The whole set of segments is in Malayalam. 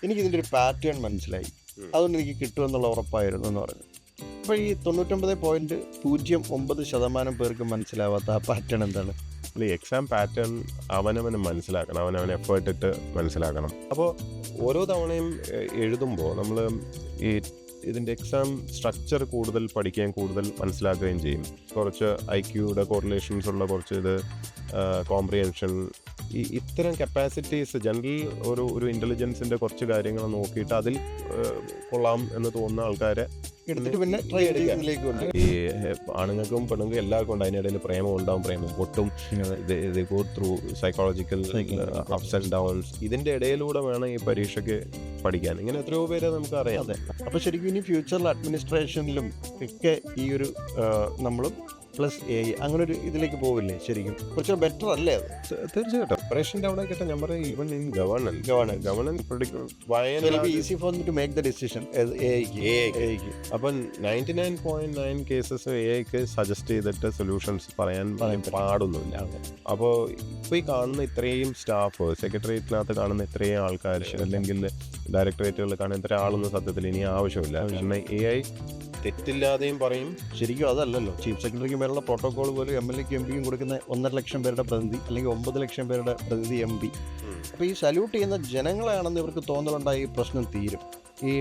എനിക്കിതിൻ്റെ ഒരു പാറ്റേൺ മനസ്സിലായി. അതുകൊണ്ട് എനിക്ക് കിട്ടുമെന്നുള്ള ഉറപ്പായിരുന്നു എന്ന് പറഞ്ഞു. അപ്പോൾ ഈ 99.09% പേർക്ക് മനസ്സിലാവാത്ത ആ പാറ്റേൺ എന്താണ്? ഈ എക്സാം പാറ്റേൺ അവനവന് മനസ്സിലാക്കണം, അവനവൻ എഫേർട്ട് ഇട്ട് മനസ്സിലാക്കണം. അപ്പോൾ ഓരോ തവണയും എഴുതുമ്പോൾ നമ്മൾ ഈ ഇതിൻ്റെ എക്സാം സ്ട്രക്ചർ കൂടുതൽ പഠിക്കുകയും കൂടുതൽ മനസ്സിലാക്കുകയും ചെയ്യും. കുറച്ച് IQയുടെ കോറിലേഷൻസ് ഉള്ള കുറച്ച് കോംപ്രിഹെൻഷൻ, ഇത്തരം കപ്പാസിറ്റീസ് ജനറൽ ഒരു ഇൻ്റലിജൻസിൻ്റെ കുറച്ച് കാര്യങ്ങൾ നോക്കിയിട്ട് അതിൽ കൊള്ളാം എന്ന് തോന്നുന്ന ആൾക്കാരെ എടുത്തിട്ട് പിന്നെ ട്രൈ ചെയ്യുന്നതിലേക്ക് കൊണ്ട് ഈ ആണുങ്ങൾക്കും പെണ്ണുങ്ങൾക്കും എല്ലാവർക്കും ഉണ്ട്. അതിനിടയിൽ പ്രേമം ഉണ്ടാവും, പ്രേമം പൊട്ടും, ഇത് go through psychological ups and downs. ഇതിൻ്റെ ഇടയിലൂടെ വേണം ഈ പരീക്ഷയ്ക്ക് പഠിക്കാൻ. ഇങ്ങനെ എത്രയോ പേരെ നമുക്ക് അറിയാം. അതെ. അപ്പോൾ ശരിക്കും ഇനി ഫ്യൂച്ചറിൽ അഡ്മിനിസ്ട്രേഷനിലും ഒക്കെ ഈ ഒരു നമ്മളും പ്ലസ് AI അങ്ങനെ ഒരു ഇതിലേക്ക് പോവില്ലേ? ശരിക്കും കുറച്ച് ബെറ്റർ അല്ലേ അത്? തീർച്ചയായിട്ടും ഓപ്പറേഷൻ്റെ അവിടെ കിട്ടാൻ ഞാൻ പറയും, even in governance easy for to make the decision AIക്ക്. അപ്പം 99.9 കേസസ് AIക്ക് സജസ്റ്റ് ചെയ്തിട്ട് സൊല്യൂഷൻസ് പറയാൻ പാടൊന്നുമില്ല. അപ്പോൾ ഇപ്പോൾ ഈ കാണുന്ന ഇത്രയും സ്റ്റാഫ്, സെക്രട്ടേറിയറ്റിനകത്ത് കാണുന്ന ഇത്രയും ആൾക്കാർ, അല്ലെങ്കിൽ ഡയറക്ടറേറ്റുകളിൽ കാണുന്ന ഇത്ര ആളൊന്നും സത്യത്തിൽ ഇനി ആവശ്യമില്ല. കാരണം AI തെറ്റില്ലാതെയും പറയും. ശരിക്കും അതല്ലല്ലോ, ചീഫ് സെക്രട്ടറിക്ക് മേലുള്ള പ്രോട്ടോകോൾ പോലും MLAക്കും MP കൊടുക്കുന്ന 1.5 ലക്ഷം പേരുടെ പ്രതിനിധി, അല്ലെങ്കിൽ 9 ലക്ഷം പേരുടെ പ്രതിനിധി MP. അപ്പോൾ ഈ സല്യൂട്ട് ചെയ്യുന്ന ജനങ്ങളാണെന്ന് ഇവർക്ക് തോന്നലുണ്ടായി പ്രശ്നം തീരും. ഈ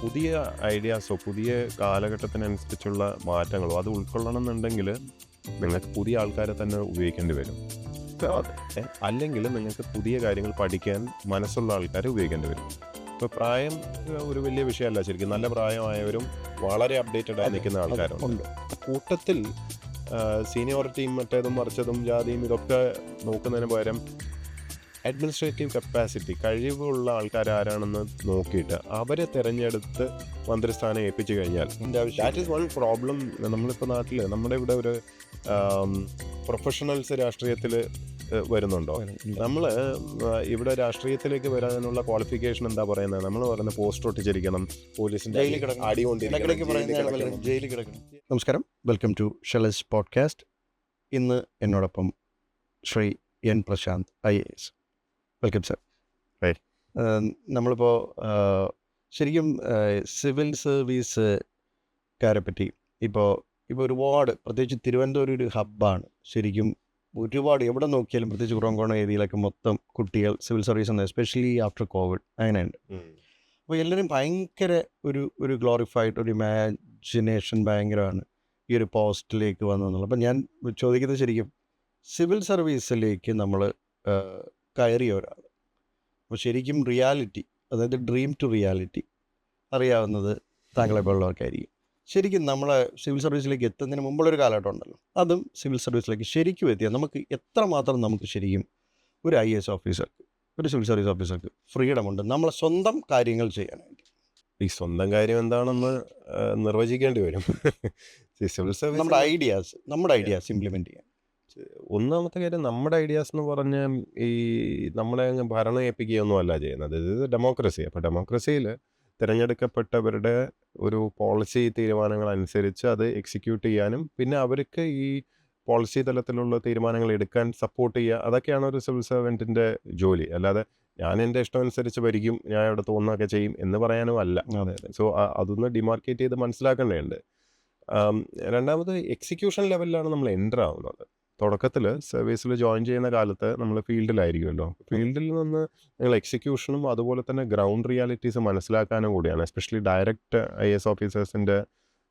പുതിയ ഐഡിയാസോ പുതിയ കാലഘട്ടത്തിനനുസരിച്ചുള്ള മാറ്റങ്ങളോ അത് ഉൾക്കൊള്ളണം എന്നുണ്ടെങ്കിൽ നിങ്ങൾക്ക് പുതിയ ആൾക്കാരെ തന്നെ ഉപയോഗിക്കേണ്ടി വരും. അല്ലെങ്കിൽ നിങ്ങൾക്ക് പുതിയ കാര്യങ്ങൾ പഠിക്കാൻ മനസ്സുള്ള ആൾക്കാരെ ഉപയോഗിക്കേണ്ടി വരും. ഇപ്പോൾ പ്രായം ഒരു വലിയ വിഷയമല്ല. ശരിക്കും നല്ല പ്രായമായവരും വളരെ അപ്ഡേറ്റഡ് ആയി നിൽക്കുന്ന ആൾക്കാരുണ്ട്. കൂട്ടത്തിൽ സീനിയോറിറ്റിയും മറ്റേതും മറിച്ചതും ജാതിയും ഇതൊക്കെ നോക്കുന്നതിന് പകരം അഡ്മിനിസ്ട്രേറ്റീവ് കപ്പാസിറ്റി, കഴിവുള്ള ആൾക്കാർ ആരാണെന്ന് നോക്കിയിട്ട് അവരെ തിരഞ്ഞെടുത്ത് മന്ത്രിസ്ഥാനം ഏൽപ്പിച്ചു കഴിഞ്ഞാൽ ദാറ്റ് ഈസ് വൺ പ്രോബ്ലം. നമ്മളിപ്പോൾ നാട്ടിൽ നമ്മുടെ ഇവിടെ ഒരു പ്രൊഫഷണൽസ് രാഷ്ട്രീയത്തിൽ വരുന്നുണ്ടോ? നമ്മൾ ഇവിടെ രാഷ്ട്രീയത്തിലേക്ക് വരാനുള്ള ക്വാളിഫിക്കേഷൻ എന്താ പറയുന്നത്? നമ്മൾ പറയുന്നത് പോസ്റ്റർ ഒട്ടിച്ചിരിക്കണം, പോലീസിൻ്റെ ജയിലിൽ കിടക്കണം. നമസ്കാരം, വെൽക്കം ടു ഷെലസ് പോഡ്കാസ്റ്റ്. ഇന്ന് എന്നോടൊപ്പം Shri N. Prashanth IAS. Welcome sir. നമ്മളിപ്പോൾ ശരിക്കും സിവിൽ സർവീസുകാരെ പറ്റി ഇപ്പോൾ ഒരുപാട്, പ്രത്യേകിച്ച് തിരുവനന്തപുരം ഒരു ഹബ്ബാണ്. ശരിക്കും ഒരുപാട് എവിടെ നോക്കിയാലും, പ്രത്യേകിച്ച് കുറവങ്കോണം ഏരിയയിലൊക്കെ മൊത്തം കുട്ടികൾ സിവിൽ സർവീസ് ഉണ്ട്, എസ്പെഷ്യലി ആഫ്റ്റർ കോവിഡ് അങ്ങനെയുണ്ട്. അപ്പോൾ എല്ലാവരും ഭയങ്കര ഒരു ഗ്ലോറിഫൈഡ് ഒരു ഇമാജിനേഷൻ ഭയങ്കരമാണ് ഈ ഒരു പോസ്റ്റിലേക്ക് വന്നതെന്നുള്ളത്. അപ്പം ഞാൻ ചോദിക്കുന്നത്, ശരിക്കും സിവിൽ സർവീസിലേക്ക് നമ്മൾ കയറിയ ഒരാൾ, അപ്പോൾ ശരിക്കും റിയാലിറ്റി, അതായത് ഡ്രീം ടു റിയാലിറ്റി അറിയാവുന്നത് താങ്കളെ പോലുള്ളവർക്കായിരിക്കും. ശരിക്കും നമ്മളെ സിവിൽ സർവീസിലേക്ക് എത്തുന്നതിന് മുമ്പുള്ളൊരു കാലഘട്ടം ഉണ്ടല്ലോ, അതും സിവിൽ സർവീസിലേക്ക് ശരിക്കും എത്തിയാൽ നമുക്ക് എത്രമാത്രം നമുക്ക് ശരിക്കും ഒരു IAS ഓഫീസർക്ക്, ഒരു സിവിൽ സർവീസ് ഓഫീസർക്ക് ഫ്രീഡം ഉണ്ട് നമ്മളെ സ്വന്തം കാര്യങ്ങൾ ചെയ്യാനായിട്ട്? ഈ സ്വന്തം കാര്യം എന്താണെന്ന് നിർവചിക്കേണ്ടി വരും. സിവിൽ സർവീസ് നമ്മുടെ ഐഡിയാസ് ഇംപ്ലിമെൻറ്റ് ചെയ്യാൻ. ഒന്നാമത്തെ കാര്യം, നമ്മുടെ ഐഡിയാസ് എന്ന് പറഞ്ഞാൽ ഈ നമ്മളെ ഭരണം ഏൽപ്പിക്കുകയൊന്നും അല്ല ചെയ്യുന്നത്. ഇത് ഡെമോക്രസി. അപ്പോൾ ഡെമോക്രസിയിൽ തിരഞ്ഞെടുക്കപ്പെട്ടവരുടെ ഒരു പോളിസി തീരുമാനങ്ങൾ അനുസരിച്ച് അത് എക്സിക്യൂട്ട് ചെയ്യാനും പിന്നെ അവർക്ക് ഈ പോളിസി തലത്തിലുള്ള തീരുമാനങ്ങൾ എടുക്കാൻ സപ്പോർട്ട് ചെയ്യുക, അതൊക്കെയാണ് ഒരു സിവിൽ സർവൻറ്റിൻ്റെ ജോലി. അല്ലാതെ ഞാൻ എൻ്റെ ഇഷ്ടമനുസരിച്ച് ഭരിക്കും, ഞാൻ ഇവിടെ തോന്നുന്നതൊക്കെ ചെയ്യും എന്ന് പറയാനും അല്ല. സോ അതൊന്ന് ഡിമാർക്കേറ്റ് ചെയ്ത് മനസ്സിലാക്കേണ്ടതുണ്ട്. രണ്ടാമത്, എക്സിക്യൂഷൻ ലെവലിലാണ് നമ്മൾ എൻ്റർ ആവുന്നത്. തുടക്കത്തിൽ സർവീസിൽ ജോയിൻ ചെയ്യുന്ന കാലത്ത് നമ്മൾ ഫീൽഡിലായിരിക്കുമല്ലോ. ഫീൽഡിൽ നിന്ന് നിങ്ങൾ എക്സിക്യൂഷനും അതുപോലെ തന്നെ ഗ്രൗണ്ട് റിയാലിറ്റീസ് മനസ്സിലാക്കാനും കൂടിയാണ്. എസ്പെഷ്യലി ഡയറക്റ്റ് IAS ഓഫീസേഴ്സിൻ്റെ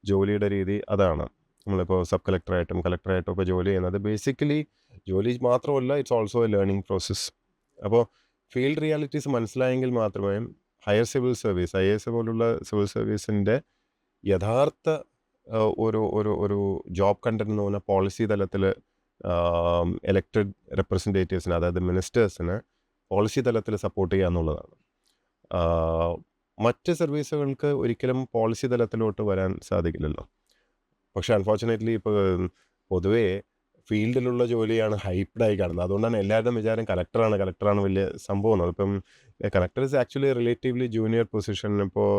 ജോലിയുടെ രീതി അതാണ്. നമ്മളിപ്പോൾ സബ് കളക്ടറായിട്ടും കളക്ടറായിട്ടും ഒക്കെ ജോലി ചെയ്യുന്നത് ബേസിക്കലി ജോലി മാത്രമല്ല, it's also A learning process. അപ്പോൾ ഫീൽഡ് റിയാലിറ്റീസ് മനസ്സിലായെങ്കിൽ മാത്രമേ ഹയർ സിവിൽ സർവീസ്, IAS പോലുള്ള സിവിൽ സർവീസിൻ്റെ യഥാർത്ഥ ഒരു ജോബ് കണ്ടന്റ് എന്ന് പറഞ്ഞാൽ പോളിസി തലത്തിൽ എലക്റ്റഡ് റെപ്രസെൻറ്റേറ്റീവ്സിന്, അതായത് മിനിസ്റ്റേഴ്സിന് പോളിസി തലത്തിൽ സപ്പോർട്ട് ചെയ്യുക എന്നുള്ളതാണ്. മറ്റ് സർവീസുകൾക്ക് ഒരിക്കലും പോളിസി തലത്തിലോട്ട് വരാൻ സാധിക്കില്ലല്ലോ. പക്ഷേ അൺഫോർച്ചുനേറ്റ്ലി ഇപ്പോൾ പൊതുവേ ഫീൽഡിലുള്ള ജോലിയാണ് ഹൈപ്ഡായി കാണുന്നത്. അതുകൊണ്ടാണ് എല്ലാവരുടെയും വിചാരം കളക്ടറാണ് വലിയ സംഭവം. അതിപ്പം collector is actually relatively junior position. ഇപ്പോൾ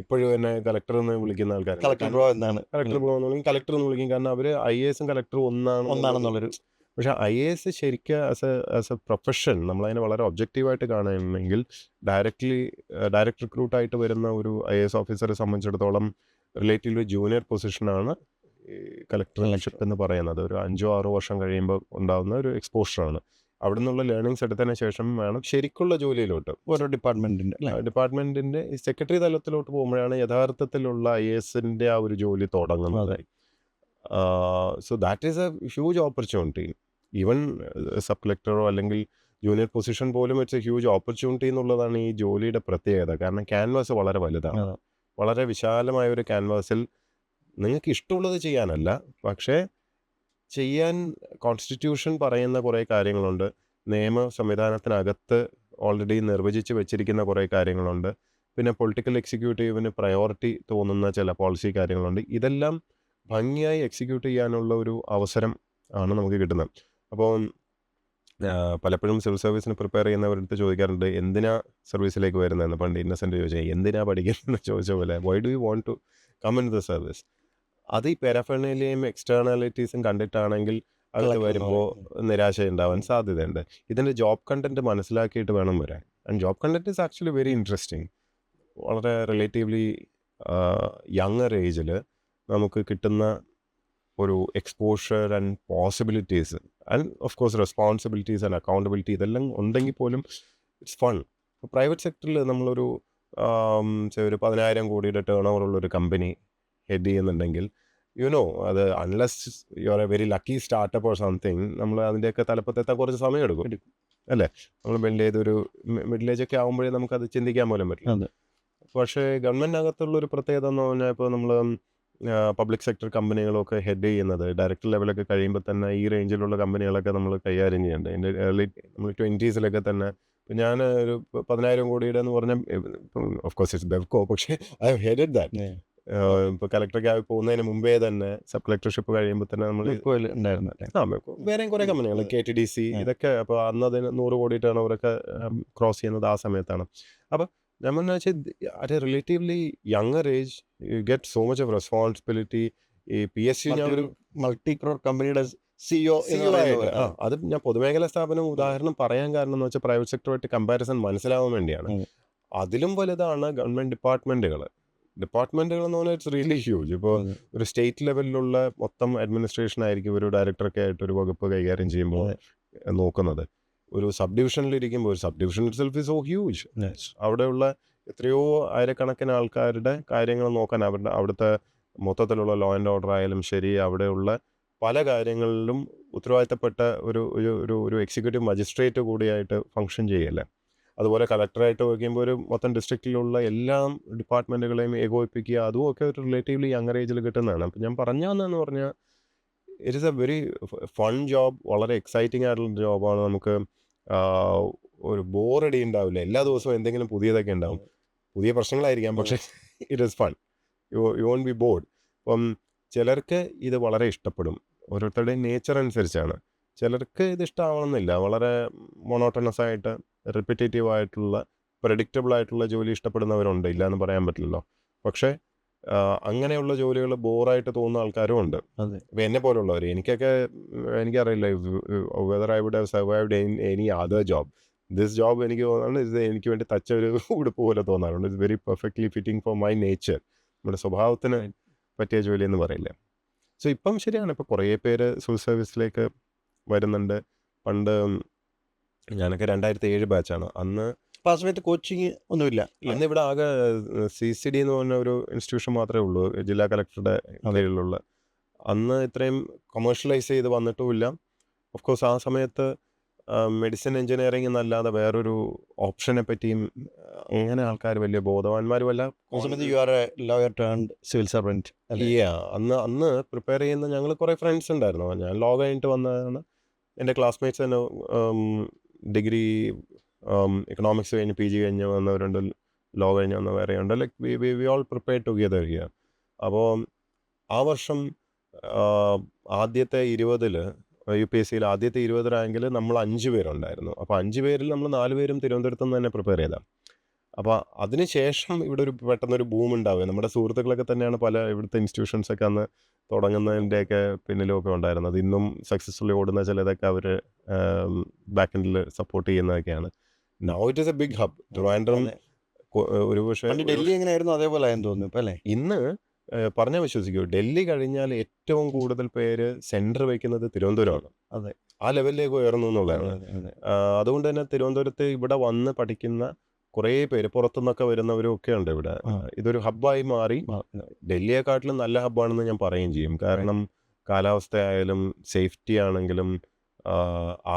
ഇപ്പോഴും തന്നെ കളക്ടർ എന്ന് വിളിക്കുന്ന ആൾക്കാർ കളക്ടർ ബ്രോ എന്ന് വിളിക്കും. കാരണം അവർ IASും കളക്ടറും ഒന്നാണെന്നുള്ളൊരു പക്ഷേ IAS ശരിക്കും ആസ് എ പ്രൊഫഷൻ നമ്മളതിനെ വളരെ ഒബ്ജക്റ്റീവായിട്ട് കാണുകയാണെങ്കിൽ ഡയറക്റ്റ് റിക്രൂട്ടായിട്ട് വരുന്ന ഒരു IAS ഓഫീസറെ സംബന്ധിച്ചിടത്തോളം റിലേറ്റീവ്ലി ജൂനിയർ പൊസിഷനാണ് ഈ കളക്ടർഷിപ്പ് എന്ന് പറയുന്നത്. ഒരു 5-6 വർഷം കഴിയുമ്പോൾ ഉണ്ടാകുന്ന ഒരു എക്സ്പോഷറാണ്. അവിടെ നിന്നുള്ള ലേണിങ്സ് എടുത്തതിന് ശേഷം വേണം ശരിക്കുള്ള ജോലിയിലോട്ട് ഓരോ ഡിപ്പാർട്ട്മെന്റിന്റെ ഡിപ്പാർട്ട്മെന്റിന്റെ സെക്രട്ടറി തലത്തിലോട്ട് പോകുമ്പോഴാണ് യഥാർത്ഥത്തിലുള്ള IASന്റെ ആ ഒരു ജോലി തുടങ്ങുന്നത്. അതെ. So that is a huge opportunity. Even sub കളക്ടറോ അല്ലെങ്കിൽ ജൂനിയർ പൊസിഷൻ പോലും ഇറ്റ്സ് എ ഹ്യൂജ് ഓപ്പർച്യൂണിറ്റി എന്നുള്ളതാണ് ഈ ജോലിയുടെ പ്രത്യേകത. കാരണം ക്യാൻവാസ് വളരെ വലുതാണ്. അതെ. വളരെ വിശാലമായ ഒരു ക്യാൻവാസിൽ നിങ്ങൾക്ക് ഇഷ്ടമുള്ളത് ചെയ്യാനല്ല, പക്ഷേ ചെയ്യാൻ കോൺസ്റ്റിറ്റ്യൂഷൻ പറയുന്ന കുറേ കാര്യങ്ങളുണ്ട്. നിയമ സംവിധാനത്തിനകത്ത് ഓൾറെഡി നിർവചിച്ച് വെച്ചിരിക്കുന്ന കുറേ കാര്യങ്ങളുണ്ട്. പിന്നെ പൊളിറ്റിക്കൽ എക്സിക്യൂട്ടീവിന് പ്രയോറിറ്റി തോന്നുന്ന ചില പോളിസി കാര്യങ്ങളുണ്ട്. ഇതെല്ലാം ഭംഗിയായി എക്സിക്യൂട്ട് ചെയ്യാനുള്ള ഒരു അവസരം ആണ് നമുക്ക് കിട്ടുന്നത്. അപ്പോൾ പലപ്പോഴും സിവിൽ സർവീസിന് പ്രിപ്പയർ ചെയ്യുന്നവരടുത്ത് ചോദിക്കാറുണ്ട്, എന്തിനാ സർവീസിലേക്ക് വരുന്നതെന്ന്. പണ്ട് ഇന്നസെൻ്റ് ചോദിച്ചാൽ എന്തിനാ പഠിക്കുന്നതെന്ന് ചോദിച്ച പോലെ why do you want to come in the service. അത് ഈ പാരാഫെർണേലിയയും എക്സ്റ്റേണാലിറ്റീസും കണ്ടിട്ടാണെങ്കിൽ അകത്ത് വരുമ്പോൾ നിരാശ ഉണ്ടാവാൻ സാധ്യതയുണ്ട്. ഇതിൻ്റെ ജോബ് കണ്ടൻറ്റ് മനസ്സിലാക്കിയിട്ട് വേണം വരാൻ. And job content is actually very interesting. വളരെ റിലേറ്റീവ്ലി യങ്ങർ ഏജിൽ നമുക്ക് കിട്ടുന്ന ഒരു exposure and possibilities and of course responsibilities and accountability ഇതെല്ലാം ഉണ്ടെങ്കിൽ പോലും ഇറ്റ്സ് ഫൺ. പ്രൈവറ്റ് സെക്ടറിൽ നമ്മളൊരു ഒരു 10,000 കോടിയുടെ ടേൺ ഓവർ ഉള്ളൊരു കമ്പനി ഹെഡ് ചെയ്യുന്നുണ്ടെങ്കിൽ അത് unless you are A very lucky startup or something നമ്മൾ അതിൻ്റെയൊക്കെ തലപ്പത്തെത്താൻ കുറച്ച് സമയം എടുക്കും അല്ലേ. നമ്മൾ ബിൽഡ് ചെയ്തൊരു മിഡിൽ ഏജ് ഒക്കെ ആകുമ്പോഴേ നമുക്കത് ചിന്തിക്കാൻ പോലും പറ്റില്ല. പക്ഷേ ഗവൺമെൻറ്റിനകത്തുള്ളൊരു പ്രത്യേകത എന്ന് പറഞ്ഞാൽ ഇപ്പോൾ നമ്മൾ പബ്ലിക് സെക്ടർ കമ്പനികളൊക്കെ ഹെഡ് ചെയ്യുന്നത് ഡയറക്ടർ ലെവലൊക്കെ കഴിയുമ്പോൾ തന്നെ ഈ റേഞ്ചിലുള്ള കമ്പനികളൊക്കെ നമ്മൾ കൈകാര്യം ചെയ്യേണ്ടത്. എൻ്റെ നമ്മൾ 20s തന്നെ ഇപ്പം ഞാൻ ഒരു 10,000 കോടിയുടെ എന്ന് പറഞ്ഞാൽ ഓഫ് കോഴ്സ് ഇറ്റ്സ് ബെവ്കോ, പക്ഷേ ഐ ഹവ് ഹെഡഡ് ദാറ്റ്. ഇപ്പോൾ കളക്ടറൊക്കെ ആയി പോകുന്നതിന് മുമ്പേ തന്നെ സബ് കളക്ടർഷിപ്പ് കഴിയുമ്പോൾ തന്നെ നമ്മൾ വേറെയും കുറേ കമ്പനികൾ KTDC ഇതൊക്കെ അപ്പോൾ അന്ന് അതിന് 100 കോടി ടേൺ ഓവറൊക്കെ ക്രോസ് ചെയ്യുന്നത് ആ സമയത്താണ്. അപ്പോൾ നമ്മൾ വെച്ചാൽ at A relatively younger age you get so much of responsibility. ഈ PSU ഞാൻ ഒരു മൾട്ടി ക്രോർ കമ്പനിയുടെ CEO അത് ഞാൻ പൊതുമേഖലാ സ്ഥാപനം ഉദാഹരണം പറയാൻ കാരണം എന്ന് വെച്ചാൽ പ്രൈവറ്റ് സെക്ടറുമായിട്ട് കമ്പാരിസൺ മനസ്സിലാവാൻ വേണ്ടിയാണ്. അതിലും വലുതാണ് ഗവൺമെൻറ് ഡിപ്പാർട്ട്മെൻറ്റുകൾ എന്ന് പറഞ്ഞാൽ ഇറ്റ്സ് റിയലി ഹ്യൂജ്. ഇപ്പോൾ ഒരു സ്റ്റേറ്റ് ലെവലിലുള്ള മൊത്തം അഡ്മിനിസ്ട്രേഷൻ ആയിരിക്കും ഒരു ഡയറക്ടറൊക്കെ ആയിട്ട് ഒരു വകുപ്പ് കൈകാര്യം ചെയ്യുമ്പോൾ നോക്കുന്നത്. ഒരു സബ് ഡിവിഷനിലിരിക്കുമ്പോൾ ഒരു sub division itself is so huge. അവിടെയുള്ള എത്രയോ ആയിരക്കണക്കിന് ആൾക്കാരുടെ കാര്യങ്ങൾ നോക്കാൻ അവിടുത്തെ മൊത്തത്തിലുള്ള ലോ ആൻഡ് ഓർഡർ ആയാലും ശരി, അവിടെയുള്ള പല കാര്യങ്ങളിലും ഉത്തരവാദിത്തപ്പെട്ട ഒരു എക്സിക്യൂട്ടീവ് മജിസ്ട്രേറ്റ് കൂടിയായിട്ട് ഫങ്ഷൻ ചെയ്യല്ലേ. അതുപോലെ കളക്ടറായിട്ട് വയ്ക്കുമ്പോൾ ഒരു മൊത്തം ഡിസ്ട്രിക്റ്റിലുള്ള എല്ലാ ഡിപ്പാർട്ട്മെൻറ്റുകളെയും ഏകോപിപ്പിക്കുക, അതുമൊക്കെ ഒരു റിലേറ്റീവ്ലി യങ്ങർ ഏജിൽ കിട്ടുന്നതാണ്. അപ്പം ഞാൻ പറഞ്ഞതെന്ന് പറഞ്ഞാൽ it is A very fun job, വളരെ എക്സൈറ്റിംഗ് ആയിട്ടുള്ള ജോബാണ്. നമുക്ക് ഒരു ബോറടി ഉണ്ടാവില്ല. എല്ലാ ദിവസവും എന്തെങ്കിലും പുതിയതൊക്കെ ഉണ്ടാവും. പുതിയ പ്രശ്നങ്ങളായിരിക്കാം, പക്ഷേ it is fun. You won't be bored. അപ്പം ചിലർക്ക് ഇത് വളരെ ഇഷ്ടപ്പെടും. ഓരോരുത്തരുടെയും നേച്ചർ അനുസരിച്ചാണ്. ചിലർക്ക് ഇത് ഇഷ്ടമാവണമെന്നില്ല. വളരെ മൊണോട്ടണസ് ആയിട്ട് റിപ്പിറ്റേറ്റീവ് ആയിട്ടുള്ള പ്രെഡിക്റ്റബിൾ ആയിട്ടുള്ള ജോലി ഇഷ്ടപ്പെടുന്നവരുണ്ട്, ഇല്ല എന്ന് പറയാൻ പറ്റില്ലല്ലോ. പക്ഷേ അങ്ങനെയുള്ള ജോലികൾ ബോറായിട്ട് തോന്നുന്ന ആൾക്കാരും ഉണ്ട്. ഇപ്പം എന്നെ പോലുള്ളവർ, എനിക്കറിയില്ല whether I would have survived any other job. This job എനിക്ക് തോന്നുന്നത് ഇത് എനിക്ക് വേണ്ടി തച്ച ഒരു ഉടുപ്പ് പോലെ തോന്നാറുണ്ട്. It's very perfectly fitting for my nature. നമ്മുടെ സ്വഭാവത്തിന് പറ്റിയ ജോലി എന്ന് പറയില്ല. സോ ഇപ്പം ശരിയാണ്, ഇപ്പോൾ കുറേ പേര് സിവിൽ സർവീസിലേക്ക് വരുന്നുണ്ട്. പണ്ട് ഞാനൊക്കെ 2007 ബാച്ചാണ്. അന്ന് ആ സമയത്ത് കോച്ചിങ് ഒന്നുമില്ല. അന്ന് ഇവിടെ ആകെ CCD എന്ന് പറഞ്ഞ ഒരു ഇൻസ്റ്റിറ്റ്യൂഷൻ മാത്രമേ ഉള്ളൂ, ജില്ലാ കളക്ടറുടെ കീഴിലുള്ള. അന്ന് ഇത്രയും കൊമേഴ്ഷ്യലൈസ് ചെയ്ത് വന്നിട്ടുമില്ല. ഓഫ് കോഴ്സ് ആ സമയത്ത് മെഡിസിൻ എഞ്ചിനീയറിംഗ് എന്നല്ലാതെ വേറൊരു ഓപ്ഷനെ പറ്റിയും അങ്ങനെ ആൾക്കാർ വലിയ ബോധവാന്മാരുമല്ല. You are a lawyer turned civil servant. അന്ന് പ്രിപ്പയർ ചെയ്യുന്ന ഞങ്ങൾ കുറേ ഫ്രണ്ട്സ് ഉണ്ടായിരുന്നു. ഞാൻ ലോ കഴിഞ്ഞിട്ട് വന്നതാണ്. എൻ്റെ ക്ലാസ്മേറ്റ്സ് തന്നെ ഡിഗ്രി എക്കണോമിക്സ് കഴിഞ്ഞ് PG കഴിഞ്ഞ് വന്നവരുണ്ട്, ലോ കഴിഞ്ഞ് വന്ന വേറെയുണ്ട്. Like we all prepare together here. അപ്പോൾ ആ വർഷം ആദ്യത്തെ 20 UPSCയിൽ ആദ്യത്തെ 20 റാങ്കിൽ നമ്മൾ 5 പേരുണ്ടായിരുന്നു. അപ്പോൾ 5 പേരിൽ നമ്മൾ 4 പേരും തിരുവനന്തപുരത്ത് നിന്ന് തന്നെ പ്രിപ്പയർ ചെയ്താൽ. അപ്പോൾ അതിനുശേഷം ഇവിടെ ഒരു പെട്ടെന്നൊരു ബൂം ഉണ്ടാവുക. നമ്മുടെ സുഹൃത്തുക്കളൊക്കെ തന്നെയാണ് പല ഇവിടുത്തെ ഇൻസ്റ്റിറ്റ്യൂഷൻസൊക്കെ അന്ന് തുടങ്ങുന്നതിൻ്റെയൊക്കെ പിന്നിലുമൊക്കെ ഉണ്ടായിരുന്നത്. ഇന്നും സക്സസ്ഫുള്ളി ഓടുന്ന ചിലതൊക്കെ അവർ ബാക്ക് എൻഡിൽ സപ്പോർട്ട് ചെയ്യുന്നതൊക്കെയാണ്. Now it is a big hub. Trivandrum അതെ. ഒരു പക്ഷേ പണ്ട് ഡൽഹി എങ്ങനെയായിരുന്നു അതേപോലെ ആയെന്ന് തോന്നുന്നു ഇപ്പം അല്ലേ? ഇന്ന് പറഞ്ഞാൽ വിശ്വസിക്കൂ, ഡൽഹി കഴിഞ്ഞാൽ ഏറ്റവും കൂടുതൽ പേര് സെൻറ്റർ വയ്ക്കുന്നത് തിരുവനന്തപുരമാണ്. അതെ ആ ലെവലിലേക്ക് ഉയർന്നു അതെ എന്നുള്ളതാണ്. അതെ അതെ. അതുകൊണ്ട് തന്നെ തിരുവനന്തപുരത്ത് ഇവിടെ വന്ന് പഠിക്കുന്ന കുറേ പേര് പുറത്തുനിന്നൊക്കെ വരുന്നവരും ഒക്കെ ഉണ്ട് ഇവിടെ. ആ ഇതൊരു ഹബ്ബായി മാറി. ആ, ഡൽഹിയെക്കാട്ടിലും നല്ല ഹബ്ബാണെന്ന് ഞാൻ പറയുകയും ചെയ്യും. കാരണം കാലാവസ്ഥയായാലും സേഫ്റ്റി ആണെങ്കിലും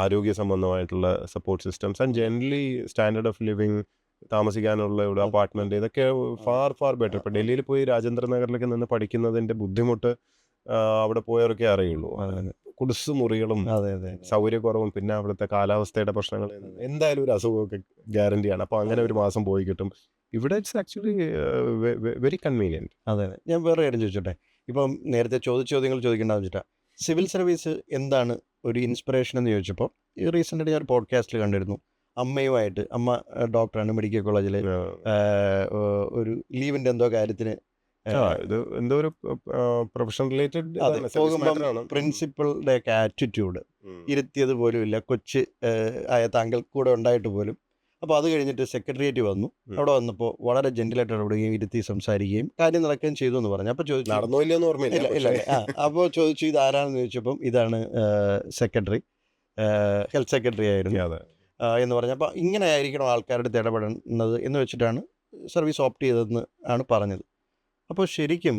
ആരോഗ്യ സംബന്ധമായിട്ടുള്ള support systems and generally standard of living, താമസിക്കാനുള്ള ഇവിടെ അപ്പാർട്ട്മെൻറ്റ്, ഇതൊക്കെ ഫാർ ബെറ്റർ. ഇപ്പോൾ ഡൽഹിയിൽ പോയി രാജേന്ദ്ര നഗറിലൊക്കെ നിന്ന് പഠിക്കുന്നതിൻ്റെ ബുദ്ധിമുട്ട് അവിടെ പോയവരൊക്കെ അറിയുള്ളൂ. അതെ കുടിസ് മുറികളും അതെ അതെ. സൗകര്യക്കുറവും പിന്നെ അവിടുത്തെ കാലാവസ്ഥയുടെ പ്രശ്നങ്ങൾ, എന്തായാലും ഒരു അസുഖമൊക്കെ ഗ്യാരണ്ടിയാണ്. അപ്പോൾ അങ്ങനെ ഒരു മാസം പോയി കിട്ടും. ഇവിടെ ഇറ്റ്സ് ആക്ച്വലി വെരി കൺവീനിയൻറ്റ്. അതെ അതെ. ഞാൻ വേറെ കാര്യം ചോദിച്ചോട്ടെ? ഇപ്പം നേരത്തെ ചോദ്യങ്ങൾ ചോദിക്കേണ്ടതെന്ന് വെച്ചിട്ടാ, സിവിൽ സർവീസ് എന്താണ് ഒരു ഇൻസ്പിറേഷൻ എന്ന് ചോദിച്ചപ്പോൾ, ഈ റീസെൻ്റായിട്ട് ഞാൻ ഒരു പോഡ്കാസ്റ്റിൽ കണ്ടിരുന്നു. അമ്മയുമായിട്ട്, അമ്മ ഡോക്ടറാണ്, മെഡിക്കൽ കോളേജിൽ ഒരു ലീവിൻ്റെ എന്തോ കാര്യത്തിന് ഇത് എന്തോ ഒരു പ്രൊഫഷൻ റിലേറ്റഡ് അതെ പോകുമ്പം പ്രിൻസിപ്പളുടെ ഒക്കെ ആറ്റിറ്റ്യൂഡ് ഇരുത്തിയത് പോലും ഇല്ല, കൊച്ച് ആയ താങ്കൾ കൂടെ ഉണ്ടായിട്ട് പോലും. അപ്പോൾ അത് കഴിഞ്ഞിട്ട് സെക്രട്ടേറിയറ്റ് വന്നു. അവിടെ വന്നപ്പോൾ വളരെ ജെന്റിലായിട്ട് ഇടപെടുകയും ഇരുത്തി സംസാരിക്കുകയും കാര്യം നടക്കുകയും ചെയ്തു എന്ന് പറഞ്ഞു. അപ്പോൾ ചോദിച്ചു നടന്നോ ഇല്ലെന്ന് ഇല്ല ഓർമ്മയില്ല. ഇല്ല പക്ഷേ ഇല്ല. അപ്പോൾ ചോദിച്ചു ഇത് ആരാണെന്ന് ചോദിച്ചപ്പം ഇതാണ് സെക്രട്ടറി, ഹെൽത്ത് സെക്രട്ടറി ആയിരുന്നു അതെ. എന്ന് പറഞ്ഞു. അപ്പോൾ ഇങ്ങനെ ആയിരിക്കണം ആൾക്കാരുടെ അടുത്ത് ഇടപെടുന്നത് എന്ന് വെച്ചിട്ടാണ് സർവീസ് ഓപ്റ്റ് ചെയ്തതെന്ന് ആണ് പറഞ്ഞത്. അപ്പോൾ ശരിക്കും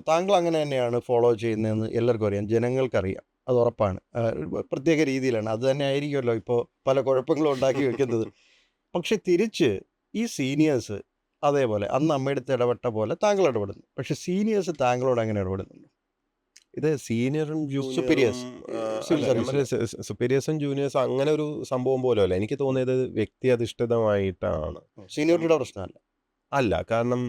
താങ്കൾ അങ്ങനെ തന്നെയാണ് ഫോളോ ചെയ്യുന്നതെന്ന് എല്ലാവർക്കും അറിയാം, ജനങ്ങൾക്കറിയാം, അത് ഉറപ്പാണ്. ഒരു പ്രത്യേക രീതിയിലാണ്, അത് തന്നെ ആയിരിക്കുമല്ലോ ഇപ്പോൾ പല കുഴപ്പങ്ങളും ഉണ്ടാക്കി വെക്കുന്നത്. പക്ഷെ തിരിച്ച് ഈ സീനിയേഴ്സ് അതേപോലെ അന്ന് അമ്മയുടെ അടുത്ത് ഇടപെട്ട പോലെ താങ്കൾ ഇടപെടുന്നു. പക്ഷെ സീനിയേഴ്സ് താങ്കളോട് അങ്ങനെ ഇടപെടുന്നുണ്ട്? ഇത് സീനിയറും Superiors, civil service. സുപ്പീരിയേഴ്സും ജൂനിയേഴ്സും അങ്ങനെ ഒരു സംഭവം പോലുമല്ല. എനിക്ക് തോന്നിയത് വ്യക്തി അധിഷ്ഠിതമായിട്ടാണ്. സീനിയോറിറ്റിയുടെ പ്രശ്നമല്ല. അല്ല, കാരണം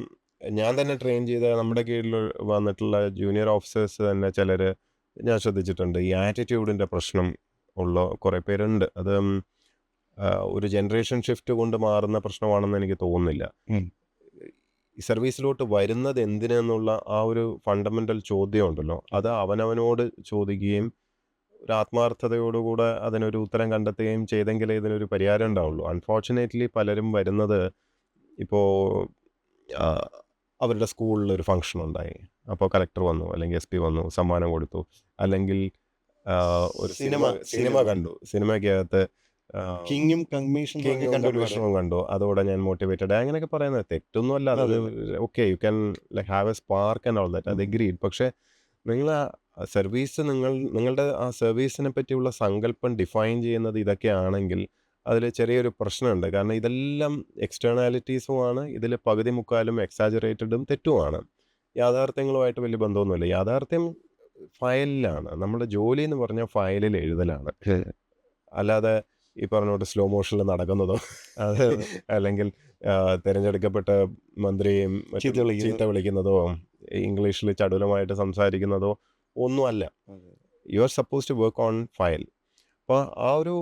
ഞാൻ തന്നെ ട്രെയിൻ ചെയ്ത നമ്മുടെ കീഴിൽ വന്നിട്ടുള്ള ജൂനിയർ ഓഫീസേഴ്സ് തന്നെ ചിലർ ഞാൻ ശ്രദ്ധിച്ചിട്ടുണ്ട്, ഈ ആറ്റിറ്റ്യൂഡിൻ്റെ പ്രശ്നം ഉള്ള കുറേ പേരുണ്ട്. അത് ഒരു ജനറേഷൻ ഷിഫ്റ്റ് കൊണ്ട് മാറുന്ന പ്രശ്നമാണെന്ന് എനിക്ക് തോന്നുന്നില്ല. ഈ സർവീസിലോട്ട് വരുന്നത് എന്തിനെന്നുള്ള ആ ഒരു ഫണ്ടമെൻ്റൽ ചോദ്യം ഉണ്ടല്ലോ, അത് അവനവനോട് ചോദിക്കുകയും ഒരു ആത്മാർത്ഥതയോടുകൂടെ അതിനൊരു ഉത്തരം കണ്ടെത്തുകയും ചെയ്തെങ്കിലേ ഇതിനൊരു പരിഹാരം ഉണ്ടാവുള്ളൂ. അൺഫോർച്ചുനേറ്റ്ലി പലരും വരുന്നത് ഇപ്പോൾ അവരുടെ സ്കൂളിൽ ഒരു ഫംഗ്ഷൻ ഉണ്ടായി, അപ്പോൾ കലക്ടർ വന്നു, അല്ലെങ്കിൽ SP വന്നു, സമ്മാനം കൊടുത്തു, അല്ലെങ്കിൽ ഒരു സിനിമ കണ്ടു, സിനിമയ്ക്കകത്ത് കിങ്ങും കമ്മീഷനും കണ്ടു, അതോടെ ഞാൻ മോട്ടിവേറ്റഡ് അങ്ങനെയൊക്കെ പറയുന്നത് തെറ്റൊന്നുമല്ല. അത് okay, you can like have A spark and all that, അത് എഗ്രീഡ്. പക്ഷേ നിങ്ങൾ ആ സർവീസ്, നിങ്ങളുടെ ആ സർവീസിനെ പറ്റിയുള്ള സങ്കല്പം ഡിഫൈൻ ചെയ്യുന്നത് ഇതൊക്കെ ആണെങ്കിൽ അതിൽ ചെറിയൊരു പ്രശ്നമുണ്ട്. കാരണം ഇതെല്ലാം എക്സ്റ്റേണാലിറ്റീസുമാണ്, ഇതിൽ പകുതി മുക്കാലും എക്സാജറേറ്റഡും തെറ്റുമാണ്, യാഥാർത്ഥ്യങ്ങളുമായിട്ട് വലിയ ബന്ധമൊന്നുമില്ല. യാഥാർത്ഥ്യം ഫയലിലാണ്. നമ്മുടെ ജോലി എന്ന് പറഞ്ഞാൽ ഫയലിൽ എഴുതലാണ്, അല്ലാതെ ഈ പറഞ്ഞോട്ട് സ്ലോ മോഷനിൽ നടക്കുന്നതോ അല്ലെങ്കിൽ തിരഞ്ഞെടുക്കപ്പെട്ട മന്ത്രിയെയും ചീത്ത വിളിക്കുന്നതോ ഇംഗ്ലീഷിൽ ചടുലമായിട്ട് സംസാരിക്കുന്നതോ ഒന്നുമല്ല. You are suppose to work on file. അപ്പോൾ ആ ഒരു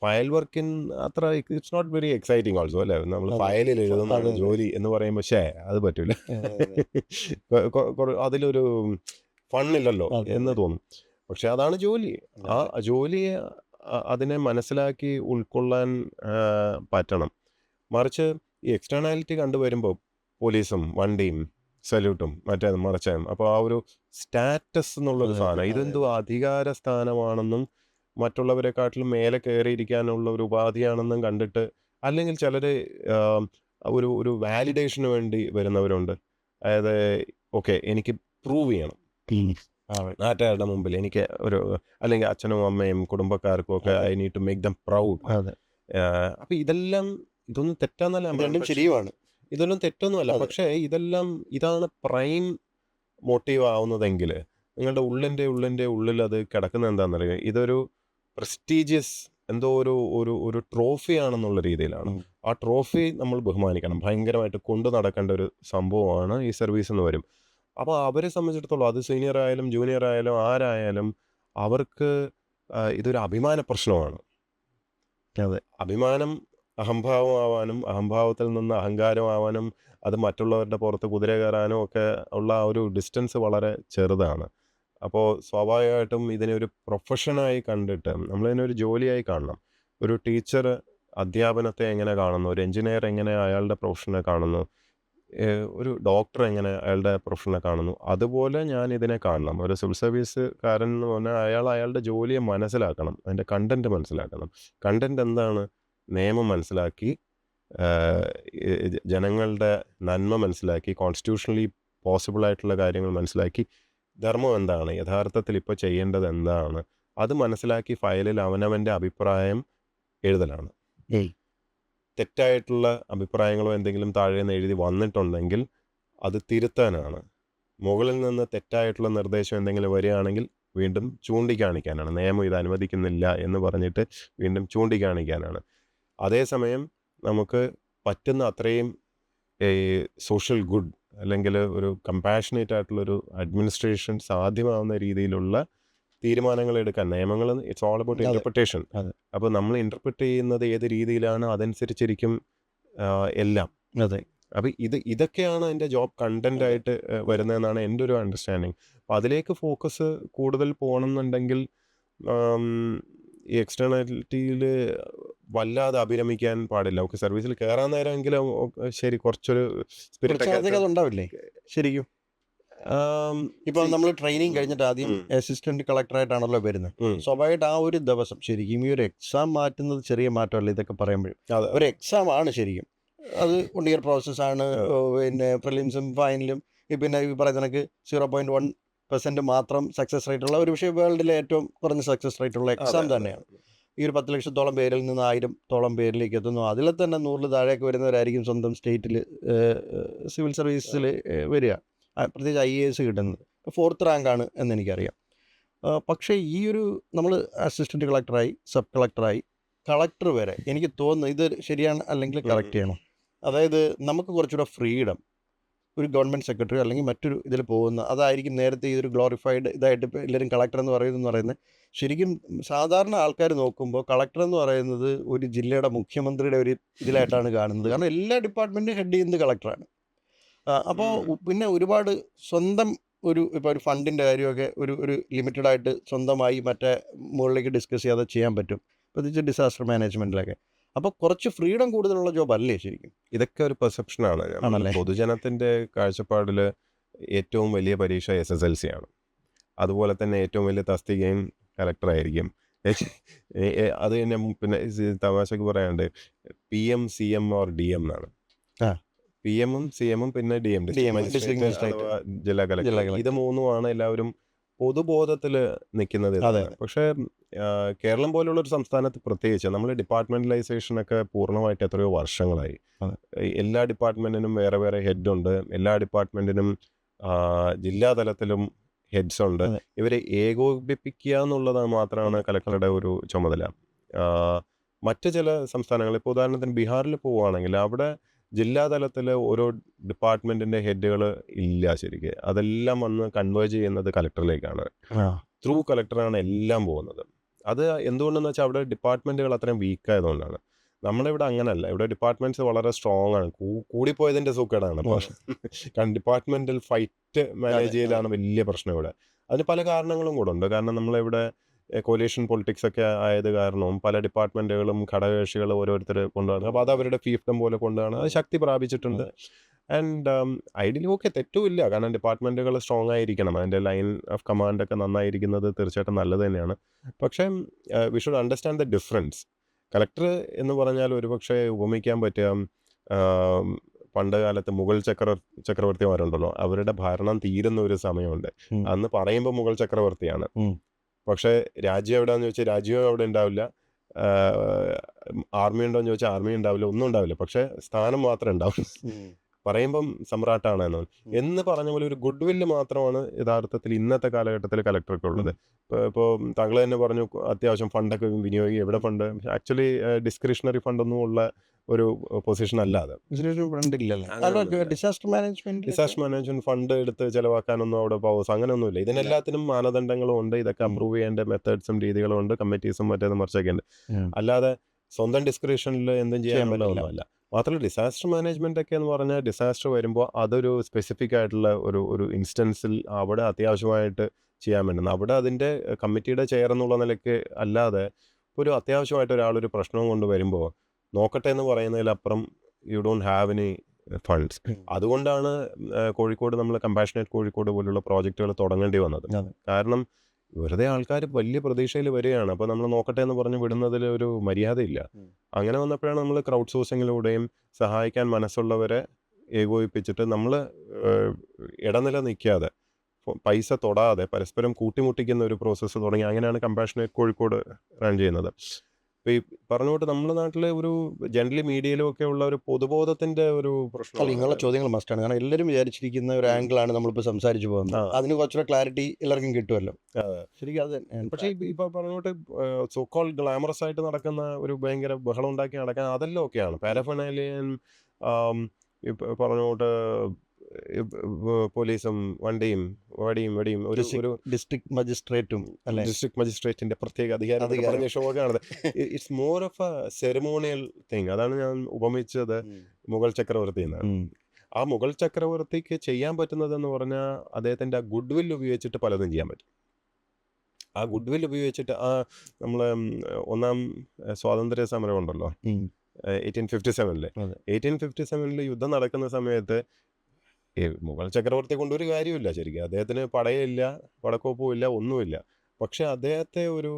ഫയൽ വർക്കിൻ അത്ര it's not very exciting also, അല്ലേ? നമ്മൾ ഫയലിൽ എഴുതുന്ന ജോലി എന്ന് പറയുമ്പോൾ അത് പറ്റൂല, അതിലൊരു ഫണ്ണില്ലല്ലോ എന്ന് തോന്നും. പക്ഷെ അതാണ് ജോലി. ആ ജോലിയെ അതിനെ മനസ്സിലാക്കി ഉൾക്കൊള്ളാൻ പറ്റണം. മറിച്ച് ഈ എക്സ്റ്റേണാലിറ്റി കണ്ടുവരുമ്പോൾ പോലീസും വണ്ടിയും സല്യൂട്ടും മറ്റേതും മറിച്ചും, അപ്പോൾ ആ ഒരു സ്റ്റാറ്റസ് എന്നുള്ളൊരു സാധനം, ഇതെന്തോ അധികാര സ്ഥാനമാണെന്നും മറ്റുള്ളവരെക്കാട്ടിലും മേലെ കയറിയിരിക്കാനുള്ള ഒരു ഉപാധിയാണെന്നും കണ്ടിട്ട്, അല്ലെങ്കിൽ ചിലർ ഒരു വാലിഡേഷന് വേണ്ടി വരുന്നവരുണ്ട്. അതായത് ഓക്കെ, എനിക്ക് പ്രൂവ് ചെയ്യണം നാട്ടുകാരുടെ മുമ്പിൽ, എനിക്ക് ഒരു, അല്ലെങ്കിൽ അച്ഛനും അമ്മയും കുടുംബക്കാർക്കും ഒക്കെ I need to make them proud. അപ്പം ഇതൊന്നും തെറ്റാന്നല്ല, ശരിയുമാണ്, ഇതൊന്നും തെറ്റൊന്നുമല്ല. പക്ഷേ ഇതാണ് പ്രൈം മോട്ടീവ് ആവുന്നതെങ്കിൽ നിങ്ങളുടെ ഉള്ളിൻ്റെ ഉള്ളിൽ അത് കിടക്കുന്നത് എന്താണെന്നറിയുക, ഇതൊരു പ്രസ്റ്റീജിയസ് എന്തോ ഒരു ട്രോഫി ആണെന്നുള്ള രീതിയിലാണ്. ആ ട്രോഫി നമ്മൾ ബഹുമാനിക്കണം. ഭയങ്കരമായിട്ട് കൊണ്ടു നടക്കേണ്ട ഒരു സംഭവമാണ് ഈ സർവീസ് എന്ന് വരും. അപ്പോൾ അവരെ സംബന്ധിച്ചിടത്തോളം, അത് സീനിയർ ആയാലും ജൂനിയർ ആയാലും ആരായാലും, അവർക്ക് ഇതൊരു അഭിമാന പ്രശ്നമാണ്. അഭിമാനം അഹംഭാവത്തിൽ നിന്ന് അഹങ്കാരമാവാനും അത് മറ്റുള്ളവരുടെ പുറത്ത് കുതിര കയറാനും ഒക്കെ ഉള്ള ആ ഒരു ഡിസ്റ്റൻസ് വളരെ ചെറുതാണ്. അപ്പോൾ സ്വാഭാവികമായിട്ടും ഇതിനെ ഒരു പ്രൊഫഷനായി കണ്ടിട്ട് നമ്മളിതിനെ ഒരു ജോലിയായി കാണണം. ഒരു ടീച്ചർ അധ്യാപനത്തെ എങ്ങനെ കാണുന്നു, ഒരു എഞ്ചിനീയർ എങ്ങനെ അയാളുടെ പ്രൊഫഷനെ കാണുന്നു, ഒരു ഡോക്ടർ എങ്ങനെ അയാളുടെ പ്രൊഫഷനെ കാണുന്നു, അതുപോലെ ഞാൻ ഇതിനെ കാണണം. ഒരു സിവിൽ സർവീസുകാരൻ എന്ന് പറഞ്ഞാൽ അയാൾ അയാളുടെ ജോലിയെ മനസ്സിലാക്കണം, അതിൻ്റെ കണ്ടന്റ് മനസ്സിലാക്കണം. കണ്ടന്റ് എന്താണ്? നിയമം മനസ്സിലാക്കി, ജനങ്ങളുടെ നന്മ മനസ്സിലാക്കി, കോൺസ്റ്റിറ്റ്യൂഷണലി പോസിബിൾ ആയിട്ടുള്ള കാര്യങ്ങൾ മനസ്സിലാക്കി, ധർമ്മം എന്താണ്, യഥാർത്ഥത്തിൽ ഇപ്പോൾ ചെയ്യേണ്ടത് എന്താണ്, അത് മനസ്സിലാക്കി ഫയലിൽ അവനവൻ്റെ അഭിപ്രായം എഴുതലാണ്. ഏയ് തെറ്റായിട്ടുള്ള അഭിപ്രായങ്ങളോ എന്തെങ്കിലും താഴെ നിന്ന് എഴുതി വന്നിട്ടുണ്ടെങ്കിൽ അത് തിരുത്താനാണ്. മുകളിൽ നിന്ന് തെറ്റായിട്ടുള്ള നിർദ്ദേശം എന്തെങ്കിലും വരികയാണെങ്കിൽ വീണ്ടും ചൂണ്ടിക്കാണിക്കാനാണ്. നിയമം ഇത് അനുവദിക്കുന്നില്ല എന്ന് പറഞ്ഞിട്ട് വീണ്ടും ചൂണ്ടിക്കാണിക്കാനാണ്. അതേസമയം നമുക്ക് പറ്റുന്ന അത്രയും സോഷ്യൽ ഗുഡ് അല്ലെങ്കിൽ ഒരു കമ്പാഷനേറ്റ് ആയിട്ടുള്ളൊരു അഡ്മിനിസ്ട്രേഷൻ സാധ്യമാവുന്ന രീതിയിലുള്ള തീരുമാനങ്ങൾ എടുക്കാൻ നിയമങ്ങൾ ഇറ്റ്സ് ഓൾ അബൌട്ട് അതെ ഇൻ്റർപ്രിട്ടേഷൻ. അതെ അപ്പോൾ നമ്മൾ ഇൻ്റർപ്രിറ്റ് ചെയ്യുന്നത് ഏത് രീതിയിലാണ് അതനുസരിച്ചിരിക്കും എല്ലാം. അതെ അപ്പോൾ ഇതൊക്കെയാണ് എൻ്റെ ജോബ് കണ്ടൻ്റ് ആയിട്ട് വരുന്നതെന്നാണ് എൻ്റെ ഒരു അണ്ടർസ്റ്റാൻഡിങ്. അപ്പോൾ അതിലേക്ക് ഫോക്കസ് കൂടുതൽ പോകണമെന്നുണ്ടെങ്കിൽ ഈ എക്സ്റ്റേണാലിറ്റിയിൽ വല്ലാതെ അഭിരമിക്കാൻ പാടില്ല. ഓക്കെ, സർവീസിൽ കയറാൻ നേരമെങ്കിലും ശരി കുറച്ചൊരു സ്പിരിറ്റ് ഒക്കെ കുറച്ചധികം അതുണ്ടാവില്ലേ ശരിക്കും? ഇപ്പം നമ്മൾ ട്രെയിനിങ് കഴിഞ്ഞിട്ട് ആദ്യം അസിസ്റ്റന്റ് കളക്ടറായിട്ടാണല്ലോ വരുന്നത്. സ്വാഭാവികമായിട്ട് ആ ഒരു ദിവസം ശരിക്കും ഈ ഒരു എക്സാം മാറ്റുന്നത് ചെറിയ മാറ്റമല്ല. ഇതൊക്കെ പറയുമ്പോഴും ഒരു എക്സാം ആണ് ശരിക്കും. അത് 1 ഇയർ പ്രോസസ്സാണ്. പിന്നെ പ്രിലിംസും ഫൈനലും പിന്നെ ഈ പറയുന്ന കണക്ക് 0.1% മാത്രം സക്സസ് റേറ്റുള്ള ഒരു പക്ഷേ വേൾഡിലെ ഏറ്റവും കുറഞ്ഞ സക്സസ് റേറ്റുള്ള എക്സാം തന്നെയാണ്. ഈ ഒരു 10 ലക്ഷത്തോളം പേരിൽ നിന്ന് 1000-ഓളം പേരിലേക്ക് എത്തുന്നു. അതിൽ തന്നെ 100 താഴേക്ക് വരുന്നവരായിരിക്കും സ്വന്തം സ്റ്റേറ്റിൽ സിവിൽ സർവീസിൽ വരിക, പ്രത്യേകിച്ച് IAS കിട്ടുന്നത്. 4th റാങ്കാണ് എന്നെനിക്കറിയാം. പക്ഷേ ഈ ഒരു നമ്മൾ അസിസ്റ്റൻറ്റ് കളക്ടറായി, സബ് കളക്ടറായി, കളക്ടർ വരെ എനിക്ക് തോന്നുന്നു ഇത് ശരിയാണ് അല്ലെങ്കിൽ കറക്റ്റ് ചെയ്യണം. അതായത് നമുക്ക് കുറച്ചുകൂടെ ഫ്രീഡം ഒരു ഗവൺമെൻറ് സെക്രട്ടറി അല്ലെങ്കിൽ മറ്റൊരു ഇതിൽ പോകുന്ന അതായിരിക്കും നേരത്തെ ഇതൊരു ഗ്ലോറിഫൈഡ് ഇതായിട്ട് ഇപ്പോൾ എല്ലാവരും കളക്ടർ എന്ന് പറയുന്നത്. ശരിക്കും സാധാരണ ആൾക്കാർ നോക്കുമ്പോൾ കളക്ടർ എന്ന് പറയുന്നത് ഒരു ജില്ലയുടെ മുഖ്യമന്ത്രിയുടെ ഒരു ഇതിലായിട്ടാണ് കാണുന്നത്. കാരണം എല്ലാ ഡിപ്പാർട്ട്മെൻറ്റും ഹെഡ് ചെയ്യുന്നത് കളക്ടറാണ്. അപ്പോൾ പിന്നെ ഒരുപാട് സ്വന്തം ഇപ്പോൾ ഒരു ഫണ്ടിൻ്റെ കാര്യമൊക്കെ ഒരു ലിമിറ്റഡായിട്ട് സ്വന്തമായി മറ്റേ മുകളിലേക്ക് ഡിസ്കസ് ചെയ്യാതെ ചെയ്യാൻ പറ്റും, പ്രത്യേകിച്ച് ഡിസാസ്റ്റർ മാനേജ്മെൻറ്റിലൊക്കെ. അപ്പോൾ കുറച്ച് ഫ്രീഡം കൂടുതലുള്ള ജോബ് അല്ലേ ശരിക്കും? ഇതൊക്കെ ഒരു പെർസെപ്ഷനാണ്. ആണല്ലേ? പൊതുജനത്തിൻ്റെ കാഴ്ചപ്പാടിൽ ഏറ്റവും വലിയ പരീക്ഷ SSLC ആണ്. അതുപോലെ തന്നെ ഏറ്റവും വലിയ തസ്തികയും കളക്ടറായിരിക്കും. അത് തന്നെ പിന്നെ തമാശക്ക് പറയാണ്ട് PM, CM ഓർ DM എന്നാണ്. PM-ഉം CM-ഉം പിന്നെ DM ഡിസ്ട്രിക്ട് മജിസ്ട്രേറ്റ്, അഥവാ ജില്ലാ കളക്ടർ. ജില്ലാ ഇത് കളക്ടർ. മൂന്നുമാണ് എല്ലാവരും പൊതുബോധത്തിൽ നിൽക്കുന്നത്. അതെ പക്ഷേ കേരളം പോലുള്ള ഒരു സംസ്ഥാനത്ത് പ്രത്യേകിച്ച് നമ്മൾ ഡിപ്പാർട്ട്മെന്റലൈസേഷനൊക്കെ പൂർണ്ണമായിട്ട് എത്രയോ വർഷങ്ങളായി. അതെ. എല്ലാ ഡിപ്പാർട്ട്മെന്റിനും വേറെ വേറെ ഹെഡുണ്ട്. എല്ലാ ഡിപ്പാർട്ട്മെന്റിനും ജില്ലാ തലത്തിലും ഹെഡ്സ് ഉണ്ട്. അതെ. ഇവരെ ഏകോപിപ്പിക്കുക എന്നുള്ളത് മാത്രമാണ് കളക്ടറുടെ ഒരു ചുമതല. മറ്റ് ചില സംസ്ഥാനങ്ങൾ, ഇപ്പോൾ ഉദാഹരണത്തിന് ബീഹാറിൽ പോവുകയാണെങ്കിൽ അവിടെ ജില്ലാ തലത്തിൽ ഓരോ ഡിപ്പാർട്ട്മെന്റിന്റെ ഹെഡുകൾ ഇല്ല ശരിക്ക്. അതെല്ലാം വന്ന് കൺവേർജ് ചെയ്യുന്നത് കളക്ടറിലേക്കാണ്. ത്രൂ കളക്ടറാണ് എല്ലാം പോകുന്നത്. അത് എന്തുകൊണ്ടെന്ന് വെച്ചാൽ അവിടെ ഡിപ്പാർട്ട്മെന്റുകൾ അത്രയും വീക്കായതുകൊണ്ടാണ്. നമ്മളിവിടെ അങ്ങനല്ല. ഇവിടെ ഡിപ്പാർട്ട്മെന്റ്സ് വളരെ സ്ട്രോങ് ആണ്. കൂടിപ്പോയതിൻ്റെ സൂക്കേടാണ്. കാരണം ഡിപ്പാർട്ട്മെന്റൽ ഫൈറ്റ് മാനേജ് ചെയ്യലാണ് വലിയ പ്രശ്നം ഇവിടെ. അതിന് പല കാരണങ്ങളും കൂടെ ഉണ്ട്. കാരണം നമ്മളിവിടെ കൊലീഷൻ പൊളിറ്റിക്സ് ഒക്കെ ആയത് കാരണവും പല ഡിപ്പാർട്ട്മെന്റുകളും ഘടകകക്ഷികൾ ഓരോരുത്തർ കൊണ്ടുപോകുന്നത്. അപ്പോൾ അത് അവരുടെ ഫീഫ്ഡം പോലെ കൊണ്ടുപോകണം. അത് ശക്തി പ്രാപിച്ചിട്ടുണ്ട്. ആൻഡ് ഐഡിയലി ഓക്കെ, തെറ്റുമില്ല. കാരണം ഡിപ്പാർട്ട്മെന്റുകൾ സ്ട്രോങ് ആയിരിക്കണം, അതിൻ്റെ ലൈൻ ഓഫ് കമാൻഡൊക്കെ നന്നായിരിക്കുന്നത് തീർച്ചയായിട്ടും നല്ലത് തന്നെയാണ്. പക്ഷേ we should understand the difference. Collector എന്ന് പറഞ്ഞാൽ ഒരുപക്ഷെ ഉപമിക്കാൻ പറ്റുക പണ്ട് കാലത്ത് മുഗൾ ചക്രവർത്തിമാരുണ്ടല്ലോ, അവരുടെ ഭരണം തീരുന്ന ഒരു സമയമുണ്ട്. അന്ന് പറയുമ്പോൾ മുഗൾ ചക്രവർത്തിയാണ്. പക്ഷേ രാജ്യം എവിടെയാണെന്ന് ചോദിച്ചാൽ രാജ്യവും അവിടെ ഉണ്ടാവില്ല, ആർമി ഉണ്ടോ എന്ന് ചോദിച്ചാൽ ആർമി ഉണ്ടാവില്ല, ഒന്നും ഉണ്ടാവില്ല. പക്ഷേ സ്ഥാനം മാത്രമേ ഉണ്ടാവില്ല. പറയുമ്പം സമ്രാട്ടാണ് എന്ന് പറഞ്ഞ പോലെ ഒരു ഗുഡ് വില്ല് മാത്രമാണ് യഥാർത്ഥത്തിൽ ഇന്നത്തെ കാലഘട്ടത്തിൽ കളക്ടർക്കുള്ളത്. ഇപ്പോൾ താങ്കൾ തന്നെ പറഞ്ഞു അത്യാവശ്യം ഫണ്ടൊക്കെ വിനിയോഗിക്കും. എവിടെ ഫണ്ട്? ആക്ച്വലി ഡിസ്ക്രിഷണറി ഫണ്ടൊന്നും ഉള്ള ഒരു പൊസിഷൻ അല്ല അത്. ഡിസാസ്റ്റർ മാനേജ്മെന്റ് ഫണ്ട് എടുത്ത് ചിലവാക്കാനൊന്നും അവിടെ പവേഴ്സ് അങ്ങനെയൊന്നുമില്ല. ഇതിനെല്ലാത്തിനും മാനദണ്ഡങ്ങളും ഉണ്ട്. ഇതൊക്കെ അപ്രൂവ് ചെയ്യേണ്ട മെത്തേഡ്സും രീതികളും ഉണ്ട്, കമ്മിറ്റീസും മറ്റേതും മറിച്ചൊക്കെ ഉണ്ട്. അല്ലാതെ സ്വന്തം ഡിസ്ക്രിപ്ഷനിൽ എന്തും ചെയ്യാൻ ചെയ്യാനുള്ള പറ്റില്ല. ഒന്നുമല്ല. മാത്രമല്ല ഡിസാസ്റ്റർ മാനേജ്മെൻ്റ് ഒക്കെ എന്ന് പറഞ്ഞാൽ ഡിസാസ്റ്റർ വരുമ്പോൾ അതൊരു സ്പെസിഫിക് ആയിട്ടുള്ള ഒരു ഇൻസ്റ്റൻസിൽ അവിടെ അത്യാവശ്യമായിട്ട് ചെയ്യാൻ പറ്റുന്നത്. അവിടെ അതിൻ്റെ കമ്മിറ്റിയുടെ ചെയർ എന്നുള്ള നിലയ്ക്ക് അല്ലാതെ ഒരു അത്യാവശ്യമായിട്ട് ഒരാളൊരു പ്രശ്നവും കൊണ്ട് വരുമ്പോൾ നോക്കട്ടെ എന്ന് പറയുന്നതിലപ്പുറം you don't have any funds. അതുകൊണ്ടാണ് കോഴിക്കോട് നമ്മൾ കമ്പാഷനേറ്റ് കോഴിക്കോട് പോലുള്ള പ്രോജക്റ്റുകൾ തുടങ്ങേണ്ടി വന്നത്. അതെ. കാരണം വെറുതെ ആൾക്കാർ വലിയ പ്രതീക്ഷയിൽ വരികയാണ്. അപ്പോൾ നമ്മൾ നോക്കട്ടെ എന്ന് പറഞ്ഞ് വിടുന്നതിൽ ഒരു മര്യാദയില്ല. അങ്ങനെ വന്നപ്പോഴാണ് നമ്മൾ ക്രൗഡ് സോഴ്സിങ്ങിലൂടെയും സഹായിക്കാൻ മനസ്സുള്ളവരെ ഏകോപിപ്പിച്ചിട്ട് നമ്മൾ ഇടനില നിൽക്കാതെ പൈസ തൊടാതെ പരസ്പരം കൂട്ടിമുട്ടിക്കുന്ന ഒരു പ്രോസസ്സ് തുടങ്ങി. അങ്ങനെയാണ് കമ്പാഷനേറ്റ് കോഴിക്കോട് റൺ ചെയ്യുന്നത്. ഇപ്പോൾ ഈ പറഞ്ഞുകൊണ്ട് നമ്മുടെ നാട്ടിലെ ഒരു ജനറലി മീഡിയയിലും ഒക്കെ ഉള്ള ഒരു പൊതുബോധത്തിൻ്റെ ഒരു അല്ല, പ്രശ്നമാണ്. നിങ്ങളുടെ ചോദ്യങ്ങൾ മസ്റ്റാണ്. കാരണം എല്ലാവരും വിചാരിച്ചിരിക്കുന്ന ഒരു ആംഗിളാണ് നമ്മളിപ്പോൾ സംസാരിച്ചു പോകുന്നത്. അതിന് കുറച്ചുകൂടെ ക്ലാരിറ്റി എല്ലാവർക്കും കിട്ടുമല്ലോ. ശരിക്കും അത് പക്ഷേ ഇപ്പോൾ പറഞ്ഞോട്ട് സോ കോൾ ഗ്ലാമറസ് ആയിട്ട് നടക്കുന്ന ഒരു ഭയങ്കര ബഹളം ഉണ്ടാക്കി നടക്കാൻ അതെല്ലാം ഒക്കെയാണ്. പാരഫെർനാലിയൻ പറഞ്ഞോട്ട് പോലീസും വണ്ടിയും വടിയും വെടിയും ഒരു ഡിസ്ട്രിക്ട് മജിസ്ട്രേറ്റും അല്ലെ, ഡിസ്ട്രിക്ട് മജിസ്ട്രേറ്റിന്റെ പ്രത്യേക അധികാരം പറഞ്ഞ ഷോക്കാണത്. It's more of a ceremonial thing. അതാണ് ഞാൻ ഉപമിച്ചത് മുഗൾ ചക്രവർത്തി എന്നാണ്. ആ മുഗൾ ചക്രവർത്തിക്ക് ചെയ്യാൻ പറ്റുന്നതെന്ന് പറഞ്ഞാൽ അദ്ദേഹത്തിൻ്റെ ആ ഗുഡ് വിൽ ഉപയോഗിച്ചിട്ട് പലതും ചെയ്യാൻ പറ്റും. ആ ഗുഡ് വിൽ ഉപയോഗിച്ചിട്ട് നമ്മളെ ഒന്നാം സ്വാതന്ത്ര്യ സമരം ഉണ്ടല്ലോ 1857 1857 യുദ്ധം നടക്കുന്ന സമയത്ത് മുഗൾ ചക്രവർത്തിയെ കൊണ്ടൊരു കാര്യമില്ല. ശരിക്കും അദ്ദേഹത്തിന് പടയില്ല, പടക്കോപ്പുമില്ല, ഒന്നുമില്ല. പക്ഷെ അദ്ദേഹത്തെ ഒരു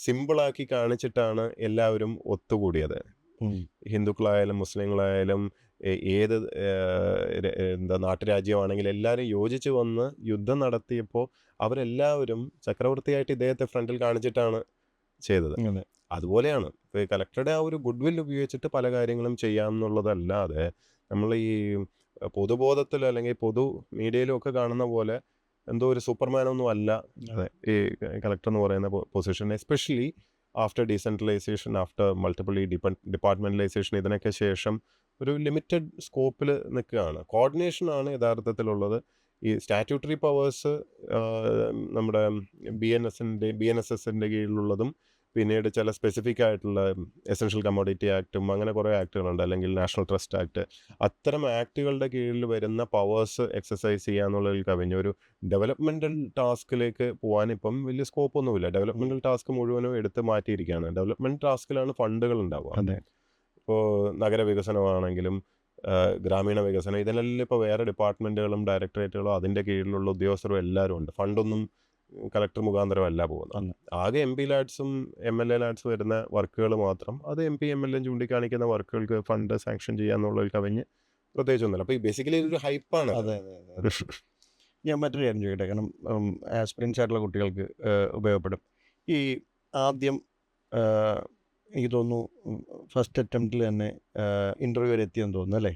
സിമ്പിളാക്കി കാണിച്ചിട്ടാണ് എല്ലാവരും ഒത്തുകൂടിയത്. ഹിന്ദുക്കളായാലും മുസ്ലിങ്ങളായാലും ഏത് നാട്ടുരാജ്യമാണെങ്കിലും എല്ലാവരും യോജിച്ച് വന്ന് യുദ്ധം നടത്തിയപ്പോൾ അവരെല്ലാവരും ചക്രവർത്തിയായിട്ട് ഇദ്ദേഹത്തെ ഫ്രണ്ടിൽ കാണിച്ചിട്ടാണ് ചെയ്തത്. അതുപോലെയാണ് ഇപ്പോൾ കലക്ടറുടെ ആ ഒരു ഗുഡ് വിൽ ഉപയോഗിച്ചിട്ട് പല കാര്യങ്ങളും ചെയ്യാമെന്നുള്ളതല്ലാതെ നമ്മൾ ഈ പൊതുബോധത്തിൽ അല്ലെങ്കിൽ പൊതു മീഡിയയിലും ഒക്കെ കാണുന്ന പോലെ എന്തോ ഒരു സൂപ്പർമാനൊന്നും അല്ല ഈ കളക്ടർ എന്ന് പറയുന്ന position. Especially after decentralisation, after multiple ഈ ഡിപ്പാർട്ട്മെൻറ്റലൈസേഷൻ, ഇതിനൊക്കെ ശേഷം ഒരു ലിമിറ്റഡ് സ്കോപ്പിൽ നിൽക്കുകയാണ്. കോർഡിനേഷനാണ് യഥാർത്ഥത്തിലുള്ളത്. ഈ സ്റ്റാറ്റ്യൂട്ടറി പവേഴ്സ് നമ്മുടെ BNSSൻ്റെ കീഴിലുള്ളതും പിന്നീട് ചില സ്പെസിഫിക് ആയിട്ടുള്ള എസൻഷ്യൽ കമ്മോഡിറ്റി ആക്റ്റും അങ്ങനെ കുറേ ആക്റ്റുകളുണ്ട്, അല്ലെങ്കിൽ നാഷണൽ ട്രസ്റ്റ് ആക്ട്. അത്തരം ആക്റ്റുകളുടെ കീഴിൽ വരുന്ന പവേഴ്സ് എക്സസൈസ് ചെയ്യാന്നുള്ളതിൽ കവിഞ്ഞ് ഒരു ഡെവലപ്മെൻറ്റൽ ടാസ്കിലേക്ക് പോകാൻ ഇപ്പം വലിയ സ്കോപ്പൊന്നുമില്ല. ഡെവലപ്മെൻറ്റൽ ടാസ്ക് മുഴുവനും എടുത്ത് മാറ്റിയിരിക്കുകയാണ്. ഡെവലപ്മെൻറ്റ് ടാസ്കിലാണ് ഫണ്ടുകൾ ഉണ്ടാവുക. ഇപ്പോൾ നഗരവികസനമാണെങ്കിലും ഗ്രാമീണ വികസനം, ഇതിനെല്ലാം ഇപ്പോൾ വേറെ ഡിപ്പാർട്ട്മെൻറ്റുകളും ഡയറക്ടറേറ്റുകളും അതിൻ്റെ കീഴിലുള്ള ഉദ്യോഗസ്ഥരും എല്ലാവരും ഉണ്ട്. ഫണ്ടൊന്നും കളക്ടർ മുഖാന്തരമല്ല പോകുന്നത്. ആകെ MP ലാഡ്സും MLA ലാഡ്സും വരുന്ന വർക്കുകൾ മാത്രം, അത് MP MLA ചൂണ്ടിക്കാണിക്കുന്ന വർക്കുകൾക്ക് ഫണ്ട് സാങ്ഷൻ ചെയ്യാന്നുള്ളതിൽ കവിഞ്ഞ് പ്രത്യേകിച്ചൊന്നുമില്ല. അപ്പോൾ ഈ ബേസിക്കലി ഒരു ഹൈപ്പാണ്. ഞാൻ മറ്റൊരു കാര്യം ചോദിക്കട്ടെ, കാരണം ആസ്പിറൻസ് ആയിട്ടുള്ള കുട്ടികൾക്ക് ഉപയോഗപ്പെടും. ഈ ആദ്യം എനിക്ക് തോന്നുന്നു ഫസ്റ്റ് അറ്റംപ്റ്റിൽ തന്നെ ഇൻ്റർവ്യൂ വരെ എത്തിയെന്ന് തോന്നുന്നു അല്ലേ?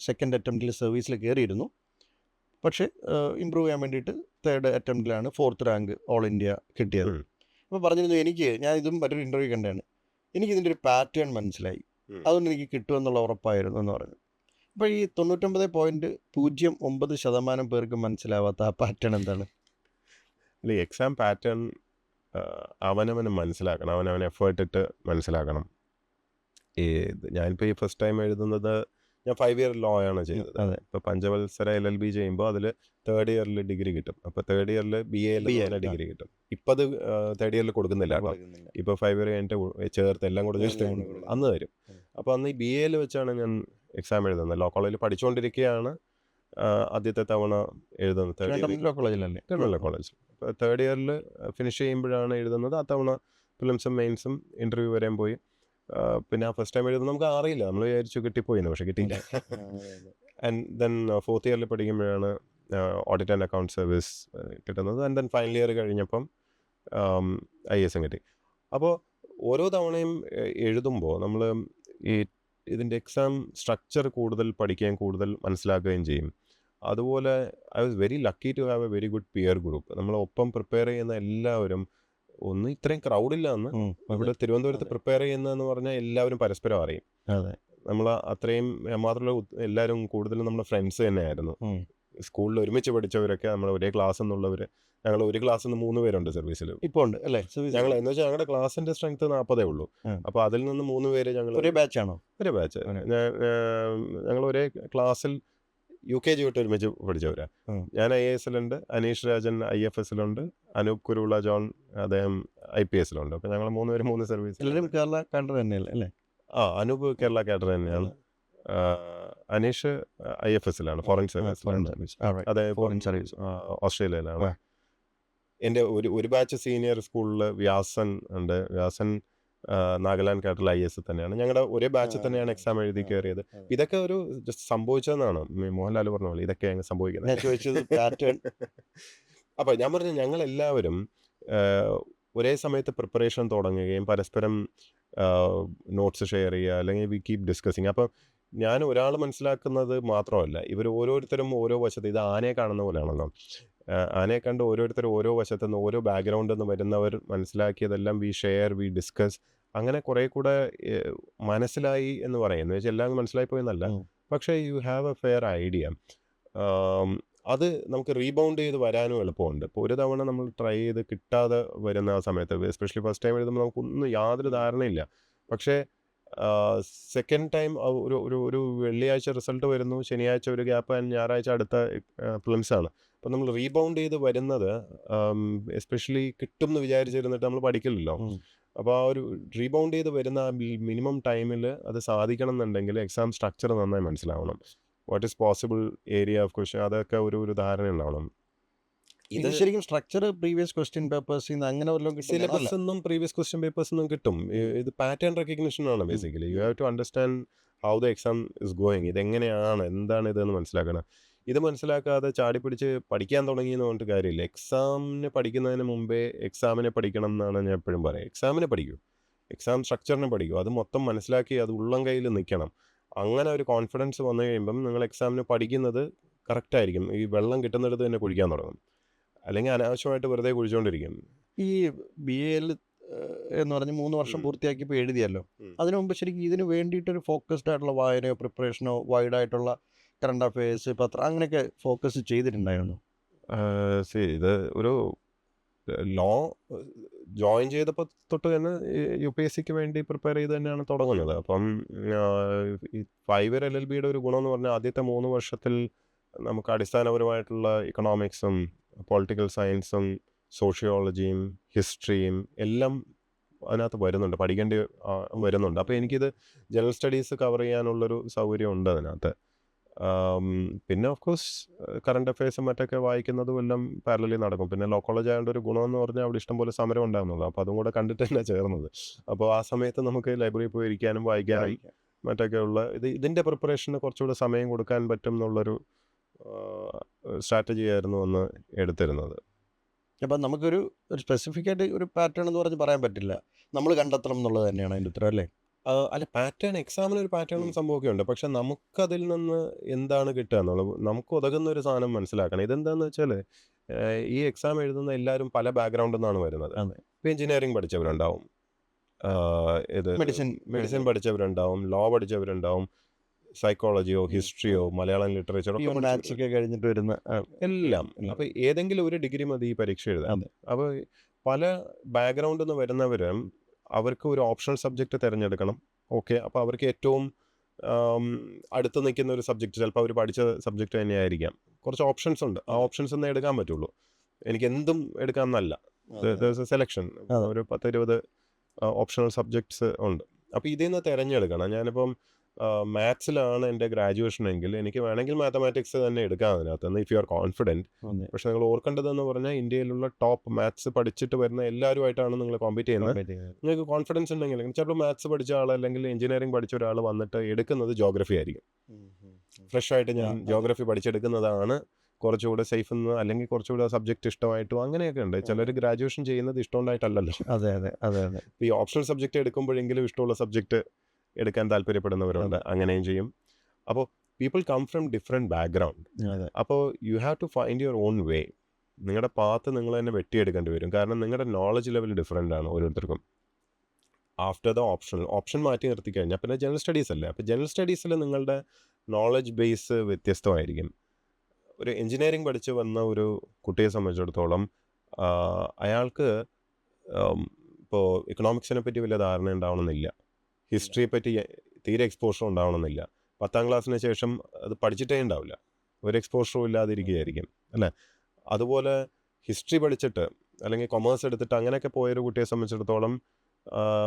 സെക്കൻഡ് അറ്റംപ്റ്റിൽ സർവീസിൽ കയറിയിരുന്നു. പക്ഷേ ഇമ്പ്രൂവ് ചെയ്യാൻ വേണ്ടിയിട്ട് തേർഡ് അറ്റംപ്റ്റിലാണ് 4th റാങ്ക് ഓൾ ഇന്ത്യ കിട്ടിയത്. അപ്പോൾ പറഞ്ഞിരുന്നു, ഞാൻ ഇതും മറ്റൊരു ഇൻ്റർവ്യൂ കണ്ടാണ്, എനിക്കിതിൻ്റെ ഒരു പാറ്റേൺ മനസ്സിലായി, അതുകൊണ്ട് എനിക്ക് കിട്ടുമെന്നുള്ള ഉറപ്പായിരുന്നു എന്ന് പറഞ്ഞു. അപ്പോൾ ഈ 99.09% പേർക്ക് മനസ്സിലാവാത്ത ആ പാറ്റേൺ എന്താണ്? അല്ല, എക്സാം പാറ്റേൺ അവനവന് മനസ്സിലാക്കണം, അവനവൻ എഫേർട്ട് ഇട്ട് മനസ്സിലാക്കണം. ഞാനിപ്പോൾ ഈ ഫസ്റ്റ് ടൈം എഴുതുന്നത്, ഞാൻ 5 year ലോ ആണ് ചെയ്തത്. ഇപ്പോൾ പഞ്ചവത്സര LLB ചെയ്യുമ്പോൾ അതിൽ 3rd yearൽ ഡിഗ്രി കിട്ടും. അപ്പോൾ 3rd yearൽ BAയിൽ ഡിഗ്രി കിട്ടും. ഇപ്പം അത് 3rd yearൽ കൊടുക്കുന്നില്ല കേട്ടോ. ഇപ്പോൾ 5 year കഴിഞ്ഞിട്ട് ചേർത്ത് എല്ലാം കൂടെ ജസ്റ്റ് അന്ന് തരും. അപ്പോൾ അന്ന് ഈ BAയിൽ വെച്ചാണ് ഞാൻ എക്സാം എഴുതുന്നത്. ലോ കോളേജിൽ പഠിച്ചുകൊണ്ടിരിക്കുകയാണ് ആദ്യത്തെ തവണ എഴുതുന്നത്. ലോ കോളേജിലല്ലേ? ലോ കോളേജിൽ. അപ്പോൾ 3rd yearൽ ഫിനിഷ് ചെയ്യുമ്പോഴാണ് എഴുതുന്നത്. ആ തവണ പ്രിലിംസും മെയിൻസും ഇൻ്റർവ്യൂ വരെയും പോയി. പിന്നെ ആ ഫസ്റ്റ് ടൈം എഴുതുന്നത് നമുക്ക് അറിയില്ല, നമ്മൾ വിചാരിച്ചു കിട്ടിപ്പോയിന്ന്, പക്ഷെ കിട്ടിയില്ല. ആൻഡ് ദെൻ 4th yearൽ പഠിക്കുമ്പോഴാണ് ഓഡിറ്റ് ആൻഡ് അക്കൗണ്ട് സർവീസ് കിട്ടുന്നത്. ആൻഡ് ദെൻ ഫൈനൽ ഇയർ കഴിഞ്ഞപ്പം IAS കിട്ടി. അപ്പോൾ ഓരോ തവണയും എഴുതുമ്പോൾ നമ്മൾ ഇതിൻ്റെ എക്സാം സ്ട്രക്ചർ കൂടുതൽ പഠിക്കുകയും കൂടുതൽ മനസ്സിലാക്കുകയും ചെയ്യും. അതുപോലെ I was very lucky to have a very good peer group. നമ്മളൊപ്പം പ്രിപ്പയർ ചെയ്യുന്ന എല്ലാവരും, ഒന്ന് ഇത്രയും ക്രൗഡില്ല അന്ന്. ഇവിടെ തിരുവനന്തപുരത്ത് പ്രിപ്പയർ ചെയ്യുന്നതെന്ന് പറഞ്ഞാൽ എല്ലാവരും പരസ്പരം അറിയും. നമ്മൾ അത്രയും മാത്രമല്ല, എല്ലാവരും കൂടുതലും നമ്മുടെ ഫ്രണ്ട്സ് തന്നെയായിരുന്നു. സ്കൂളിൽ ഒരുമിച്ച് പഠിച്ചവരൊക്കെ നമ്മൾ ഒരേ ക്ലാസ് എന്നുള്ളവർ, ഞങ്ങൾ ഒരു ക്ലാസ്സിൽ നിന്ന് 3 പേരുണ്ട് സർവീസിൽ. ഇപ്പോൾ ഉണ്ട് അല്ലേ സർവീസ്? ഞങ്ങൾ എന്ന് വെച്ചാൽ ഞങ്ങളുടെ ക്ലാസ്സിന്റെ സ്ട്രെങ്ത് 40 ഉള്ളൂ. ആ. അപ്പോൾ അതിൽ നിന്ന് 3 പേര് ഞങ്ങൾ ഒരേ ബാച്ചാണോ? ഒരേ ബാച്ച്. ഒരേ. ഞങ്ങൾ ഒരേ ക്ലാസ്സിൽ UKG തൊട്ട് ഒരുമിച്ച് പഠിച്ചവരാ. ഉം. ഞാൻ IASലുണ്ട്, അനീഷ് രാജൻ IFSലുണ്ട്, അനൂപ് കുരുവിള ജോൺ അദ്ദേഹം IPSലുണ്ട്. അപ്പോൾ ഞങ്ങൾ 3 പേര് 3 സർവീസ്. എല്ലാവരും കേരള കാണ്ടർ തന്നെയല്ലേ അല്ലേ? അനൂപ് കേരള കാഡർ തന്നെയാണ്. അനീഷ് IFSലാണ്, ഫോറിൻ സർവീസിലാണ്. അദ്ദേഹം ഫോറിൻ സർവീസ്. ഓസ്ട്രേലിയയിലാണ്. ആ. എൻ്റെ ഒരു ബാച്ച് സീനിയർ സ്കൂളിൽ വ്യാസൻ ഉണ്ട്. വ്യാസൻ നാഗാലാൻഡ് കാറ്റൽ IS തന്നെയാണ്. ഞങ്ങളുടെ ഒരേ ബാച്ചിൽ തന്നെയാണ് എക്സാം എഴുതി കയറിയത്. ഇതൊക്കെ ഒരു ജസ്റ്റ് സംഭവിച്ചതെന്നാണ് മോഹൻലാൽ പറഞ്ഞ പോലെ, ഇതൊക്കെ അങ്ങ് സംഭവിക്കുന്നത്. ഞാൻ ചോദിച്ചത് പാറ്റേൺ. അപ്പോൾ ഞാൻ പറഞ്ഞു, ഞങ്ങളെല്ലാവരും ഒരേ സമയത്ത് പ്രിപ്പറേഷൻ തുടങ്ങുകയും പരസ്പരം നോട്ട്സ് ഷെയർ ചെയ്യുക, അല്ലെങ്കിൽ വി കീപ് ഡിസ്കസിങ്. അപ്പം ഞാൻ ഒരാൾ മനസ്സിലാക്കുന്നത് മാത്രമല്ല, ഇവർ ഓരോരുത്തരും ഓരോ വശത്ത്, ഇത് ആനയെ കാണുന്ന പോലെയാണല്ലോ. ആനയെ കണ്ട് ഓരോരുത്തരും ഓരോ വശത്തു നിന്ന് ഓരോ ബാക്ക്ഗ്രൗണ്ടിൽ നിന്ന് വരുന്നവർ മനസ്സിലാക്കിയതെല്ലാം വി ഷെയർ, വി ഡിസ്കസ്. അങ്ങനെ കുറേ കൂടെ മനസ്സിലായി എന്ന് പറയും. എന്ന് വെച്ചാൽ എല്ലാം മനസ്സിലായി പോയെന്നല്ല, പക്ഷേ you have A fair idea. അത് നമുക്ക് റീബൗണ്ട് ചെയ്ത് വരാനും എളുപ്പമുണ്ട്. ഇപ്പോൾ ഒരു തവണ നമ്മൾ ട്രൈ ചെയ്ത് കിട്ടാതെ വരുന്ന ആ സമയത്ത്, എസ്പെഷ്യലി ഫസ്റ്റ് ടൈം എഴുതുമ്പോൾ നമുക്കൊന്നും യാതൊരു ധാരണയില്ല. പക്ഷേ സെക്കൻഡ് ടൈം ഒരു ഒരു ഒരു വെള്ളിയാഴ്ച റിസൾട്ട് വരുന്നു, ശനിയാഴ്ച ഒരു ഗ്യാപ്പ്, ഞായറാഴ്ച അടുത്ത പ്രിലിംസാണ്. അപ്പം നമ്മൾ റീബൗണ്ട് ചെയ്ത് വരുന്നത് എസ്പെഷ്യലി കിട്ടും എന്ന് വിചാരിച്ചിരുന്നിട്ട് നമ്മൾ പഠിക്കില്ലല്ലോ. അപ്പോൾ ആ ഒരു റീബൗണ്ട് ചെയ്ത് വരുന്ന ആ മിനിമം ടൈമിൽ അത് സാധിക്കണം എന്നുണ്ടെങ്കിൽ എക്സാം സ്ട്രക്ചർ നന്നായി മനസ്സിലാവണം. What is possible area of question, അതൊക്കെ ഒരു ധാരണ ഉണ്ടാവണം. ഇത് ശരിക്കും സ്ട്രക്ചർ പ്രീവിയസ് ക്വസ്റ്റ്യൻ പേപ്പേഴ്സിൽ നിന്ന് അങ്ങനെ വല്ലതും കിട്ടും? സിലബസ് ഒന്നും പ്രീവിയസ് ക്വസ്റ്റ്യൻ പേപ്പേഴ്സ് ഒന്നും കിട്ടും. ഇത് പാറ്റേൺ റെക്കഗ്നിഷൻ ആണ് basically. You have to understand how the exam is going. ഇതെങ്ങനെയാണ്, എന്താണ് ഇതെന്ന് മനസ്സിലാക്കണം. ഇത് മനസ്സിലാക്കാതെ ചാടിപ്പിടിച്ച് പഠിക്കാൻ തുടങ്ങിയെന്ന് പറഞ്ഞിട്ട് കാര്യമില്ല. എക്സാമിന് പഠിക്കുന്നതിന് മുമ്പേ എക്സാമിനെ പഠിക്കണം എന്നാണ് ഞാൻ എപ്പോഴും പറയുക. എക്സാമിനെ പഠിക്കൂ, എക്സാം സ്ട്രക്ചറിനെ പഠിക്കൂ, അത് മൊത്തം മനസ്സിലാക്കി അത് ഉള്ളം കയ്യിൽ നിൽക്കണം. അങ്ങനെ ഒരു കോൺഫിഡൻസ് വന്നു കഴിയുമ്പം നിങ്ങൾ എക്സാമിന് പഠിക്കുന്നത് കറക്റ്റായിരിക്കും. ഈ വെള്ളം കിട്ടുന്നിടത്ത് തന്നെ കുഴിക്കാൻ തുടങ്ങും, അല്ലെങ്കിൽ അനാവശ്യമായിട്ട് വെറുതെ കുഴിച്ചുകൊണ്ടിരിക്കും. ഈ BA എന്ന് പറഞ്ഞ് 3 വർഷം പൂർത്തിയാക്കിയപ്പോൾ എഴുതിയല്ലോ, അതിനു മുമ്പ് ശരിക്കും ഇതിന് വേണ്ടിയിട്ടൊരു ഫോക്കസ്ഡ് ആയിട്ടുള്ള വായനയോ പ്രിപ്പറേഷനോ വൈഡായിട്ടുള്ള കറണ്ട് അഫയേഴ്സ്, പത്രം, അങ്ങനെയൊക്കെ ഫോക്കസ് ചെയ്തിട്ടുണ്ടായിരുന്നു? ഇത് ഒരു ലോ ജോയിൻ ചെയ്തപ്പോൾ തൊട്ട് തന്നെ UPSCക്ക് വേണ്ടി പ്രിപ്പയർ ചെയ്ത് തന്നെയാണ് തുടങ്ങുന്നത്. അപ്പം ഈ 5 ഇയർ LLBയുടെ ഒരു ഗുണം എന്ന് പറഞ്ഞാൽ ആദ്യത്തെ 3 വർഷത്തിൽ നമുക്ക് അടിസ്ഥാനപരമായിട്ടുള്ള ഇക്കണോമിക്സും പൊളിറ്റിക്കൽ സയൻസും സോഷ്യോളജിയും ഹിസ്റ്ററിയും എല്ലാം അതിനകത്ത് വരുന്നുണ്ട്, പഠിക്കേണ്ടി വരുന്നുണ്ട്. അപ്പോൾ എനിക്കിത് ജനറൽ സ്റ്റഡീസ് കവർ ചെയ്യാനുള്ളൊരു സൗകര്യം ഉണ്ട് അതിനകത്ത്. പിന്നെ ഓഫ് കോഴ്സ് കറണ്ട് അഫയേഴ്സും മറ്റൊക്കെ വായിക്കുന്നതും എല്ലാം പാരലലി നടക്കും. പിന്നെ ലോ കോളേജ് ആയതുകൊണ്ട് ഒരു ഗുണമെന്ന് പറഞ്ഞാൽ അവിടെ ഇഷ്ടംപോലെ സമരം ഉണ്ടാകുന്നുള്ളൂ. അപ്പോൾ അതും കൂടെ കണ്ടിട്ട് തന്നെ ചേർന്നത്. അപ്പോൾ ആ സമയത്ത് നമുക്ക് ലൈബ്രറിയിൽ പോയി ഇരിക്കാനും വായിക്കാനും മറ്റൊക്കെ ഉള്ള ഇതിൻ്റെ പ്രിപ്പറേഷന് കുറച്ചുകൂടെ സമയം കൊടുക്കാൻ പറ്റും എന്നുള്ളൊരു സ്ട്രാറ്റജി ആയിരുന്നു അന്ന് എടുത്തിരുന്നത്. അപ്പം നമുക്കൊരു സ്പെസിഫിക് ആയിട്ട് ഒരു പാറ്റേൺ എന്ന് പറഞ്ഞ് പറയാൻ പറ്റില്ല, നമ്മൾ കണ്ടെത്തണം എന്നുള്ളത് തന്നെയാണ് അതിൻ്റെ ഉത്തരം അല്ലേ? അല്ല, പാറ്റേൺ എക്സാമിന് ഒരു പാറ്റേണും സംഭവമൊക്കെ ഉണ്ട്. പക്ഷെ നമുക്കതിൽ നിന്ന് എന്താണ് കിട്ടുക എന്നുള്ളത്, നമുക്ക് ഉതകുന്ന ഒരു സാധനം മനസ്സിലാക്കണം. ഇതെന്താണെന്ന് വെച്ചാൽ ഈ എക്സാം എഴുതുന്ന എല്ലാവരും പല ബാക്ക്ഗ്രൗണ്ടിൽ നിന്നാണ് വരുന്നത്. ഇപ്പോൾ എഞ്ചിനീയറിംഗ് പഠിച്ചവരുണ്ടാവും, മെഡിസിൻ പഠിച്ചവരുണ്ടാവും, ലോ പഠിച്ചവരുണ്ടാവും, സൈക്കോളജിയോ ഹിസ്റ്ററിയോ മലയാളം ലിറ്ററേച്ചറോ മാത്സൊക്കെ കഴിഞ്ഞിട്ട് വരുന്ന എല്ലാം. അപ്പോൾ ഏതെങ്കിലും ഒരു ഡിഗ്രി മതി ഈ പരീക്ഷ എഴുതാൻ. അപ്പോൾ പല ബാക്ക്ഗ്രൗണ്ടിൽ നിന്ന് വരുന്നവരും അവർക്ക് ഒരു ഓപ്ഷണൽ സബ്ജക്റ്റ് തിരഞ്ഞെടുക്കണം. ഓക്കെ, അപ്പോൾ അവർക്ക് ഏറ്റവും അടുത്ത് നിൽക്കുന്ന ഒരു സബ്ജക്റ്റ് ചിലപ്പോൾ അവർ പഠിച്ച സബ്ജക്റ്റ് തന്നെയായിരിക്കാം. കുറച്ച് ഓപ്ഷൻസ് ഉണ്ട്, ആ ഓപ്ഷൻസ് ഒന്നേ എടുക്കാൻ പറ്റുള്ളൂ. എനിക്ക് എന്തും എടുക്കാമെന്നല്ല, സെലക്ഷൻ ഒരു 10-20 ഓപ്ഷണൽ സബ്ജക്ട്സ് ഉണ്ട്. അപ്പോൾ ഇതിൽ നിന്ന് തിരഞ്ഞെടുക്കണം. ഞാനിപ്പം മാത്സിലാണ് എൻ്റെ ഗ്രാജുവേഷൻ എങ്കിൽ എനിക്ക് വേണമെങ്കിൽ മാത്തമാറ്റിക്സ് തന്നെ എടുക്കാം അതിനകത്ത്, ഇഫ് യു ആർ കോൺഫിഡൻറ്റ്. പക്ഷെ നിങ്ങൾ ഓർക്കേണ്ടതെന്ന് പറഞ്ഞാൽ ഇന്ത്യയിലുള്ള ടോപ്പ് മാത്സ് പഠിച്ചിട്ട് വരുന്ന എല്ലാവരുമായിട്ടാണ് നിങ്ങൾ കോമ്പീറ്റ് ചെയ്യുന്നത്. നിങ്ങൾക്ക് കോൺഫിഡൻസ് ഉണ്ടെങ്കിൽ ചിലപ്പോൾ മാത്സ് പഠിച്ച ആൾ അല്ലെങ്കിൽ എഞ്ചിനീയറിംഗ് പഠിച്ച ഒരാൾ വന്നിട്ട് എടുക്കുന്നത് ജോഗ്രഫി ആയിരിക്കും. ഫ്രഷ് ആയിട്ട് ഞാൻ ജോഗ്രഫി പഠിച്ചെടുക്കുന്നതാണ് കുറച്ചുകൂടെ സേഫ് എന്ന്, അല്ലെങ്കിൽ കുറച്ചുകൂടെ സബ്ജക്റ്റ് ഇഷ്ടമായിട്ടും അങ്ങനെയൊക്കെ ഉണ്ട്. ചിലർ ഗ്രാജുവേഷൻ ചെയ്യുന്നത് ഇഷ്ടമുണ്ടായിട്ടല്ലല്ലോ. ഈ ഓപ്ഷണൽ സബ്ജക്റ്റ് എടുക്കുമ്പോഴെങ്കിലും ഇഷ്ടമുള്ള സബ്ജക്റ്റ് എടുക്കാൻ താല്പര്യപ്പെടുന്നവരുണ്ട്, അങ്ങനെയും ചെയ്യും. അപ്പോൾ people come from different background. അപ്പോൾ you have to find your own way. നിങ്ങളുടെ പാത്ത് നിങ്ങൾ തന്നെ വെട്ടിയെടുക്കേണ്ടി വരും. കാരണം നിങ്ങളുടെ നോളജ് ലെവൽ ഡിഫറെൻ്റ് ആണ് ഓരോരുത്തർക്കും. ആഫ്റ്റർ ദ ഓപ്ഷൻ മാറ്റി നിർത്തി കഴിഞ്ഞാൽ പിന്നെ ജനറൽ സ്റ്റഡീസ് അല്ലേ. അപ്പോൾ ജനറൽ സ്റ്റഡീസിൽ നിങ്ങളുടെ നോളജ് ബേസ് വ്യത്യസ്തമായിരിക്കും. ഒരു എഞ്ചിനീയറിംഗ് പഠിച്ച് വന്ന ഒരു കുട്ടിയെ സംബന്ധിച്ചിടത്തോളം അയാൾക്ക് ഇപ്പോൾ എക്കണോമിക്സിനെ പറ്റി വലിയ ധാരണ ഉണ്ടാവണമെന്നില്ല, ഹിസ്റ്ററിയെ പറ്റി തീരെ എക്സ്പോഷർ ഉണ്ടാവണമെന്നില്ല. 10ാം ക്ലാസ്സിന് ശേഷം അത് പഠിച്ചിട്ടേ ഉണ്ടാവില്ല, ഒരു എക്സ്പോഷറും ഇല്ലാതിരിക്കുകയായിരിക്കും അല്ലേ. അതുപോലെ ഹിസ്റ്ററി പഠിച്ചിട്ട് അല്ലെങ്കിൽ കൊമേഴ്സ് എടുത്തിട്ട് അങ്ങനെയൊക്കെ പോയൊരു കുട്ടിയെ സംബന്ധിച്ചിടത്തോളം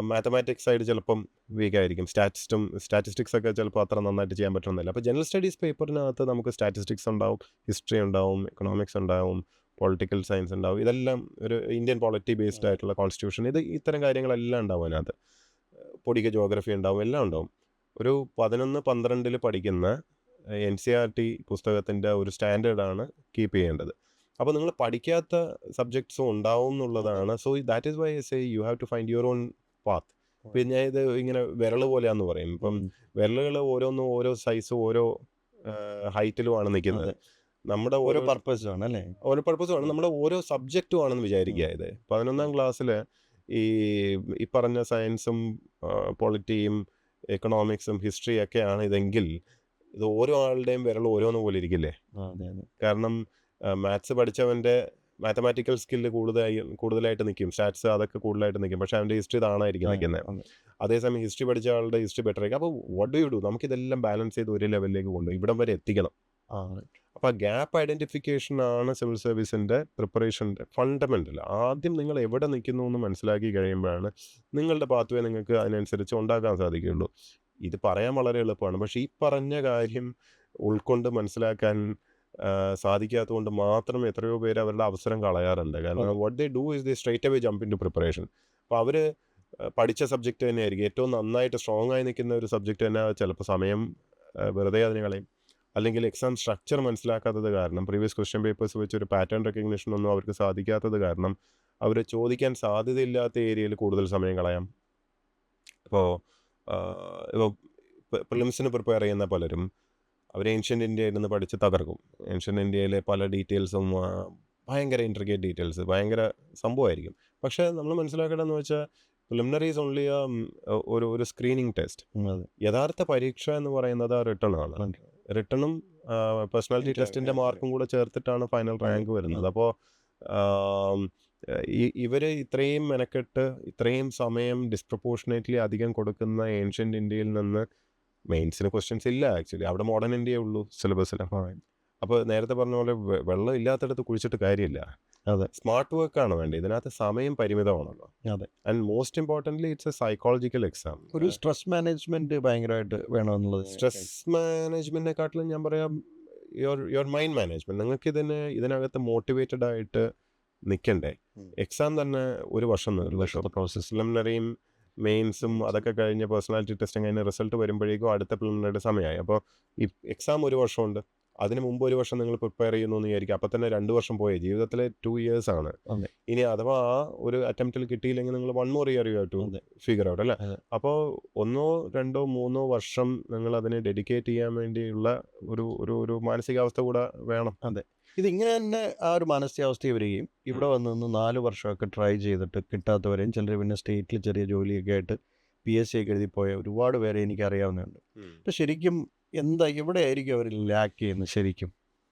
മാത്തമാറ്റിക്സ് സൈഡ് ചിലപ്പം വീക്കായിരിക്കും, സ്റ്റാറ്റിസ്റ്റിക്സ് ഒക്കെ ചിലപ്പോൾ അത്ര നന്നായിട്ട് ചെയ്യാൻ പറ്റുന്നില്ല. അപ്പോൾ ജനറൽ സ്റ്റഡീസ് പേപ്പറിനകത്ത് നമുക്ക് സ്റ്റാറ്റിസ്റ്റിക്സ് ഉണ്ടാവും, ഹിസ്റ്ററി ഉണ്ടാവും, എക്കണോമിക്സ് ഉണ്ടാവും, പൊളിറ്റിക്കൽ സയൻസ് ഉണ്ടാവും. ഇതെല്ലാം ഒരു ഇന്ത്യൻ പോളിറ്റി ബേസ്ഡ് ആയിട്ടുള്ള കോൺസ്റ്റിറ്റ്യൂഷൻ, ഇത്തരം കാര്യങ്ങളെല്ലാം ഉണ്ടാവും അതിനകത്ത്. പൊടിക്ക് ജോഗ്രഫി ഉണ്ടാവും, എല്ലാം ഉണ്ടാവും. ഒരു 11-12 പഠിക്കുന്ന NCERT പുസ്തകത്തിൻ്റെ ഒരു സ്റ്റാൻഡേർഡാണ് കീപ്പ് ചെയ്യേണ്ടത്. അപ്പോൾ നിങ്ങൾ പഠിക്കാത്ത സബ്ജക്ട്സും ഉണ്ടാവും എന്നുള്ളതാണ്. So that is why I say you have to find your own path. പിന്നെ ഇത് ഇങ്ങനെ വിരൽ പോലെയാന്ന് പറയും. ഇപ്പം വിരലുകൾ ഓരോന്നും ഓരോ സൈസും ഓരോ ഹൈറ്റിലുമാണ് നിൽക്കുന്നത്. നമ്മുടെ ഓരോ പർപ്പസും ആണ് അല്ലേ, ഓരോ പർപ്പസുമാണ്, നമ്മുടെ ഓരോ സബ്ജക്റ്റും ആണെന്ന് വിചാരിക്കുക. ഇത് 11ാം ക്ലാസ്സിൽ ഈ പറഞ്ഞ സയൻസും പൊളിറ്റിയും എക്കണോമിക്സും ഹിസ്റ്ററിയൊക്കെയാണ് ഇതെങ്കിൽ ഇത് ഓരോ ആളുടെയും വിരൽ ഓരോന്ന് പോലെ ഇരിക്കില്ലേ. കാരണം മാത്സ് പഠിച്ചവൻ്റെ മാത്തമാറ്റിക്കൽ സ്കില്ല് കൂടുതലായിട്ട് നിൽക്കും, സ്റ്റാറ്റ്സ് അതൊക്കെ കൂടുതലായിട്ട് നിൽക്കും, പക്ഷേ അവൻ്റെ ഹിസ്റ്ററി താണായിരിക്കും നിൽക്കുന്നത്. അതേസമയം ഹിസ്റ്ററി പഠിച്ച ആളുടെ ഹിസ്റ്ററി ബെറ്റർ ആയിരിക്കും. അപ്പോൾ വാട്ട് ഡു യു ഡു? നമുക്കിതെല്ലാം ബാലൻസ് ചെയ്ത് ഒരു ലെവലിലേക്ക് കൊണ്ടുപോകും, ഇവിടം വരെ എത്തിക്കണം. അപ്പോൾ ഗ്യാപ്പ് ഐഡൻറ്റിഫിക്കേഷൻ ആണ് സിവിൽ സർവീസിൻ്റെ പ്രിപ്പറേഷൻ്റെ ഫണ്ടമെൻ്റൽ. ആദ്യം നിങ്ങൾ എവിടെ നിൽക്കുന്നു എന്ന് മനസ്സിലാക്കി കഴിയുമ്പോഴാണ് നിങ്ങളുടെ പാത്വേ നിങ്ങൾക്ക് അതിനനുസരിച്ച് ഉണ്ടാക്കാൻ സാധിക്കുകയുള്ളൂ. ഇത് പറയാൻ വളരെ എളുപ്പമാണ്, പക്ഷേ ഈ പറഞ്ഞ കാര്യം ഉൾക്കൊണ്ട് മനസ്സിലാക്കാൻ സാധിക്കാത്തതുകൊണ്ട് മാത്രം എത്രയോ പേര് അവരുടെ അവസരം കളയാറുണ്ട്. കാരണം what they do is they straight away jump into preparation. അപ്പോൾ അവർ പഠിച്ച സബ്ജക്റ്റ് തന്നെയായിരിക്കും ഏറ്റവും നന്നായിട്ട് സ്ട്രോങ് ആയി നിൽക്കുന്ന ഒരു സബ്ജക്റ്റ് തന്നെ, ചിലപ്പോൾ സമയം വെറുതെ അതിന് കളയും. അല്ലെങ്കിൽ എക്സാം സ്ട്രക്ചർ മനസ്സിലാക്കാത്തത് കാരണം, പ്രീവിയസ് ക്വസ്റ്റ്യൻ പേപ്പേഴ്സ് വെച്ച് ഒരു പാറ്റേൺ റെക്കഗ്നിഷൻ ഒന്നും അവർക്ക് സാധിക്കാത്തത് കാരണം അവർ ചോദിക്കാൻ സാധ്യതയില്ലാത്ത ഏരിയയിൽ കൂടുതൽ സമയം കളയാം. ഇപ്പോൾ പ്രിലിംസിന് പ്രിപ്പയർ ചെയ്യുന്ന പലരും അവർ ഏൻഷ്യൻ്റ് ഇന്ത്യയിൽ നിന്ന് പഠിച്ച് തകർക്കും. ഏൻഷ്യൻ്റ് ഇന്ത്യയിലെ പല ഡീറ്റെയിൽസും ഭയങ്കര ഇൻട്രിക്കേറ്റ് ഡീറ്റെയിൽസ്, ഭയങ്കര സംഭവമായിരിക്കും. പക്ഷേ നമ്മൾ മനസ്സിലാക്കേണ്ടതെന്ന് വെച്ചാൽ പ്രിലിമിനറി ഈസ് ഓൺലി ഒരു സ്ക്രീനിങ് ടെസ്റ്റ്. യഥാർത്ഥ പരീക്ഷ എന്ന് പറയുന്നത് റിട്ടൺ ആണ്. റിട്ടണും പേഴ്സണാലിറ്റി ടെസ്റ്റിൻ്റെ മാർക്കും കൂടെ ചേർത്തിട്ടാണ് ഫൈനൽ റാങ്ക് വരുന്നത്. അപ്പോൾ ഇവർ ഇത്രയും മെനക്കെട്ട് ഇത്രയും സമയം ഡിസ്പ്രപ്പോർഷനേറ്റ്ലി അധികം കൊടുക്കുന്ന ഏൻഷ്യൻ്റ് ഇന്ത്യയിൽ നിന്ന് മെയിൻസിന് ക്വസ്റ്റ്യൻസ് ഇല്ല. ആക്ച്വലി അവിടെ മോഡേൺ ഇന്ത്യയേ ഉള്ളൂ സിലബസിൽ. അപ്പോൾ നേരത്തെ പറഞ്ഞ പോലെ വെള്ളം ഇല്ലാത്തടത്ത് കുഴിച്ചിട്ട് കാര്യമില്ല. അതെ, സ്മാർട്ട് വർക്കാണ് വേണ്ടത്. ഇതിനകത്ത് സമയം പരിമിതമാണല്ലോ. അതെ. And most importantly it's A psychological exam. ഒരു സ്ട്രെസ് മാനേജ്മെന്റ് ഭയങ്കരമായിട്ട് വേണമെന്നുള്ളത്. സ്ട്രെസ് മാനേജ്മെന്റിനെക്കാട്ടിലും ഞാൻ പറയാം യുവർ മൈൻഡ് മാനേജ്മെന്റ്. നിങ്ങൾക്ക് ഇതിനകത്ത് മോട്ടിവേറ്റഡ് ആയിട്ട് നിൽക്കണ്ടേ. എക്സാം തന്നെ ഒരു വർഷം പ്രോസസ്, പ്രിലിമിനറിയും മെയിൻസും അതൊക്കെ കഴിഞ്ഞ് പേഴ്സണാലിറ്റി ടെസ്റ്റിംഗ് കഴിഞ്ഞ് റിസൾട്ട് വരുമ്പോഴേക്കും അടുത്ത പ്രിലിമിനറിയുടെ സമയമായി. അപ്പോൾ ഈ എക്സാം ഒരു വർഷമുണ്ട്, അതിന് മുമ്പ് ഒരു വർഷം നിങ്ങൾ പ്രിപ്പയർ ചെയ്യുന്നു എന്ന് വിചാരിക്കും. അപ്പം തന്നെ 2 വർഷം പോയി, ജീവിതത്തിലെ 2 years ആണ്. ഇനി അഥവാ ആ ഒരു അറ്റംപ്റ്റിൽ കിട്ടിയില്ലെങ്കിൽ നിങ്ങൾ 1 more year you have to figure out അല്ലേ. അപ്പോൾ 1, 2, 3 വർഷം നിങ്ങൾ അതിനെ ഡെഡിക്കേറ്റ് ചെയ്യാൻ വേണ്ടിയുള്ള ഒരു മാനസികാവസ്ഥ കൂടെ വേണം. അതെ, ഇതിങ്ങനെ തന്നെ ആ ഒരു മാനസികാവസ്ഥ വരികയും ഇവിടെ വന്ന് നിന്ന് 4 വർഷമൊക്കെ ട്രൈ ചെയ്തിട്ട് കിട്ടാത്തവരെയും, ചിലർ പിന്നെ സ്റ്റേറ്റിൽ ചെറിയ ജോലിയൊക്കെ ആയിട്ട് PSC ഒക്കെ എഴുതിപ്പോയ ഒരുപാട് പേരെ എനിക്കറിയാവുന്നതുണ്ട്. പക്ഷെ ശരിക്കും എവിടെ ആയിരിക്കും അവർ ലാക്ക് ചെയ്യുന്നത് ശരിക്കും?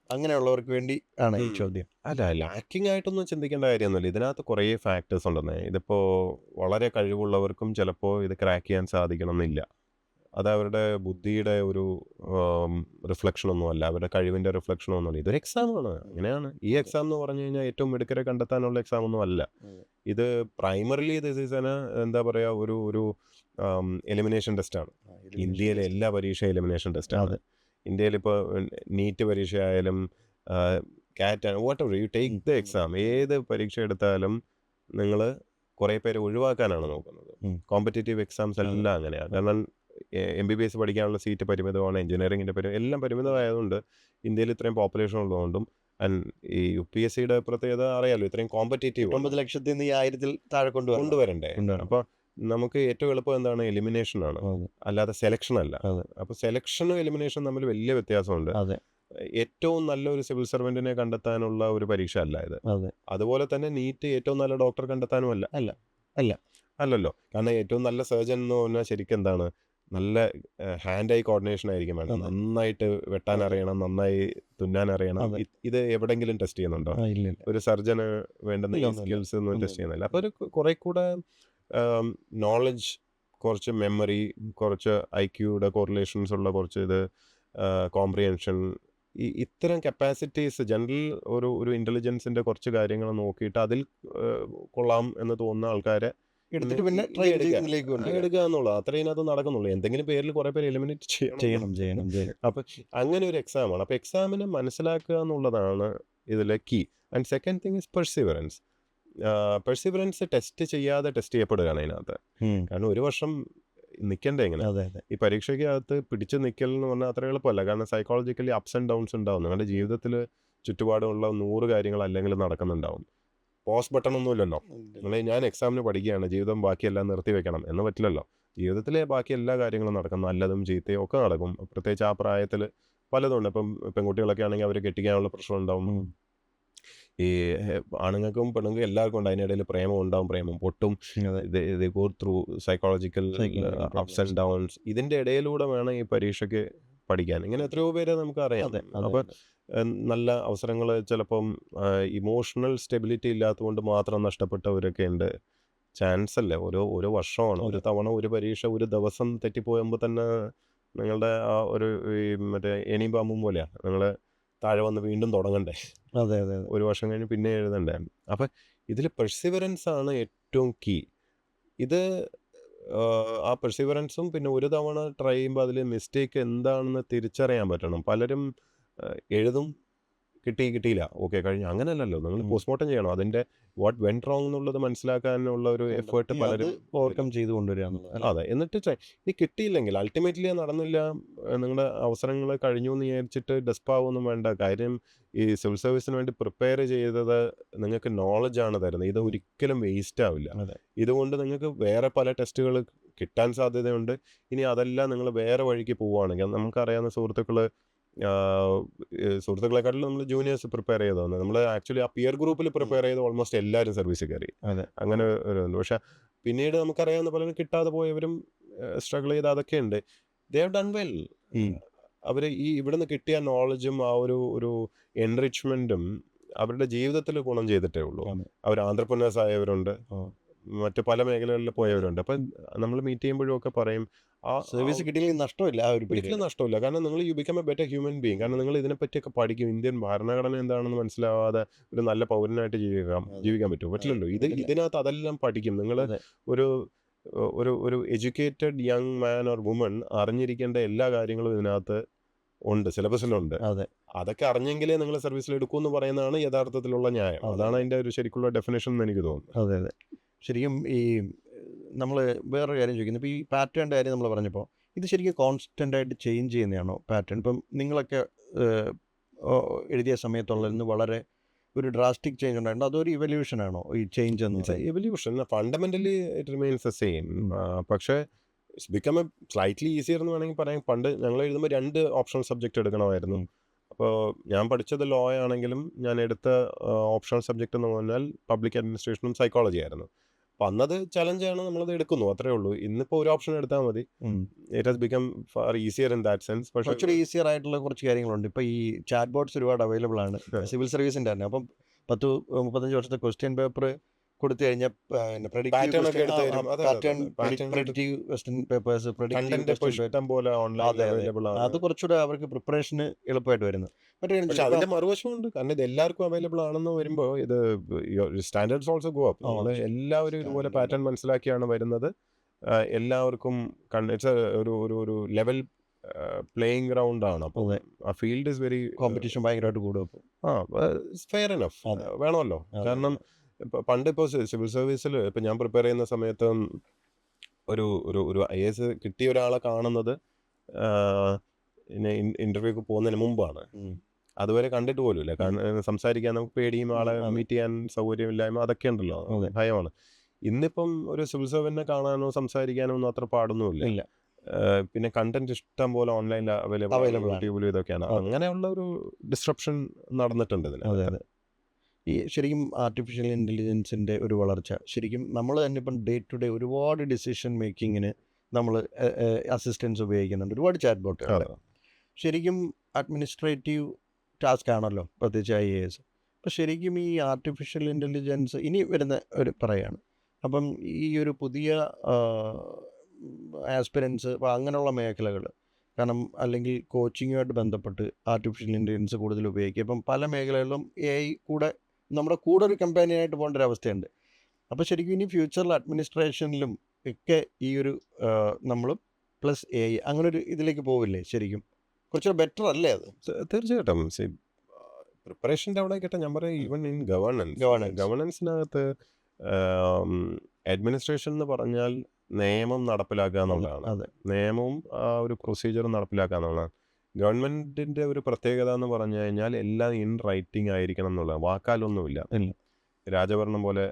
അങ്ങനെയുള്ളവർക്ക് വേണ്ടി ആണ് ഈ ചോദ്യം. അല്ല, ലാക്കിംഗ് ആയിട്ടൊന്നും ചിന്തിക്കേണ്ട കാര്യമൊന്നുമില്ല. ഇതിനകത്ത് കുറേ ഫാക്ടേഴ്സ് ഉണ്ടെന്നേ. ഇതിപ്പോൾ വളരെ കഴിവുള്ളവർക്കും ചിലപ്പോൾ ഇത് ക്രാക്ക് ചെയ്യാൻ സാധിക്കണം എന്നില്ല. അത് അവരുടെ ബുദ്ധിയുടെ ഒരു റിഫ്ലക്ഷനൊന്നുമല്ല, അവരുടെ കഴിവിൻ്റെ റിഫ്ലക്ഷനൊന്നുമല്ല. ഇതൊരു എക്സാമാണ്, അങ്ങനെയാണ്. ഈ എക്സാം എന്ന് പറഞ്ഞു കഴിഞ്ഞാൽ ഏറ്റവും മിടുക്കരെ കണ്ടെത്താനുള്ള എക്സാം ഒന്നും അല്ല. ഇത് പ്രൈമറിലി ദിസ് ഈസ് എന്താ പറയുക, ഒരു എലിമിനേഷൻ ടെസ്റ്റാണ്. ഇന്ത്യയിലെ എല്ലാ പരീക്ഷയും എലിമിനേഷൻ ടെസ്റ്റാണ്. ഇന്ത്യയിലിപ്പോൾ നീറ്റ് പരീക്ഷ ആയാലും കാറ്റ് what ever you take the exam, ഏത് പരീക്ഷ എടുത്താലും നിങ്ങൾ കുറേ പേരെ ഒഴിവാക്കാനാണ് നോക്കുന്നത്. കോമ്പറ്റേറ്റീവ് എക്സാംസ് എല്ലാം അങ്ങനെയാണ്. കാരണം MBBS പഠിക്കാനുള്ള സീറ്റ് പരിമിതമാണ്, എഞ്ചിനീയറിംഗിൻ്റെ എല്ലാം പരിമിതമായതുകൊണ്ട്, ഇന്ത്യയിൽ ഇത്രയും പോപ്പുലേഷൻ ഉള്ളതുകൊണ്ടും, ആൻഡ് ഈ UPSCയുടെ പ്രത്യേകത അറിയാലോ, ഇത്രയും കോമ്പറ്റേറ്റീവ് 9 ലക്ഷത്തിൽ നിന്ന് 1000-ൽ താഴെ കൊണ്ടുവരണ്ടേ. അപ്പോൾ നമുക്ക് ഏറ്റവും എളുപ്പം എന്താണ്? എലിമിനേഷൻ ആണ്, അല്ലാതെ സെലക്ഷൻ അല്ല. അപ്പോൾ സെലക്ഷനും എലിമിനേഷനും തമ്മിൽ വലിയ വ്യത്യാസമുണ്ട്. ഏറ്റവും നല്ലൊരു സിവിൽ സർവൻറ്റിനെ കണ്ടെത്താനുള്ള ഒരു പരീക്ഷ അല്ല ഇത്. അതുപോലെ തന്നെ നീറ്റ് ഏറ്റവും നല്ല ഡോക്ടർ കണ്ടെത്താനും അല്ലല്ലോ. കാരണം ഏറ്റവും നല്ല സർജൻ എന്ന് പറഞ്ഞാൽ ശരിക്കും എന്താണ്? നല്ല ഹാൻഡ് ഐ കോർഡിനേഷൻ ആയിരിക്കും വേണം. നന്നായിട്ട് വെട്ടാൻ അറിയണം, നന്നായി തുന്നാൻ അറിയണം. അതെ. ഇത് എവിടെങ്കിലും ടെസ്റ്റ് ചെയ്യുന്നുണ്ടോ? ഇല്ല ഇല്ല ഒരു സർജന് വേണ്ടുന്ന ഇല്ല ഈ ഒന്നുമില്ല സ്കിൽസ് ഒന്നും ടെസ്റ്റ് ഒന്നുമില്ല ചെയ്യുന്നില്ല. അപ്പോൾ ഒരു കുറെ കൂടെ നോളജ്, കുറച്ച് മെമ്മറി, കുറച്ച് ഐക്യൂയുടെ കോറിലേഷൻസ് ഉള്ള കുറച്ച് ഇത്, കോംപ്രിഹെൻഷൻ, ഇത്തരം കപ്പാസിറ്റീസ് ജനറൽ ഒരു ഇൻ്റലിജൻസിൻ്റെ കുറച്ച് കാര്യങ്ങൾ നോക്കിയിട്ട് അതിൽ കൊള്ളാം എന്ന് തോന്നുന്ന ആൾക്കാരെ എടുത്തിട്ട് പിന്നെ ട്രെയിൻ ചെയ്യുന്നതിലേക്ക് കൊണ്ടുവരിക. എടുക്കുക എന്നുള്ളത് അത്രേ ഇതിനകത്ത് നടക്കുന്നുള്ളൂ. എന്തെങ്കിലും പേരിൽ കുറേ പേര് എലിമിനേറ്റ് ചെയ്യണം. ചെയ്യണം. അപ്പം അങ്ങനെ ഒരു എക്സാമാണ്. അപ്പോൾ എക്സാമിനെ മനസ്സിലാക്കുക എന്നുള്ളതാണ് ഇതിലെ key. And second thing is perseverance. Perseverance test ചെയ്യാതെ ടെസ്റ്റ് ചെയ്യപ്പെടുകയാണ് അതിനകത്ത്. കാരണം ഒരു വർഷം നിൽക്കണ്ടേ ഇങ്ങനെ. അതെ അതെ ഈ പരീക്ഷയ്ക്കകത്ത് പിടിച്ച് നിൽക്കൽ എന്ന് പറഞ്ഞാൽ അത്ര എളുപ്പമല്ല. കാരണം സൈക്കോളജിക്കലി അപ്സ് ആൻഡ് ഡൗൺസ് ഉണ്ടാവും. നിങ്ങളുടെ ജീവിതത്തിൽ ചുറ്റുപാടുമുള്ള 100 കാര്യങ്ങൾ അല്ലെങ്കിൽ നടക്കുന്നുണ്ടാവും. പോസ് ബട്ടൺ ഒന്നുമില്ലല്ലോ. ഞാൻ എക്സാമിന് പഠിക്കുകയാണ്, ജീവിതം ബാക്കിയെല്ലാം നിർത്തി വെക്കണം എന്ന് പറ്റില്ലല്ലോ. ജീവിതത്തിലെ ബാക്കി എല്ലാ കാര്യങ്ങളും നടക്കും, നല്ലതും ചീത്തയും ഒക്കെ നടക്കും. പ്രത്യേകിച്ച് ആ പ്രായത്തിൽ പലതുണ്ട്. ഇപ്പം പെൺകുട്ടികളൊക്കെ ആണെങ്കിൽ അവർ കെട്ടിക്കാനുള്ള പ്രശ്നം ഉണ്ടാവും. ഈ ആണുങ്ങൾക്കും പെണ്ണുങ്ങൾക്കും എല്ലാവർക്കും ഉണ്ട്. അതിനിടയിൽ പ്രേമം ഉണ്ടാവും, പ്രേമം പൊട്ടും. ഇത് go through psychological ups and downs. ഇതിൻ്റെ ഇടയിലൂടെ വേണം ഈ പരീക്ഷയ്ക്ക് പഠിക്കാൻ. ഇങ്ങനെ എത്രയോ പേരെ നമുക്കറിയാം. അപ്പം നല്ല അവസരങ്ങൾ ചിലപ്പം ഇമോഷണൽ സ്റ്റെബിലിറ്റി ഇല്ലാത്തതുകൊണ്ട് മാത്രം നഷ്ടപ്പെട്ടവരൊക്കെ ഉണ്ട്. ചാൻസ് അല്ലേ, ഓരോ വർഷമാണ്. ഒരു തവണ ഒരു പരീക്ഷ ഒരു ദിവസം തെറ്റിപ്പോകുമ്പോൾ തന്നെ നിങ്ങളുടെ ആ ഒരു ഈ മറ്റേ എണിയും പാമ്പും പോലെയാണ്. നിങ്ങൾ താഴെ വന്ന് വീണ്ടും തുടങ്ങണ്ടേ. അതെ ഒരു വർഷം കഴിഞ്ഞ് പിന്നെ എഴുതണ്ടേ. അപ്പം ഇതിൽ പെർസിവറൻസ് ആണ് ഏറ്റവും കീ. ഇത് ആ പെർസിവറൻസും പിന്നെ ഒരു തവണ ട്രൈ ചെയ്യുമ്പോൾ അതിൽ മിസ്റ്റേക്ക് എന്താണെന്ന് തിരിച്ചറിയാൻ പറ്റണം. പലരും എഴുതും, കിട്ടിയില്ല, ഓക്കെ കഴിഞ്ഞു. അങ്ങനെയല്ലല്ലോ, നിങ്ങൾ പോസ്റ്റ്മോർട്ടം ചെയ്യണം. അതിൻ്റെ വാട്ട് വെൻറ്റ് റോങ് എന്നുള്ളത് മനസ്സിലാക്കാനുള്ള ഒരു എഫേർട്ട് പലരും ഓവർകം ചെയ്ത് കൊണ്ടുവരിക. അതെ, എന്നിട്ട് ട്രൈ. ഇനി കിട്ടിയില്ലെങ്കിൽ അൾട്ടിമേറ്റ്ലി നടന്നില്ല, നിങ്ങളുടെ അവസരങ്ങൾ കഴിഞ്ഞു എന്ന് വിചാരിച്ചിട്ട് ഡെസ്പാവൊന്നും വേണ്ട. കാര്യം ഈ സിവിൽ സർവീസിന് വേണ്ടി പ്രിപ്പയർ ചെയ്തത് നിങ്ങൾക്ക് നോളജാണ് തരുന്നത്. ഇത് ഒരിക്കലും വേസ്റ്റ് ആവില്ല. ഇതുകൊണ്ട് നിങ്ങൾക്ക് വേറെ പല ടെസ്റ്റുകൾ കിട്ടാൻ സാധ്യതയുണ്ട്. ഇനി അതെല്ലാം നിങ്ങൾ വേറെ വഴിക്ക് പോവുകയാണെങ്കിൽ, നമുക്കറിയാവുന്ന സുഹൃത്തുക്കളെക്കാട്ടിലും നമ്മൾ ജൂനിയേഴ്സ് പ്രിപ്പയർ ചെയ്തതാണ്. നമ്മൾ ആക്ച്വലി ആ പിയർ ഗ്രൂപ്പിൽ പ്രിപ്പയർ ചെയ്ത് ഓൾമോസ്റ്റ് എല്ലാവരും സർവീസിൽ കയറി. അങ്ങനെ ഒരു പക്ഷെ പിന്നീട് നമുക്കറിയാവുന്ന പലരും കിട്ടാതെ പോയവരും സ്ട്രഗിൾ ചെയ്ത് അതൊക്കെ ഉണ്ട്. They have done well. അവർ ഈ ഇവിടുന്ന് കിട്ടിയ നോളജും ആ ഒരു എൻറിച്ച്മെൻറ്റും അവരുടെ ജീവിതത്തിൽ ഗുണം ചെയ്തിട്ടേ ഉള്ളൂ. അവർ ആന്ത്രപ്രനേഴ്സ് ആയവരുണ്ട്, മറ്റ് പല മേഖലകളിൽ പോയവരുണ്ട്. അപ്പം നമ്മൾ മീറ്റ് ചെയ്യുമ്പോഴും ഒക്കെ പറയും ആ സർവീസ് കിട്ടിയില്ലെങ്കിൽ നഷ്ടമില്ല. ഒരിക്കലും നഷ്ടമില്ല. കാരണം നിങ്ങൾ you become A better human being. കാരണം നിങ്ങൾ ഇതിനെപ്പറ്റിയൊക്കെ പഠിക്കും. ഇന്ത്യൻ ഭരണഘടന എന്താണെന്ന് മനസ്സിലാവാതെ ഒരു നല്ല പൗരനായിട്ട് ജീവിക്കാൻ പറ്റില്ലല്ലോ. ഇതിനകത്ത് അതെല്ലാം പഠിക്കും. നിങ്ങൾ ഒരു educated young man or woman അറിഞ്ഞിരിക്കേണ്ട എല്ലാ കാര്യങ്ങളും ഇതിനകത്ത് ഉണ്ട്, സിലബസിലുണ്ട്. അതൊക്കെ അറിഞ്ഞെങ്കിലേ നിങ്ങൾ സർവീസിൽ എടുക്കൂ എന്ന് പറയുന്നതാണ് യഥാർത്ഥത്തിലുള്ള ന്യായം. അതാണ് അതിൻ്റെ ഒരു ശരിക്കുള്ള ഡെഫിനേഷൻ എന്ന് എനിക്ക് തോന്നുന്നു. അതെ. ശരിക്കും ഈ നമ്മൾ വേറൊരു കാര്യം ചോദിക്കുന്നത്, ഇപ്പോൾ ഈ പാറ്റേണിൻ്റെ കാര്യം നമ്മൾ പറഞ്ഞപ്പോൾ, ഇത് ശരിക്കും കോൺസ്റ്റൻ്റായിട്ട് ചേഞ്ച് ചെയ്യുന്നതാണോ പാറ്റേൺ? ഇപ്പം നിങ്ങളൊക്കെ എഴുതിയ സമയത്തുള്ളതിൽ നിന്ന് വളരെ ഒരു ഡ്രാസ്റ്റിക് ചേഞ്ച് ഉണ്ടായിട്ടുണ്ട്. അതൊരു ഇവല്യൂഷൻ ആണോ ഈ ചേഞ്ച് എന്ന് പറയുന്നത്? Evolution fundamentally it remains the same. പക്ഷേ it's become a slightly easier എന്ന് വേണമെങ്കിൽ പറയാം. പണ്ട് ഞങ്ങൾ എഴുതുമ്പോൾ 2 ഓപ്ഷണൽ സബ്ജക്റ്റ് എടുക്കണമായിരുന്നു. അപ്പോൾ ഞാൻ പഠിച്ചത് ലോ ആണെങ്കിലും ഞാൻ എടുത്ത ഓപ്ഷണൽ സബ്ജക്റ്റ് എന്ന് പറഞ്ഞാൽ പബ്ലിക് അഡ്മിനിസ്ട്രേഷനും സൈക്കോളജി ആയിരുന്നു. അപ്പം അന്നത് ചലഞ്ചാണ്, നമ്മളത് എടുക്കുന്നു, അത്രേ ഉള്ളൂ. ഇന്നിപ്പോൾ ഒരു ഓപ്ഷൻ എടുത്താൽ മതി. It has become far easier in that sense. പക്ഷേ കുറച്ചുകൂടി ഈസിയർ ആയിട്ടുള്ള കുറച്ച് കാര്യങ്ങളുണ്ട്. ഇപ്പോൾ ഈ ചാറ്റ് ബോട്ട്സ് ഒരുപാട് അവൈലബിൾ ആണ് സിവിൽ സർവീസിൻ്റെ തന്നെ. അപ്പം 10-35 വർഷത്തെ ക്വസ്റ്റ്യൻ പേപ്പർ കൊടുത്തു കഴിഞ്ഞാൽ അത് കുറച്ചുകൂടെ അവർക്ക് പ്രിപ്പറേഷന് എളുപ്പമായിട്ട് വരുന്നത്. പക്ഷെ അതിന്റെ മറുവശമുണ്ട്. കാരണം ഇത് എല്ലാവർക്കും അവൈലബിൾ ആണെന്ന് വരുമ്പോൾ ഇത് സ്റ്റാൻഡേർഡ്സ് ഓൾസോ ഗോ അപ്പ്. എല്ലാവരും ഇതുപോലെ പാറ്റേൺ മനസ്സിലാക്കിയാണ് വരുന്നത്. എല്ലാവർക്കും ഒരു ലെവൽ പ്ലേയിങ് ഗ്രൗണ്ട് ആണ്. അപ്പോൾ ആ ഫീൽഡ് ഇസ് വെരി കോമ്പറ്റീഷൻ ഭയങ്കരമായിട്ട് കൂടും. ഫെയർ എനഫ് വേണമല്ലോ. കാരണം പണ്ട് ഇപ്പോൾ സിവിൽ സർവീസിൽ ഇപ്പം ഞാൻ പ്രിപ്പയർ ചെയ്യുന്ന സമയത്ത് ഒരു IAS കിട്ടിയ ഒരാളെ കാണുന്നത് ഇൻ്റർവ്യൂക്ക് പോകുന്നതിന് മുമ്പാണ്. അതുവരെ കണ്ടിട്ട് പോലുമില്ല. കാരണം സംസാരിക്കാൻ നമുക്ക് പേടിയും, ആളെ മീറ്റ് ചെയ്യാൻ സൗകര്യമില്ലായ്മ, അതൊക്കെ ഉണ്ടല്ലോ, ഭയമാണ്. ഇന്നിപ്പം ഒരു സിവിൽ സർവൻറ്റിനെ കാണാനോ സംസാരിക്കാനോ ഒന്നും അത്ര പാടൊന്നുമില്ല. പിന്നെ കണ്ടന്റ് ഇഷ്ടം പോലെ ഓൺലൈനിൽ അവൈലബിൾ യൂട്യൂബിലും ഇതൊക്കെയാണ്. അങ്ങനെയുള്ള ഒരു ഡിസ്ട്രപ്ഷൻ നടന്നിട്ടുണ്ട് ഇതിന്. ഈ ശരിക്കും ആർട്ടിഫിഷ്യൽ ഇൻ്റലിജൻസിൻ്റെ ഒരു വളർച്ച ശരിക്കും നമ്മൾ തന്നെ ഇപ്പം ഡേ ടു ഡേ ഒരുപാട് ഡിസിഷൻ മേക്കിങ്ങിന് നമ്മൾ അസിസ്റ്റൻസ് ഉപയോഗിക്കുന്നുണ്ട്, ഒരുപാട് ചാറ്റ് ബോട്ടുകൾ. ശരിക്കും അഡ്മിനിസ്ട്രേറ്റീവ് ടാസ്ക് ആണല്ലോ, പ്രത്യേകിച്ച് IAS. അപ്പം ശരിക്കും ഈ ആർട്ടിഫിഷ്യൽ ഇൻ്റലിജൻസ് ഇനി വരുന്ന ഒരു പറയാണ്. അപ്പം ഈ ഒരു പുതിയ ആസ്പിരൻസ് അപ്പോൾ അങ്ങനെയുള്ള മേഖലകൾ, കാരണം അല്ലെങ്കിൽ കോച്ചിങ്ങുമായിട്ട് ബന്ധപ്പെട്ട് ആർട്ടിഫിഷ്യൽ ഇൻ്റലിജൻസ് കൂടുതൽ ഉപയോഗിക്കുക. ഇപ്പം പല മേഖലകളിലും AI കൂടെ നമ്മുടെ കൂടെ ഒരു കമ്പാനിയനായിട്ട് പോകേണ്ട ഒരു അവസ്ഥയുണ്ട്. അപ്പോൾ ശരിക്കും ഇനി ഫ്യൂച്ചറിൽ അഡ്മിനിസ്ട്രേഷനിലും ഒക്കെ ഈ ഒരു നമ്മളും പ്ലസ് AI അങ്ങനെ ഒരു ഇതിലേക്ക് പോവില്ലേ? ശരിക്കും കുറച്ചുകൂടെ ബെറ്റർ അല്ലേ അത്? തീർച്ചയായിട്ടും പ്രിപ്പറേഷൻ്റെ അവിടെ കേട്ടോ, ഞാൻ പറയാം ഈവൻ ഇൻ ഗവേണൻസിനകത്ത് അഡ്മിനിസ്ട്രേഷൻ എന്ന് പറഞ്ഞാൽ നിയമം നടപ്പിലാക്കുക എന്നുള്ളതാണ്. അതെ. നിയമവും ഒരു പ്രൊസീജിയറും നടപ്പിലാക്കുക എന്നുള്ളതാണ്. ഗവൺമെൻറ്റിൻ്റെ ഒരു പ്രത്യേകത എന്ന് പറഞ്ഞു കഴിഞ്ഞാൽ എല്ലാം ഇൻ റൈറ്റിംഗ് ആയിരിക്കണം എന്നുള്ളത്, വാക്കാലൊന്നുമില്ല. ഇല്ല. രാജഭരണം പോലെ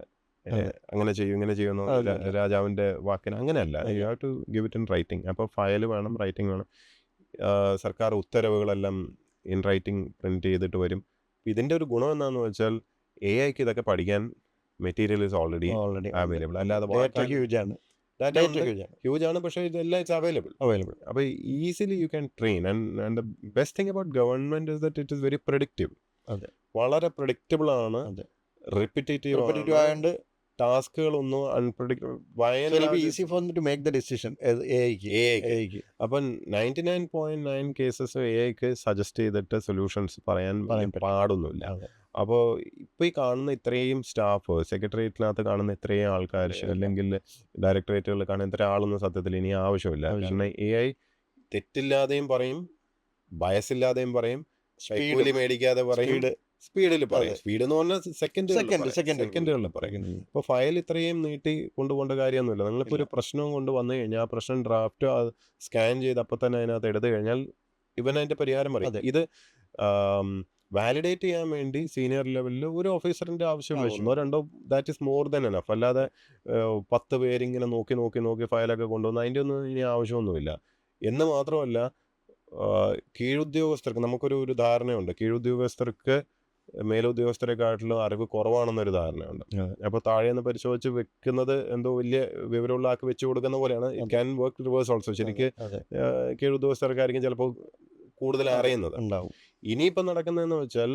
അങ്ങനെ ചെയ്യും ഇങ്ങനെ ചെയ്യുമെന്ന് രാജാവിൻ്റെ വാക്കിന് അങ്ങനെയല്ല. You have to give it in writing. അപ്പോൾ ഫയൽ വേണം, റൈറ്റിംഗ് വേണം. സർക്കാർ ഉത്തരവുകളെല്ലാം ഇൻ റൈറ്റിംഗ് പ്രിൻറ്റ് ചെയ്തിട്ട് വരും. ഇതിൻ്റെ ഒരു ഗുണം എന്താണെന്ന് വെച്ചാൽ AI-ക്ക് ഇതൊക്കെ പഠിക്കാൻ മെറ്റീരിയൽ ഇസ് ഓൾറെഡി അവൈലബിൾ. അല്ലാതെ ഹ്യൂജ് ആണ്, പക്ഷേ ഇതെല്ലാം ഇറ്റ്സ് അവൈലബിൾ. അപ്പോൾ easily you can train. And the best thing about government is that it is very predictive. അതെ, വളരെ പ്രഡിക്റ്റബിൾ ആണ്. റിപ്പിറ്റേറ്റീവ് ആയതുകൊണ്ട് ടാസ്കുകളൊന്നും easy for to make the decision AI-ക്ക്. അപ്പം 99.9 കേസസ് AI-ക്ക് സജസ്റ്റ് ചെയ്തിട്ട് സൊല്യൂഷൻസ് പറയാൻ പാടൊന്നുമില്ല. അപ്പോൾ ഇപ്പോൾ ഈ കാണുന്ന ഇത്രയും സ്റ്റാഫ്, സെക്രട്ടേറിയറ്റിനകത്ത് കാണുന്ന ഇത്രയും ആൾക്കാർ, അല്ലെങ്കിൽ ഡയറക്ടറേറ്റുകളിൽ കാണുന്ന ഇത്ര ആളൊന്നും സത്യത്തിൽ ഇനി ആവശ്യമില്ല. കാരണം AI തെറ്റില്ലാതെയും പറയും, ബയസില്ലാതെയും പറയും, കൈക്കൂലി മേടിക്കാതെ പറയും, സ്പീഡിൽ പറയും. സ്പീഡ് എന്ന് പറഞ്ഞാൽ സെക്കൻഡുകളിൽ പറയും. ഇപ്പോൾ ഫയൽ ഇത്രയും നീട്ടി കൊണ്ടുപോകേണ്ട കാര്യമൊന്നുമില്ല. നിങ്ങളിപ്പോൾ ഒരു പ്രശ്നവും കൊണ്ട് വന്നു കഴിഞ്ഞാൽ ആ പ്രശ്നം ഡ്രാഫ്റ്റ് സ്കാൻ ചെയ്ത് അപ്പം തന്നെ അതിനകത്ത് എടുത്തു കഴിഞ്ഞാൽ ഇവൻ അതിൻ്റെ പരിഹാരം പറയും. ഇത് വാലിഡേറ്റ് ചെയ്യാൻ വേണ്ടി സീനിയർ ലെവലിൽ ഒരു ഓഫീസറിൻ്റെ ആവശ്യമുള്ള 1-2 that is more than enough. അല്ലാതെ 10 പേരിങ്ങനെ നോക്കി ഫയലൊക്കെ കൊണ്ടുവന്ന് അതിൻ്റെ ഒന്നും ഇനി ആവശ്യമൊന്നുമില്ല. എന്ന് മാത്രമല്ല, കീഴുദ്യോഗസ്ഥർക്ക് നമുക്കൊരു ധാരണയുണ്ട്, കീഴുദ്യോഗസ്ഥർക്ക് മേലുദ്യോഗസ്ഥരെക്കാട്ടിലും അറിവ് കുറവാണെന്നൊരു ധാരണയുണ്ട്. അപ്പോൾ താഴേന്ന് പരിശോധിച്ച് വെക്കുന്നത് എന്തോ വലിയ വിവരമുള്ള ആൾക്ക് വെച്ച് കൊടുക്കുന്ന പോലെയാണ്. It can work reverse also. ശരിക്ക് കീഴുദ്യോഗസ്ഥർക്കായിരിക്കും ചിലപ്പോൾ കൂടുതൽ അറിയുന്നത് ഉണ്ടാവും. ഇനിയിപ്പം നടക്കുന്നതെന്ന് വെച്ചാൽ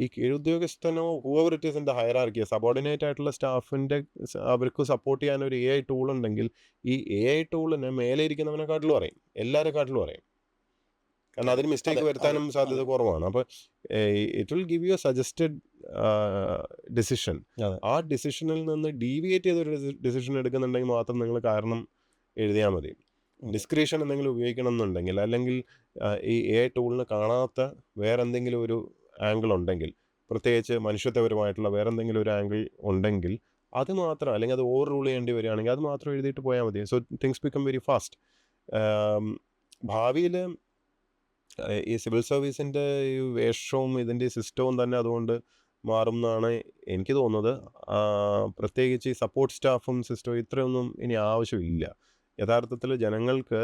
ഈ കീഴുദ്യോഗസ്ഥനോ whoever it is in the hierarchy, subordinate ആയിട്ടുള്ള സ്റ്റാഫിൻ്റെ അവർക്ക് സപ്പോർട്ട് ചെയ്യാൻ ഒരു AI ടൂൾ ഉണ്ടെങ്കിൽ ഈ AI ടൂളിനെ മേലെ ഇരിക്കുന്നവനെക്കാട്ടിലും അറിയും, എല്ലാവരെക്കാട്ടിലും അറിയും. കാരണം അതിന് മിസ്റ്റേക്ക് വരുത്താനും സാധ്യത കുറവാണ്. അപ്പോൾ it will give you A suggested decision. ആ ഡിസിഷനിൽ നിന്ന് ഡീവിയേറ്റ് ചെയ്തൊരു ഡിസിഷൻ എടുക്കുന്നുണ്ടെങ്കിൽ മാത്രം നിങ്ങൾ കാരണം എഴുതിയാൽ മതി. ഡിസ്ക്രിപ്ഷൻ എന്തെങ്കിലും ഉപയോഗിക്കണം എന്നുണ്ടെങ്കിൽ, അല്ലെങ്കിൽ ഈ AI ടൂളിന് കാണാത്ത വേറെ എന്തെങ്കിലും ഒരു ആംഗിൾ ഉണ്ടെങ്കിൽ, പ്രത്യേകിച്ച് മനുഷ്യത്വപരമായിട്ടുള്ള വേറെ എന്തെങ്കിലും ഒരു ആംഗിൾ ഉണ്ടെങ്കിൽ അത് മാത്രം, അല്ലെങ്കിൽ അത് ഓവർ റൂൾ ചെയ്യേണ്ടി വരികയാണെങ്കിൽ അത് മാത്രം എഴുതിയിട്ട് പോയാൽ മതി. So things become very fast. ഭാവിയിൽ ഈ സിവിൽ സർവീസിൻ്റെ ഈ വേഷവും ഇതിൻ്റെ സിസ്റ്റവും തന്നെ അതുകൊണ്ട് മാറും എന്നാണ് എനിക്ക് തോന്നുന്നത്. പ്രത്യേകിച്ച് ഈ സപ്പോർട്ട് സ്റ്റാഫും സിസ്റ്റവും ഇത്രയൊന്നും ഇനി ആവശ്യമില്ല. യഥാർത്ഥത്തിൽ ജനങ്ങൾക്ക്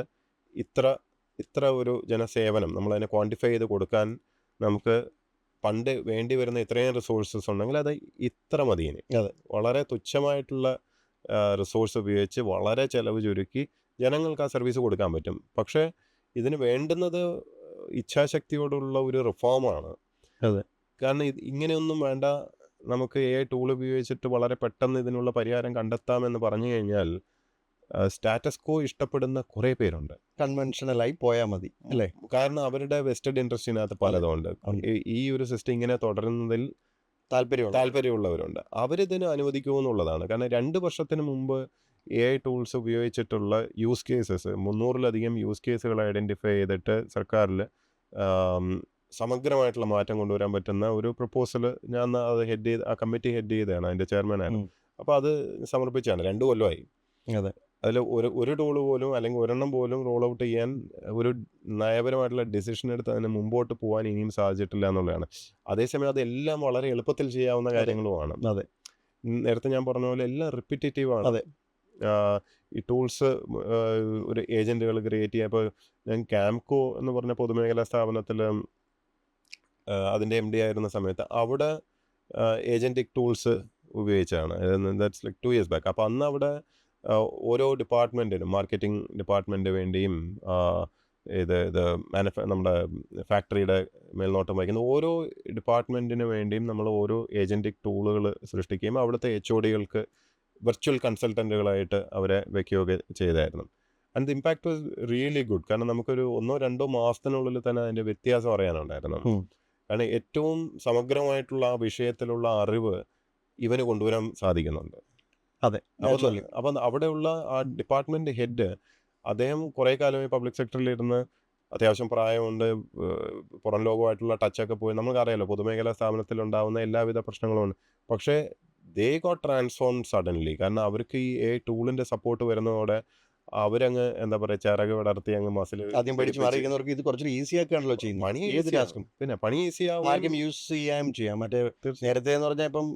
ഇത്ര ഒരു ജനസേവനം നമ്മളതിനെ ക്വാണ്ടിഫൈ ചെയ്ത് കൊടുക്കാൻ നമുക്ക് പണ്ട് വേണ്ടി വരുന്ന ഇത്രയും റിസോഴ്സസ് ഉണ്ടെങ്കിൽ അത് ഇത്ര മതിയിന്. വളരെ തുച്ഛമായിട്ടുള്ള റിസോഴ്സ് ഉപയോഗിച്ച് വളരെ ചിലവ് ചുരുക്കി ജനങ്ങൾക്ക് ആ സർവീസ് കൊടുക്കാൻ പറ്റും. പക്ഷേ ഇതിന് വേണ്ടുന്നത് ഇച്ഛാശക്തിയോടുള്ള ഒരു റിഫോമാണ്. കാരണം ഇങ്ങനെയൊന്നും വേണ്ട, നമുക്ക് AI ടൂൾ ഉപയോഗിച്ചിട്ട് വളരെ പെട്ടെന്ന് ഇതിനുള്ള പരിഹാരം കണ്ടെത്താമെന്ന് പറഞ്ഞു കഴിഞ്ഞാൽ സ്റ്റാറ്റസ് കോ ഇഷ്ടപ്പെടുന്ന കുറേ പേരുണ്ട്. കൺവെൻഷനലായി പോയാൽ മതി അല്ലേ? കാരണം അവരുടെ വെസ്റ്റഡ് ഇൻട്രസ്റ്റിനകത്ത് പലതുണ്ട്. ഈ ഒരു സിസ്റ്റം ഇങ്ങനെ തുടരുന്നതിൽ താല്പര്യമുള്ളവരുണ്ട്. അവരിതിന് അനുവദിക്കുമെന്നുള്ളതാണ്. കാരണം 2 വർഷത്തിന് മുമ്പ് AI ടൂൾസ് ഉപയോഗിച്ചിട്ടുള്ള യൂസ് കേസസ് 300-ലധികം യൂസ് കേസുകൾ ഐഡൻറ്റിഫൈ ചെയ്തിട്ട് സർക്കാരിൽ സമഗ്രമായിട്ടുള്ള മാറ്റം കൊണ്ടുവരാൻ പറ്റുന്ന ഒരു പ്രപ്പോസൽ ഞാൻ അത് ആ കമ്മിറ്റി ഹെഡ് ചെയ്തതാണ്, അതിൻ്റെ ചെയർമാനാണ്. അപ്പോൾ അത് സമർപ്പിച്ചാണ്. 2 കൊല്ലമായി. അതിൽ ഒരു ടൂൾ പോലും അല്ലെങ്കിൽ ഒരെണ്ണം പോലും റോൾ ഔട്ട് ചെയ്യാൻ ഒരു നയപരമായിട്ടുള്ള ഡിസിഷൻ എടുത്ത് അതിന് മുമ്പോട്ട് പോകാൻ ഇനിയും സാധിച്ചിട്ടില്ല എന്നുള്ളതാണ്. അതേസമയം അതെല്ലാം വളരെ എളുപ്പത്തിൽ ചെയ്യാവുന്ന കാര്യങ്ങളുമാണ്. നേരത്തെ ഞാൻ പറഞ്ഞ പോലെ എല്ലാം റിപ്പിറ്റേറ്റീവാണ്. ഈ ടൂൾസ് ഒരു ഏജൻറ്റുകൾ ക്രിയേറ്റ് ചെയ്യുക. ഇപ്പോൾ ഞാൻ ക്യാംകോ എന്ന് പറഞ്ഞ പൊതുമേഖലാ സ്ഥാപനത്തിൽ അതിൻ്റെ MD ആയിരുന്ന സമയത്ത് അവിടെ ഏജൻറ്റിക് ടൂൾസ് ഉപയോഗിച്ചാണ്. That's like 2 years back. അപ്പോൾ അന്ന് അവിടെ ഓരോ ഡിപ്പാർട്ട്മെൻറ്റിനും, മാർക്കറ്റിംഗ് ഡിപ്പാർട്ട്മെൻറ്റ് വേണ്ടിയും ഇത് നമ്മുടെ ഫാക്ടറിയുടെ മേൽനോട്ടം വഹിക്കുന്ന ഓരോ ഡിപ്പാർട്ട്മെൻറ്റിന് വേണ്ടിയും നമ്മൾ ഓരോ ഏജൻറ്റിക് ടൂളുകൾ സൃഷ്ടിക്കുകയും അവിടുത്തെ HODകൾക്ക് വെർച്വൽ കൺസൾട്ടൻറ്റുകളായിട്ട് അവരെ വയ്ക്കുകയൊക്കെ ചെയ്തായിരുന്നു. And the impact was really good. കാരണം നമുക്കൊരു 1-2 മാസത്തിനുള്ളിൽ തന്നെ അതിൻ്റെ വ്യത്യാസം അറിയാനുണ്ടായിരുന്നു. കാരണം ഏറ്റവും സമഗ്രമായിട്ടുള്ള ആ വിഷയത്തിലുള്ള അറിവ് ഇവന് കൊണ്ടുവരാൻ സാധിക്കുന്നുണ്ട്. അതെ, naturally. അപ്പം അവിടെയുള്ള ആ ഡിപ്പാർട്ട്മെൻറ്റ് ഹെഡ് അദ്ദേഹം കുറേ കാലമായി പബ്ലിക് സെക്ടറിലിരുന്ന് അത്യാവശ്യം പ്രായമുണ്ട്, പുറം ലോകമായിട്ടുള്ള ടച്ചൊക്കെ പോയി. നമുക്കറിയാലോ പൊതുമേഖലാ സ്ഥാപനത്തിലുണ്ടാകുന്ന എല്ലാവിധ പ്രശ്നങ്ങളുമുണ്ട്. പക്ഷേ ദേ ഗോട്ട് ട്രാൻസ്ഫോം സഡൻലി. കാരണം അവർക്ക് ഈ ടൂളിൻ്റെ സപ്പോർട്ട് വരുന്നതോടെ അവരങ്ങ് എന്താ പറയുക ചിറക് വിടർത്തി അങ്ങ് മസിൽ ആദ്യം പഠിച്ച് മാറിയിരിക്കുന്നവർക്ക് ഇത് കുറച്ചുകൂടി ഈസി ആക്കുകയാണല്ലോ ചെയ്യുന്നത്. പണി ഏത് ഈസിയാവും. ടാസ്കും പിന്നെ പണി ഈസിയാവും. ആർക്കും യൂസ് ചെയ്യാം. മറ്റേ തീർച്ചയായും. നേരത്തെ എന്ന് പറഞ്ഞാൽ ഇപ്പം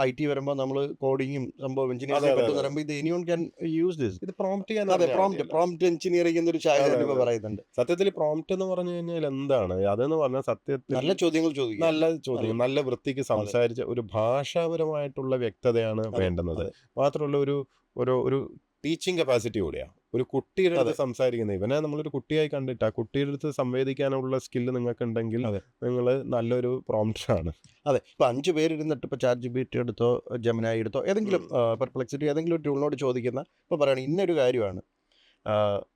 IT വരുമ്പോൾ നമ്മൾ കോഡിങ്ങും സംഭവം അതെ, എഞ്ചിനീയറിംഗ് അതെ, പറ്റുമെന്ന് അതെ. പറയുമ്പോൾ ഇത് എനിയോൺ ക്യാൻ യൂസ് ദിസ്. ഇത് പ്രോംപ്റ്റ് ചെയ്യാൻ അതെ, അറിഞ്ഞാൽ മതിയല്ലോ. പ്രോംപ്റ്റ് എഞ്ചിനീയറിംഗ് എന്നൊരു ചായ അതെ, ഇപ്പോൾ അതെ. പറയുന്നുണ്ട്. സത്യത്തിൽ പ്രോംപ്റ്റ് എന്ന് പറഞ്ഞു കഴിഞ്ഞാൽ എന്താണ് അതെന്ന് പറഞ്ഞാൽ സത്യത്തിൽ നല്ല ചോദ്യങ്ങൾ ചോദിക്കുക. നല്ല ചോദ്യം, നല്ല വൃത്തിക്ക് സംസാരിച്ച ഒരു ഭാഷാപരമായിട്ടുള്ള വ്യക്തതയാണ് അതെ, വേണ്ടുന്നത്. അതെ. മാത്രമല്ല ഒരു ഒരു ഒരു ടീച്ചിങ് കപ്പാസിറ്റി കൂടിയാണ്. ഒരു കുട്ടിയുടെ അടുത്ത് അതെ. സംസാരിക്കുന്നത്, ഇവനെ നമ്മളൊരു കുട്ടിയായി കണ്ടിട്ട് ആ കുട്ടിയുടെ അടുത്ത് സംവേദിക്കാനുള്ള സ്കില്ല് നിങ്ങൾക്കുണ്ടെങ്കിൽ അതെ. നിങ്ങൾ നല്ലൊരു പ്രോംപ്റ്ററാണ്. അതെ, ഇപ്പോൾ 5 പേരിരുന്നിട്ട് ഇപ്പോൾ ChatGPT എടുത്തോ ജെമിനായി എടുത്തോ ഏതെങ്കിലും പെർപ്ലെക്സിറ്റി ഏതെങ്കിലും ഒരു ടൂളിനോട് ചോദിക്കുന്ന ഇപ്പോൾ പറയുകയാണ് ഇന്നൊരു കാര്യമാണ്.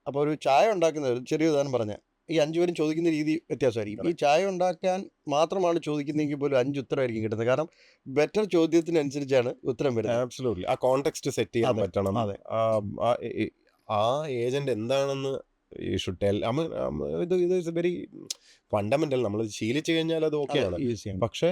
അപ്പോൾ ഒരു ചായ ഉണ്ടാക്കുന്നത് ഒരു ചെറിയ ഉദാഹരണം പറഞ്ഞാൽ ഈ 5 പേരും ചോദിക്കുന്ന രീതി വ്യത്യാസമായിരിക്കും. ഈ ചായ ഉണ്ടാക്കാൻ മാത്രമാണ് ചോദിക്കുന്നതെങ്കിൽ പോലും 5 ഉത്തരമായിരിക്കും കിട്ടുന്നത്. കാരണം ബെറ്റർ ചോദ്യത്തിനനുസരിച്ചാണ് ഉത്തരം വരുന്നത്. ആബ്സലൂട്ട്ലി. ആ കോണ്ടെക്സ്റ്റ് സെറ്റ് ചെയ്യാൻ അതെ, പറ്റണം. അതെ. ആ ഏജന്റ് എന്താണെന്ന് ഷുഡ് ടെൽ. ഇത് ഇസ് വെരി ഫണ്ടമെന്റൽ. നമ്മൾ ശീലിച്ചു കഴിഞ്ഞാൽ അത് ഓക്കെയാണ്. ഈസിയാണ്. പക്ഷേ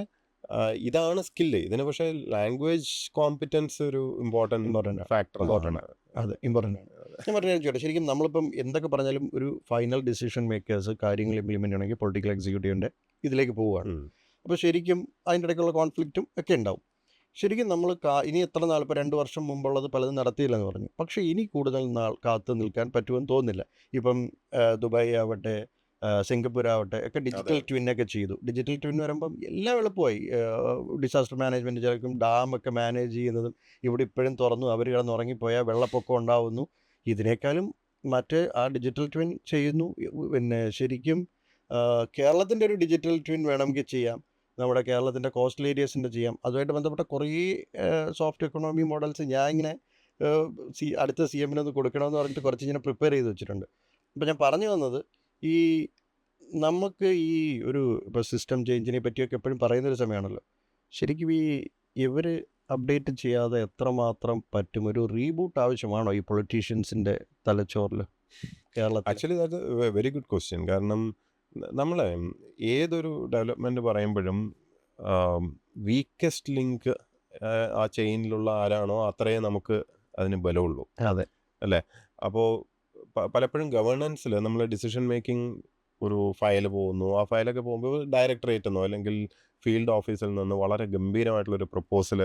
ഇതാണ് സ്കില്ല്. ഇതിന് പക്ഷേ ലാംഗ്വേജ് കോമ്പിറ്റൻസ് ഒരു ഇമ്പോർട്ടൻറ്റ് ഫാക്ടർ ആണ്. അതെ, ഇമ്പോർട്ടൻ്റ് ആണ്. ഞാൻ പറഞ്ഞ ചോട്ടെ, ശരിക്കും നമ്മളിപ്പം എന്തൊക്കെ പറഞ്ഞാലും ഒരു ഫൈനൽ ഡിസിഷൻ മേക്കേഴ്സ് കാര്യങ്ങൾ ഇംപ്ലിമെൻ്റ് ചെയ്യണമെങ്കിൽ പൊളിറ്റിക്കൽ എക്സിക്യൂട്ടീവിൻ്റെ ഇതിലേക്ക് പോവുകയാണ്. അപ്പോൾ ശരിക്കും അതിൻ്റെ ഇടയ്ക്കുള്ള കോൺഫ്ലിക്റ്റും ഒക്കെ ഉണ്ടാവും. ശരിക്കും നമ്മൾ ഇനി എത്ര നാൾ, ഇപ്പോൾ 2 വർഷം മുമ്പുള്ളത് പലതും നടത്തിയില്ലെന്ന് പറഞ്ഞു. പക്ഷേ ഇനി കൂടുതൽ നാൾ കാത്തു നിൽക്കാൻ പറ്റുമെന്ന് തോന്നുന്നില്ല. ഇപ്പം ദുബായ് ആവട്ടെ, സിംഗപ്പൂർ ആവട്ടെ ഒക്കെ ഡിജിറ്റൽ ട്വിന്നൊക്കെ ചെയ്തു. ഡിജിറ്റൽ ട്വിൻ വരുമ്പം എല്ലാം എളുപ്പമായി. ഡിസാസ്റ്റർ മാനേജ്മെൻറ്റ് ചിലക്കും ഡാമൊക്കെ മാനേജ് ചെയ്യുന്നതും ഇവിടെ ഇപ്പോഴും തുറന്നു അവർ കിടന്ന് ഉറങ്ങിപ്പോയാൽ വെള്ളപ്പൊക്കം ഉണ്ടാവുന്നു. ഇതിനേക്കാളും മറ്റേ ആ ഡിജിറ്റൽ ട്വിൻ ചെയ്യുന്നു. പിന്നെ ശരിക്കും കേരളത്തിൻ്റെ ഒരു ഡിജിറ്റൽ ട്വിൻ വേണമെങ്കിൽ ചെയ്യാം. നമ്മുടെ കേരളത്തിൻ്റെ കോസ്റ്റൽ ഏരിയസിൻ്റെ ചെയ്യാം. അതുമായിട്ട് ബന്ധപ്പെട്ട കുറേ സോഫ്റ്റ് എക്കണോമി മോഡൽസ് ഞാൻ ഇങ്ങനെ അടുത്ത CM-നൊന്ന് കൊടുക്കണമെന്ന് പറഞ്ഞിട്ട് കുറച്ച് ഇങ്ങനെ പ്രിപ്പയർ ചെയ്ത് വെച്ചിട്ടുണ്ട്. അപ്പോൾ ഞാൻ പറഞ്ഞു വന്നത് ഈ നമുക്ക് ഈ ഒരു ഇപ്പോൾ സിസ്റ്റം ചേഞ്ചിനെ പറ്റിയൊക്കെ എപ്പോഴും പറയുന്നൊരു സമയമാണല്ലോ. ശരിക്കും ഇവർ അപ്ഡേറ്റ് ചെയ്യാതെ എത്രമാത്രം പറ്റും? ഒരു റീബൂട്ട് ആവശ്യമാണോ ഈ പൊളിറ്റീഷ്യൻസിൻ്റെ തലച്ചോറിൽ കേരളത്തിൽ? Actually that very good question. കാരണം നമ്മളെ ഏതൊരു ഡെവലപ്മെൻറ്റ് പറയുമ്പോഴും വീക്കസ്റ്റ് ലിങ്ക് ആ ചെയിനിലുള്ള ആരാണോ അത്രയേ നമുക്ക് അതിന് ബലമുള്ളൂ. അതെ, അല്ലേ? അപ്പോൾ പലപ്പോഴും ഗവേണൻസിൽ നമ്മൾ ഡിസിഷൻ മേക്കിംഗ് ഒരു ഫയൽ പോകുന്നു. ആ ഫയലൊക്കെ പോകുമ്പോൾ ഡയറക്ടറേറ്റ് എന്നോ അല്ലെങ്കിൽ ഫീൽഡ് ഓഫീസിൽ നിന്ന് വളരെ ഗംഭീരമായിട്ടുള്ളൊരു പ്രപ്പോസൽ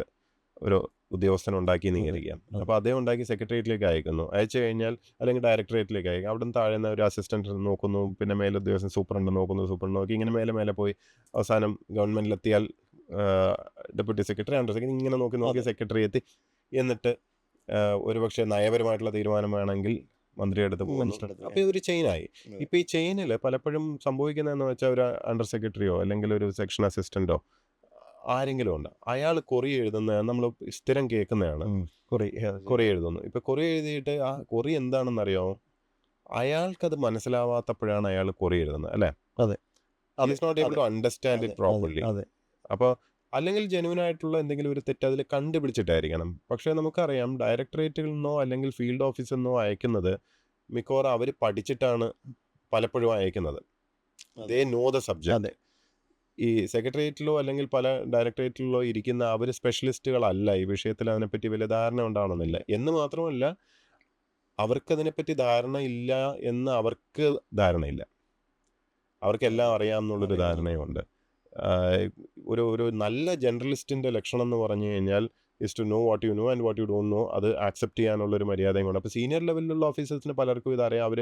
ഒരു ഉദ്യോഗസ്ഥൻ ഉണ്ടാക്കി നീങ്ങിയിരിക്കാം. അപ്പോൾ അദ്ദേഹം ഉണ്ടാക്കി സെക്രട്ടേറിയറ്റിലേക്ക് അയക്കുന്നു. അയച്ചു കഴിഞ്ഞാൽ അല്ലെങ്കിൽ ഡയറക്ടറേറ്റിലേക്ക് അയക്കും. അവിടെ നിന്ന് താഴെ ഒരു അസിസ്റ്റൻറ്റ് നോക്കുന്നു, പിന്നെ മേലുദ്യോഗസ്ഥൻ സൂപ്രണ്ട് നോക്കുന്നു, സൂപ്രണ്ട് നോക്കി ഇങ്ങനെ മേലെ പോയി അവസാനം ഗവൺമെൻറ്റിലെത്തിയാൽ ഡെപ്യൂട്ടി സെക്രട്ടറി, അണ്ടർ സെക്രട്ടറി, ഇങ്ങനെ നോക്കി സെക്രട്ടറി എത്തി. എന്നിട്ട് ഒരുപക്ഷെ നയപരമായിട്ടുള്ള തീരുമാനം വേണമെങ്കിൽ മന്ത്രിയുടെ അടുത്ത് പോകുന്നു. അപ്പോൾ ഇതൊരു ചെയിനായി. ഇപ്പോൾ ഈ ചെയിനിൽ പലപ്പോഴും സംഭവിക്കുന്നതെന്ന് വെച്ചാൽ ഒരു അണ്ടർ സെക്രട്ടറിയോ അല്ലെങ്കിൽ ഒരു സെക്ഷൻ അസിസ്റ്റൻറ്റോ ആരെങ്കിലും ഉണ്ട്. അയാൾ കൊറി എഴുതുന്ന നമ്മൾ സ്ഥിരം കേൾക്കുന്നതാണ്. കൊറി എഴുതുന്നു. ഇപ്പോൾ കൊറി എഴുതിയിട്ട് ആ കൊറി എന്താണെന്നറിയാമോ? അയാൾക്കത് മനസ്സിലാവാത്തപ്പോഴാണ് അയാൾ കൊറി എഴുതുന്നത്, അല്ലേ? അതെ, is not able to understand it properly. അപ്പോൾ അല്ലെങ്കിൽ ജെന്യുവനായിട്ടുള്ള എന്തെങ്കിലും ഒരു തെറ്റ് അതിൽ കണ്ടുപിടിച്ചിട്ടായിരിക്കണം. പക്ഷേ നമുക്കറിയാം ഡയറക്ടറേറ്റിൽ നിന്നോ അല്ലെങ്കിൽ ഫീൽഡ് ഓഫീസിൽ നിന്നോ അയക്കുന്നത് മിക്കവാറും അവർ പഠിച്ചിട്ടാണ് പലപ്പോഴും അയക്കുന്നത്. They know the subject. ഈ സെക്രട്ടേറിയറ്റിലോ അല്ലെങ്കിൽ പല ഡയറക്ടറേറ്റിലോ ഇരിക്കുന്ന അവർ സ്പെഷ്യലിസ്റ്റുകളല്ല ഈ വിഷയത്തിൽ. അതിനെപ്പറ്റി വലിയ ധാരണ ഉണ്ടാവണമെന്നില്ല. എന്ന് മാത്രമല്ല അവർക്കതിനെപ്പറ്റി ധാരണ ഇല്ല എന്ന് അവർക്ക് ധാരണയില്ല. അവർക്കെല്ലാം അറിയാമെന്നുള്ളൊരു ധാരണയുണ്ട്. ഒരു നല്ല ജേർണലിസ്റ്റിൻ്റെ ലക്ഷണം എന്ന് പറഞ്ഞു കഴിഞ്ഞാൽ is to know what you know and what you don't know. അത് ആക്സെപ്റ്റ് ചെയ്യാനുള്ളൊരു മര്യാദയും കൊണ്ട്. അപ്പോൾ സീനിയർ ലെവലിലുള്ള ഓഫീസേഴ്സിന് പലർക്കും ഇതറിയാം. അവർ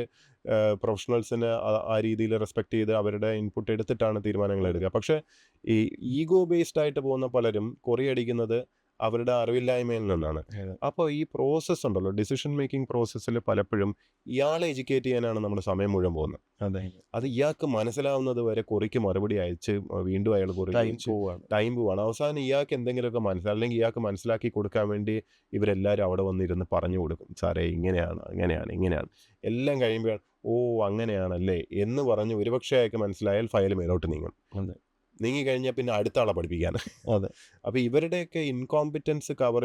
പ്രൊഫഷണൽസിനെ ആ രീതിയിൽ റെസ്പെക്റ്റ് ചെയ്ത് അവരുടെ ഇൻപുട്ട് എടുത്തിട്ടാണ് തീരുമാനങ്ങൾ എടുക്കുക. പക്ഷേ ഈ ഈഗോ ബേസ്ഡ് ആയിട്ട് പോകുന്ന പലരും കൊറിയടിക്കുന്നത് അവരുടെ അറിവില്ലായ്മയിൽ നിന്നാണ്. അതെ. അപ്പോൾ ഈ പ്രോസസ്സ് ഉണ്ടല്ലോ, ഡിസിഷൻ മേക്കിംഗ് പ്രോസസ്സിൽ പലപ്പോഴും ഇയാളെ എഡ്യൂക്കേറ്റ് ചെയ്യാനാണ് നമ്മുടെ സമയം മുഴുവൻ പോകുന്നത്. അതെ. അത് ഇയാൾക്ക് മനസ്സിലാവുന്നത് വരെ കുറിക്ക് മറുപടി അയച്ച് വീണ്ടും അയാൾ കുറി ടൈം അയച്ച് പോവാണ്. ടൈം പോവാണ്. അവസാനം ഇയാൾക്ക് എന്തെങ്കിലുമൊക്കെ അല്ലെങ്കിൽ ഇയാൾക്ക് മനസ്സിലാക്കി കൊടുക്കാൻ വേണ്ടി ഇവരെല്ലാവരും അവിടെ വന്നിരുന്ന് പറഞ്ഞു കൊടുക്കും, സാറേ ഇങ്ങനെയാണ് അങ്ങനെയാണ് ഇങ്ങനെയാണ്. എല്ലാം കഴിയുമ്പോൾ ഓ അങ്ങനെയാണല്ലേ എന്ന് പറഞ്ഞ് ഒരുപക്ഷെ അയാൾക്ക് മനസ്സിലായാൽ ഫയൽ മേലോട്ട് നീങ്ങും. അതെ. നീങ്ങിക്കഴിഞ്ഞാൽ പിന്നെ അടുത്ത ആളെ പഠിപ്പിക്കാൻ. അതെ. അപ്പോൾ ഇവരുടെയൊക്കെ ഇൻകോമ്പിറ്റൻസ് കവർ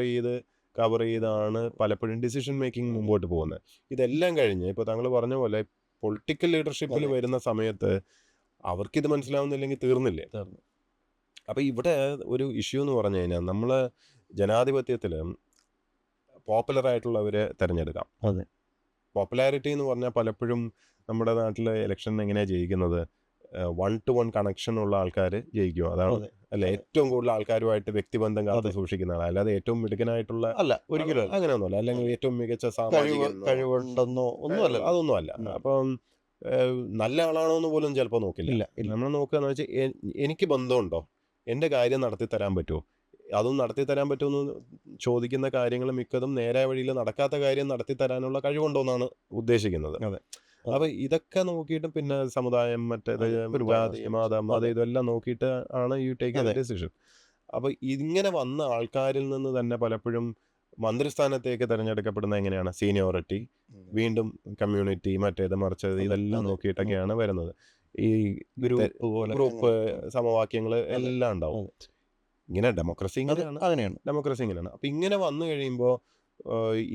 ചെയ്താണ് പലപ്പോഴും ഡിസിഷൻ മേക്കിംഗ് മുമ്പോട്ട് പോകുന്നത്. ഇതെല്ലാം കഴിഞ്ഞ് ഇപ്പോൾ താങ്കൾ പറഞ്ഞ പോലെ പൊളിറ്റിക്കൽ ലീഡർഷിപ്പിൽ അതെ. വരുന്ന സമയത്ത് അവർക്കിത് മനസ്സിലാവുന്നില്ലെങ്കിൽ തീർന്നില്ലേ. തീർന്നു. അപ്പോൾ ഇവിടെ ഒരു ഇഷ്യൂ എന്ന് പറഞ്ഞു കഴിഞ്ഞാൽ നമ്മൾ ജനാധിപത്യത്തിൽ പോപ്പുലറായിട്ടുള്ളവരെ തിരഞ്ഞെടുക്കാം. അതെ. പോപ്പുലാരിറ്റി എന്ന് പറഞ്ഞാൽ പലപ്പോഴും നമ്മുടെ നാട്ടിൽ ഇലക്ഷൻ എങ്ങനെയാണ് ജയിക്കുന്നത്, 1-to-1 കണക്ഷൻ ഉള്ള ആൾക്കാർ ജയിക്കും. അതാണ് അതെ. അല്ല, ഏറ്റവും കൂടുതൽ ആൾക്കാരുമായിട്ട് വ്യക്തിബന്ധം കാത്ത് സൂക്ഷിക്കുന്ന ആൾ, അല്ലാതെ ഏറ്റവും മിടുക്കനായിട്ടുള്ള അല്ല, ഒരിക്കലും അല്ല. അങ്ങനെയൊന്നുമല്ല. അല്ലെങ്കിൽ ഏറ്റവും മികച്ച സാമാജികൻ കഴിവുണ്ടെന്നോ ഒന്നുമല്ല. അതൊന്നുമല്ല. അപ്പം നല്ല ആളാണോ എന്ന് പോലും ചിലപ്പോൾ നോക്കില്ല. ഇല്ല, ഇല്ല. നമ്മൾ നോക്കുകയെന്ന് വെച്ചാൽ എനിക്ക് ബന്ധമുണ്ടോ, എൻ്റെ കാര്യം നടത്തി തരാൻ പറ്റുമോ, അതും നടത്തി തരാൻ പറ്റുമെന്ന് ചോദിക്കുന്ന കാര്യങ്ങൾ മിക്കതും നേരായ വഴിയിൽ നടക്കാത്ത കാര്യം നടത്തി തരാനുള്ള കഴിവുണ്ടോ എന്നാണ് ഉദ്ദേശിക്കുന്നത്. അതെ. അപ്പോൾ ഇതൊക്കെ നോക്കിയിട്ട് പിന്നെ സമുദായം, മറ്റേത് ഒരുപാട് ജാതി, മതം, അത് ഇതെല്ലാം നോക്കിയിട്ട് ആണ് യു ടേക്ക് അതെ. ഡിസിഷൻ. അപ്പോൾ ഇങ്ങനെ വന്ന ആൾക്കാരിൽ നിന്ന് തന്നെ പലപ്പോഴും മന്ത്രിസ്ഥാനത്തേക്ക് തിരഞ്ഞെടുക്കപ്പെടുന്ന എങ്ങനെയാണ്, സീനിയോറിറ്റി, വീണ്ടും കമ്മ്യൂണിറ്റി, മറ്റേത് മറിച്ചത്, ഇതെല്ലാം അതെ. നോക്കിയിട്ടൊക്കെയാണ് വരുന്നത്. ഈ ഗ്രൂപ്പ് പോലെ ഗ്രൂപ്പ് സമവാക്യങ്ങൾ എല്ലാം ഉണ്ടാവും. ഇങ്ങനെ ഡെമോക്രസി ഇങ്ങനെയാണ്. അങ്ങനെയാണ്. ഡെമോക്രസി ഇങ്ങനെയാണ്. അപ്പം ഇങ്ങനെ വന്നു കഴിയുമ്പോൾ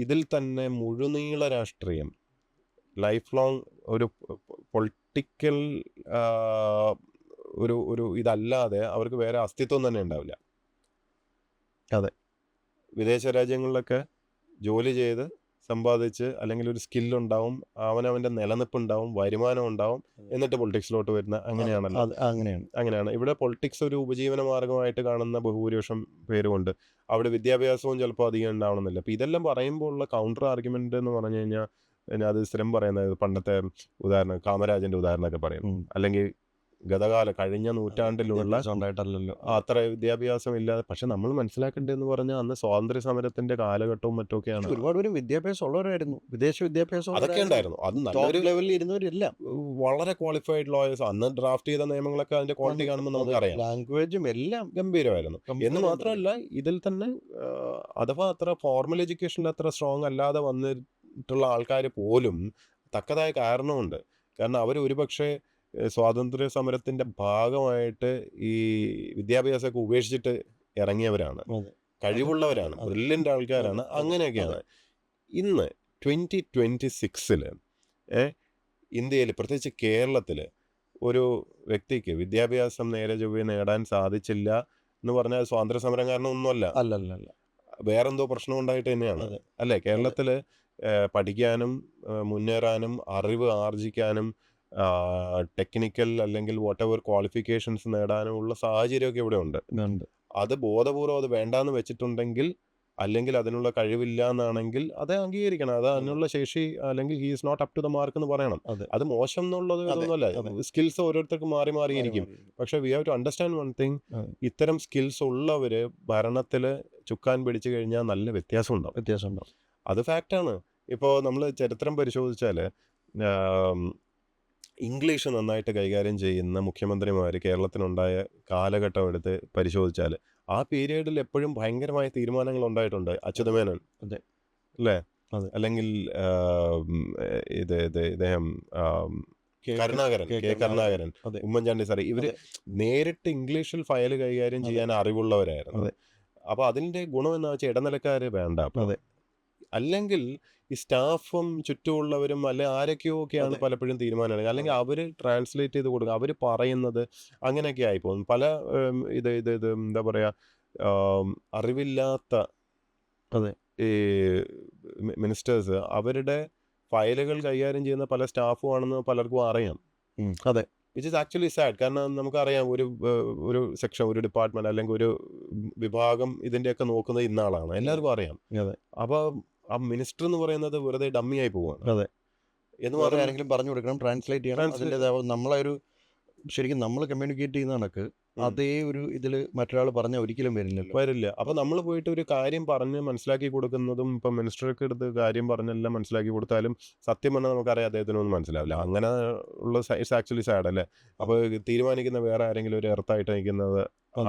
ഇതിൽ തന്നെ മുഴുനീള രാഷ്ട്രീയം, ലൈഫ് ലോങ് ഒരു പൊളിറ്റിക്കൽ ഒരു ഇതല്ലാതെ അവർക്ക് വേറെ അസ്തിത്വം തന്നെ ഉണ്ടാവില്ല. അതെ. വിദേശ രാജ്യങ്ങളിലൊക്കെ ജോലി ചെയ്ത് സമ്പാദിച്ച് അല്ലെങ്കിൽ ഒരു സ്കില്ലുണ്ടാവും, അവനവൻ്റെ നിലനിൽപ്പുണ്ടാവും, വരുമാനം ഉണ്ടാവും, എന്നിട്ട് പൊളിറ്റിക്സിലോട്ട് വരുന്ന അങ്ങനെയാണല്ലോ. അങ്ങനെയാണ് ഇവിടെ പൊളിറ്റിക്സ് ഒരു ഉപജീവന മാർഗമായിട്ട് കാണുന്ന ബഹുഭൂരിപക്ഷം പേരുമുണ്ട്. അവിടെ വിദ്യാഭ്യാസവും ചിലപ്പോൾ അധികം ഉണ്ടാവണമെന്നില്ല. അപ്പോൾ ഇതെല്ലാം പറയുമ്പോൾ ഉള്ള കൗണ്ടർ ആർഗ്യുമെൻ്റ് എന്ന് പറഞ്ഞു കഴിഞ്ഞാൽ, പിന്നെ അത് സ്ഥിരം പറയുന്നത് പണ്ടത്തെ ഉദാഹരണം, കാമരാജൻ്റെ ഉദാഹരണമൊക്കെ പറയും. അല്ലെങ്കിൽ കഴിഞ്ഞ നൂറ്റാണ്ടിലുള്ള ഉണ്ടായിട്ടല്ലോ അത്ര വിദ്യാഭ്യാസം ഇല്ലാതെ. പക്ഷെ നമ്മൾ മനസ്സിലാക്കേണ്ടതെന്ന് പറഞ്ഞാൽ അന്ന് സ്വാതന്ത്ര്യ സമരത്തിന്റെ കാലഘട്ടവും മറ്റൊക്കെയാണ്. ഒരുപാട് പേര് വിദ്യാഭ്യാസം ഉള്ളവരായിരുന്നു, വിദേശ വിദ്യാഭ്യാസം അതൊക്കെ ഉണ്ടായിരുന്നു. അത് നല്ലൊരു ലെവലിൽ ഇരുന്നവരെല്ലാം വളരെ ക്വാളിഫൈഡ് ലോയേഴ്സ്. അന്ന് ഡ്രാഫ്റ്റ് ചെയ്ത നിയമങ്ങളൊക്കെ അതിന്റെ ക്വാളിറ്റി കാണുമ്പോൾ നമുക്കറിയാം, ലാംഗ്വേജും എല്ലാം ഗംഭീരമായിരുന്നു. എന്ന് മാത്രമല്ല, ഇതിൽ തന്നെ അഥവാ അത്ര ഫോർമൽ എഡ്യൂക്കേഷനിൽ അത്ര സ്ട്രോങ് അല്ലാതെ വന്നിട്ടുള്ള ആൾക്കാർ പോലും തക്കതായ കാരണമുണ്ട്. കാരണം അവർ ഒരുപക്ഷെ സ്വാതന്ത്ര്യ സമരത്തിന്റെ ഭാഗമായിട്ട് ഈ വിദ്യാഭ്യാസമൊക്കെ ഉപേക്ഷിച്ചിട്ട് ഇറങ്ങിയവരാണ്, കഴിവുള്ളവരാണ്, ബ്രില്യൻ്റ് ആൾക്കാരാണ്. അങ്ങനെയൊക്കെയാണ്. ഇന്ന് 2026 ഇന്ത്യയിൽ, പ്രത്യേകിച്ച് കേരളത്തിൽ, ഒരു വ്യക്തിക്ക് വിദ്യാഭ്യാസം നേരെ ചൊവ്വേ നേടാൻ സാധിച്ചില്ല എന്ന് പറഞ്ഞാൽ സ്വാതന്ത്ര്യ സമരം കാരണം ഒന്നുമല്ല, അല്ലല്ല, വേറെന്തോ പ്രശ്നം ഉണ്ടായിട്ട് തന്നെയാണ്. അല്ലേ? കേരളത്തിൽ പഠിക്കാനും മുന്നേറാനും അറിവ് ആർജിക്കാനും ടെക്നിക്കൽ അല്ലെങ്കിൽ വാട്ട് എവർ ക്വാളിഫിക്കേഷൻസ് നേടാനുമുള്ള സാഹചര്യമൊക്കെ ഇവിടെ ഉണ്ട്. അത് ബോധപൂർവ്വം അത് വേണ്ടാന്ന് വെച്ചിട്ടുണ്ടെങ്കിൽ, അല്ലെങ്കിൽ അതിനുള്ള കഴിവില്ല എന്നാണെങ്കിൽ അത് അംഗീകരിക്കണം. അത് അതിനുള്ള ശേഷി, അല്ലെങ്കിൽ he is not up to the mark എന്ന് പറയണം. അത് മോശം എന്നുള്ളത് ഇതൊന്നുമല്ല. സ്കിൽസ് ഓരോരുത്തർക്ക് മാറിയിരിക്കും. പക്ഷെ we have to understand one thing, ഇത്തരം സ്കിൽസ് ഉള്ളവർ ഭരണത്തിൽ ചുക്കാൻ പിടിച്ചു കഴിഞ്ഞാൽ നല്ല വ്യത്യാസം ഉണ്ടാവും. അത് ഫാക്റ്റാണ്. ഇപ്പോൾ നമ്മൾ ചരിത്രം പരിശോധിച്ചാൽ ഇംഗ്ലീഷ് നന്നായിട്ട് കൈകാര്യം ചെയ്യുന്ന മുഖ്യമന്ത്രിമാർ കേരളത്തിനുണ്ടായ കാലഘട്ടം എടുത്ത് പരിശോധിച്ചാൽ ആ പീരീഡിൽ എപ്പോഴും ഭയങ്കരമായ തീരുമാനങ്ങൾ ഉണ്ടായിട്ടുണ്ട്. അച്യുതമേനോൻ, അല്ലേ? അല്ലെങ്കിൽ ഇദ്ദേഹം കരുണാകരൻ, ഉമ്മൻചാണ്ടി സാറ്, ഇവർ നേരിട്ട് ഇംഗ്ലീഷിൽ ഫയൽ കൈകാര്യം ചെയ്യാൻ അറിവുള്ളവരായിരുന്നു. അപ്പോൾ അതിൻ്റെ ഗുണം എന്ന് വെച്ചാൽ ഇടനിലക്കാർ വേണ്ട. അല്ലെങ്കിൽ ഈ സ്റ്റാഫും ചുറ്റുമുള്ളവരും അല്ലെ ആരൊക്കെയോ ഒക്കെയാണ് പലപ്പോഴും തീരുമാനമെടുക്കുക. അല്ലെങ്കിൽ അവർ ട്രാൻസ്ലേറ്റ് ചെയ്ത് കൊടുക്കുക, അവർ പറയുന്നത് അങ്ങനെയൊക്കെ ആയിപ്പോകും. പല ഇത് എന്താ പറയുക, അറിവില്ലാത്ത ഈ മിനിസ്റ്റേഴ്സ് അവരുടെ ഫയലുകൾ കൈകാര്യം ചെയ്യുന്ന പല സ്റ്റാഫും ആണെന്ന് പലർക്കും അറിയാം. Which is actually sad. കാരണം നമുക്കറിയാം, ഒരു സെക്ഷൻ, ഒരു ഡിപ്പാർട്ട്മെന്റ് അല്ലെങ്കിൽ ഒരു വിഭാഗം ഇതിൻ്റെയൊക്കെ നോക്കുന്നത് ഇന്നാളാണ്, എല്ലാവർക്കും അറിയാം. അപ്പോൾ ആ മിനിസ്റ്റർ എന്ന് പറയുന്നത് വെറുതെ ഡമ്മി ആയി പോവാണ്. എന്ന് പറഞ്ഞാൽ ആരെങ്കിലും പറഞ്ഞു കൊടുക്കണം, ട്രാൻസ്ലേറ്റ് ചെയ്യണം. അതിൻ്റെതാവും നമ്മളൊരു ശരിക്കും നമ്മൾ കമ്മ്യൂണിക്കേറ്റ് ചെയ്യുന്ന കണക്ക് അതേ ഒരു ഇതിൽ മറ്റൊരാൾ പറഞ്ഞാൽ ഒരിക്കലും വരില്ലല്ലോ. വരില്ല. അപ്പോൾ നമ്മൾ പോയിട്ട് ഒരു കാര്യം പറഞ്ഞ് മനസ്സിലാക്കി കൊടുക്കുന്നതും ഇപ്പം മിനിസ്റ്റർക്ക് അടുത്ത് കാര്യം പറഞ്ഞെല്ലാം മനസ്സിലാക്കി കൊടുത്താലും സത്യം പറഞ്ഞാൽ നമുക്കറിയാം അദ്ദേഹത്തിനൊന്നും മനസ്സിലാവില്ല. അങ്ങനെ ഉള്ള ഇറ്റ്സ് ആക്ച്വലി സാഡ് അല്ലേ? അപ്പോൾ തീരുമാനിക്കുന്ന വേറെ ആരെങ്കിലും ഒരു എർത്തായിട്ട് നിൽക്കുന്നത്